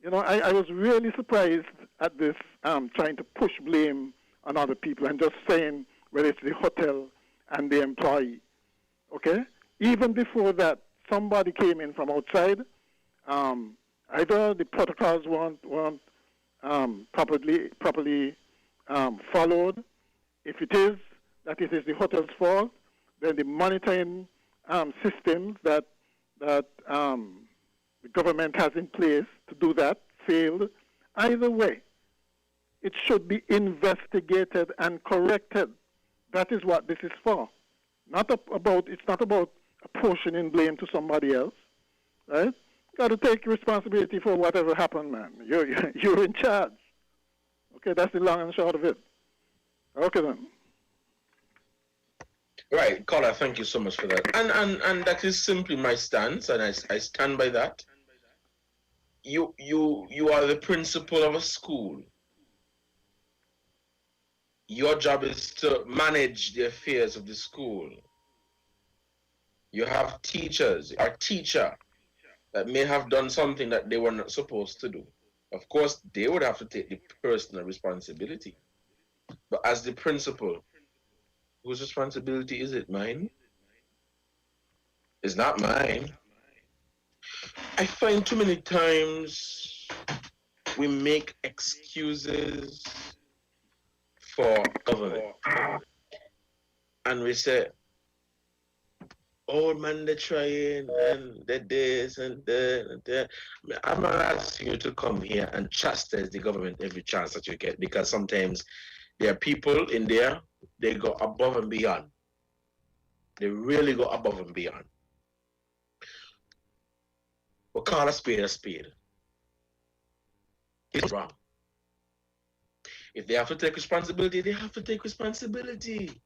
You know, I was really surprised at this trying to push blame on other people and just saying, well, it's the hotel and the employee. Okay? Even before that, somebody came in from outside. Either the protocols weren't properly followed. If it is that it is the hotel's fault, then the monitoring systems that the government has in place to do that failed. Either way, it should be investigated and corrected. That is what this is for. It's not about apportioning blame to somebody else, right? Got to take responsibility for whatever happened, man. You're in charge. Okay, that's the long and short of it. Okay then. Right, Carla, thank you so much for that. And that is simply my stance, and I stand by that. You are the principal of a school. Your job is to manage the affairs of the school. You have teachers, a teacher that may have done something that they were not supposed to do. Of course, they would have to take the personal responsibility. But as the principal, whose responsibility is it? Mine? It's not mine. I find too many times we make excuses for government. And we say, oh man, they're trying, and they're this and that and that. I'm not asking you to come here and chastise the government every chance that you get, because sometimes there are people in there, they go above and beyond. They really go above and beyond. But call a spade a spade. It's wrong. If they have to take responsibility, they have to take responsibility.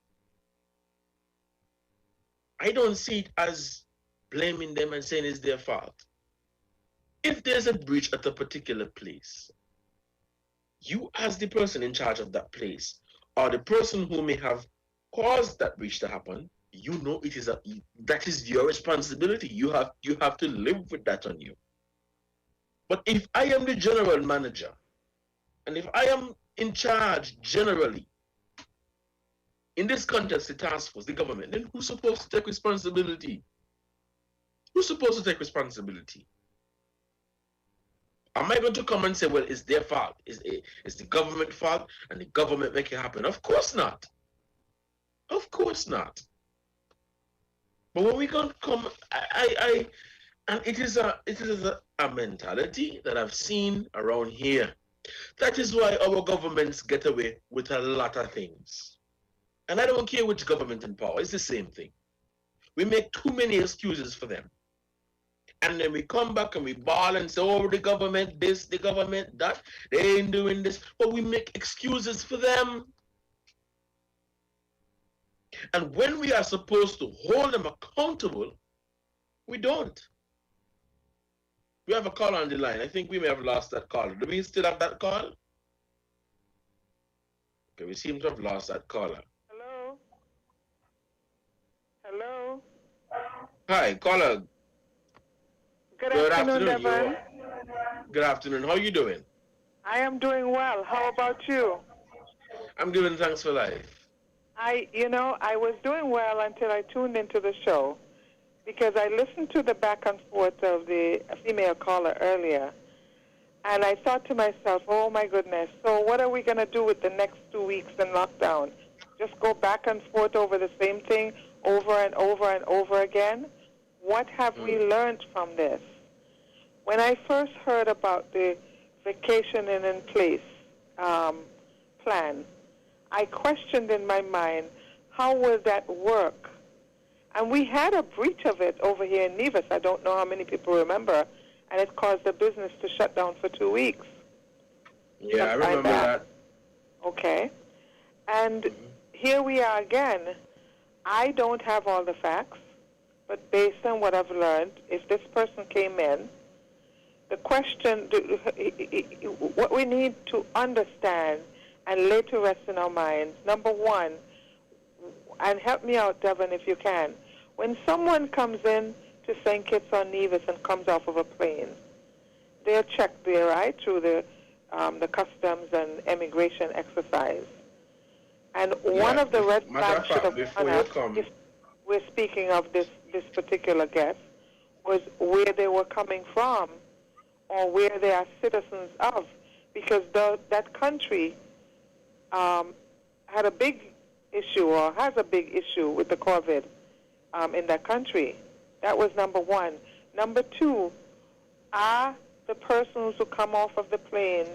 I don't see it as blaming them and saying it's their fault. If there's a breach at a particular place, you as the person in charge of that place, or the person who may have caused that breach to happen, you know that is your responsibility. You have to live with that on you. But if I am the general manager, and if I am in charge generally, in this context, the task force, the government, then who's supposed to take responsibility? Who's supposed to take responsibility? Am I going to come and say, well, it's their fault? It's the government fault and the government make it happen? Of course not. Of course not. But when we come, and it is a mentality that I've seen around here. That is why our governments get away with a lot of things. And I don't care which government in power, it's the same thing. We make too many excuses for them. And then we come back and we bawl and say, oh, the government this, the government that, they ain't doing this. But we make excuses for them. And when we are supposed to hold them accountable, we don't. We have a call on the line. I think we may have lost that call. Do we still have that call? Okay, we seem to have lost that caller. Hello? Hello? Hi, caller. Good afternoon, Evan. Good afternoon. How are you doing? I am doing well. How about you? I'm giving thanks for life. I was doing well until I tuned into the show, because I listened to the back and forth of the female caller earlier, And I thought to myself, oh my goodness, so what are we going to do with the next 2 weeks in lockdown? Just go back and forth over the same thing over and over and over again? What have we learned from this? When I first heard about the vacation in place plan, I questioned in my mind, how will that work? And we had a breach of it over here in Nevis. I don't know how many people remember, and it caused the business to shut down for 2 weeks. Yeah, I remember that. Okay. And here we are again. I don't have all the facts, but based on what I've learned, if this person came in, the question, what we need to understand and lay to rest in our minds, number one, and help me out, Devon, if you can, when someone comes in to St. Kitts or Nevis and comes off of a plane, they're checked there, right, through the customs and immigration exercise. And one of the red flags should have gone up, if we're speaking of this particular guest, was where they were coming from or where they are citizens of, because that country had a big issue or has a big issue with the COVID in that country. That was number one. Number two, are the persons who come off of the planes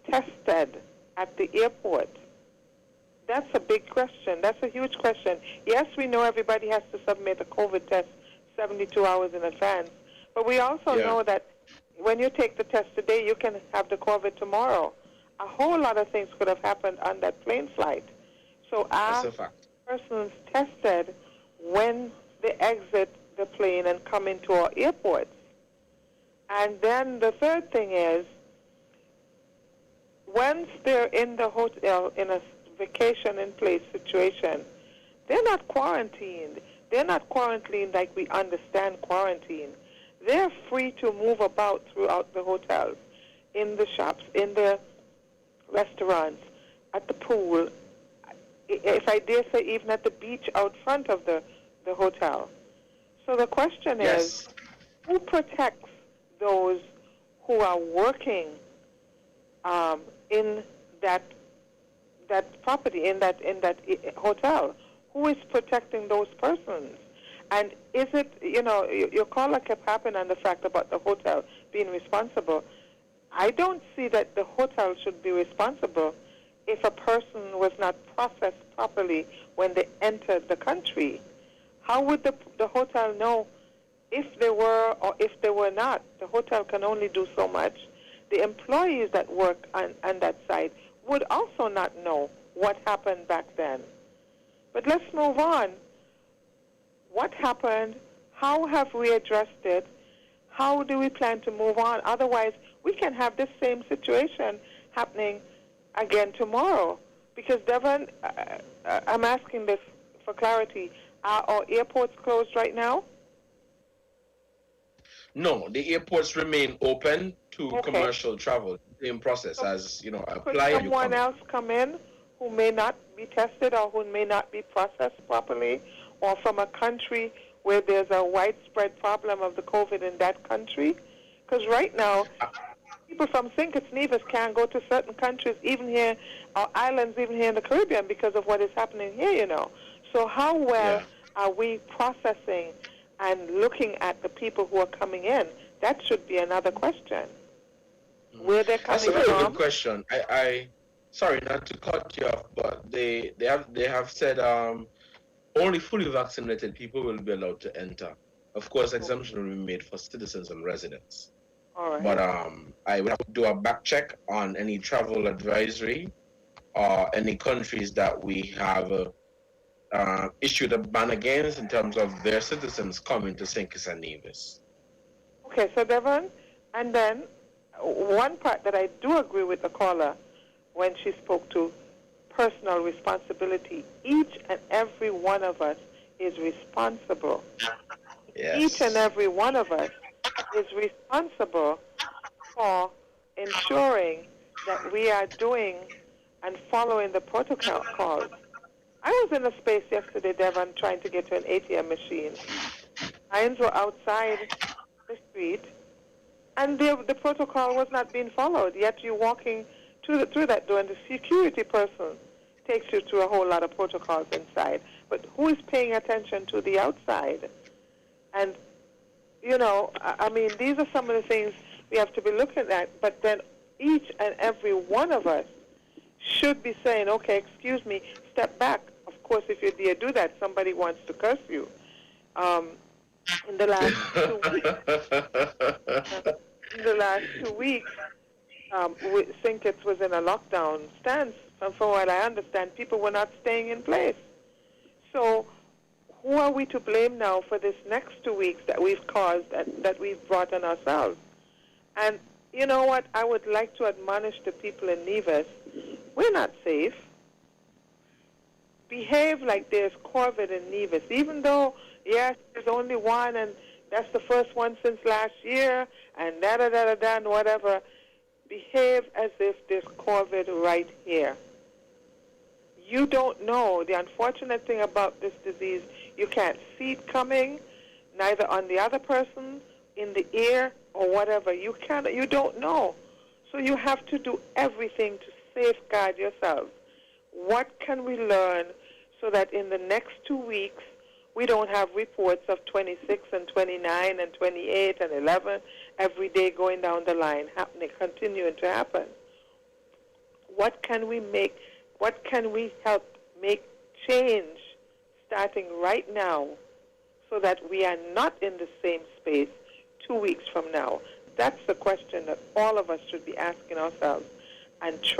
tested at the airport? That's a big question. That's a huge question. Yes, we know everybody has to submit a COVID test 72 hours in advance, but we also know that when you take the test today, you can have the COVID tomorrow. A whole lot of things could have happened on that plane flight. So are persons tested when they exit the plane and come into our airports? And then the third thing is, once they're in the hotel in a vacation in place situation, they're not quarantined. They're not quarantined like we understand quarantine. They're free to move about throughout the hotels, in the shops, in the restaurants, at the pool, if I dare say even at the beach out front of the hotel. So the question is, who protects those who are working in that property, in that hotel? Who is protecting those persons? And is it, your caller kept harping on the fact about the hotel being responsible. I don't see that the hotel should be responsible if a person was not processed properly when they entered the country. How would the hotel know if they were or if they were not? The hotel can only do so much. The employees that work on that site would also not know what happened back then. But let's move on. What happened? How have we addressed it? How do we plan to move on? Otherwise, we can have this same situation happening again tomorrow. Because, Devon, I'm asking this for clarity. Are our airports closed right now? No, the airports remain open to commercial travel. Same process as, apply. Could someone else come in who may not be tested or who may not be processed properly, or from a country where there's a widespread problem of the COVID in that country? Because right now, people from St. Kitts Nevis can't go to certain countries, even here, or islands, even here in the Caribbean, because of what is happening here, So how well are we processing and looking at the people who are coming in? That should be another question. Where they're coming from. That's a very good question. I sorry not to cut you off, but they have said only fully vaccinated people will be allowed to enter. Of course, exemption will be made for citizens and residents. All right. But I would have to do a back check on any travel advisory or any countries that we have issued a ban against in terms of their citizens coming to St. Kitts and Nevis. Okay, so Devon, and then one part that I do agree with the caller when she spoke to personal responsibility. Each and every one of us is responsible. Yes. Each and every one of us is responsible for ensuring that we are doing and following the protocols. I was in a space yesterday, Devon, trying to get to an ATM machine. Lines were outside the street, And the protocol was not being followed, yet you're walking through that door, and the security person takes you through a whole lot of protocols inside. But who is paying attention to the outside? And, you know, I mean, these are some of the things we have to be looking at, but then each and every one of us should be saying, okay, excuse me, step back. Of course, if you dare do that, somebody wants to curse you. In the last 2 weeks, St. Kitts was in a lockdown stance. And from what I understand, people were not staying in place. So who are we to blame now for this next 2 weeks that we've caused, that we've brought on ourselves? And you know what? I would like to admonish the people in Nevis. We're not safe. Behave like there's COVID in Nevis, even though, yes, there's only one, and that's the first one since last year, and da-da-da-da-da, and whatever. Behave as if there's COVID right here. You don't know. The unfortunate thing about this disease, you can't see it coming, neither on the other person, in the ear, or whatever. You don't know. So you have to do everything to safeguard yourself. What can we learn so that in the next 2 weeks, we don't have reports of 26 and 29 and 28 and 11 every day going down the line, happening, continuing to happen? What can we make? What can we help make change starting right now so that we are not in the same space 2 weeks from now? That's the question that all of us should be asking ourselves and try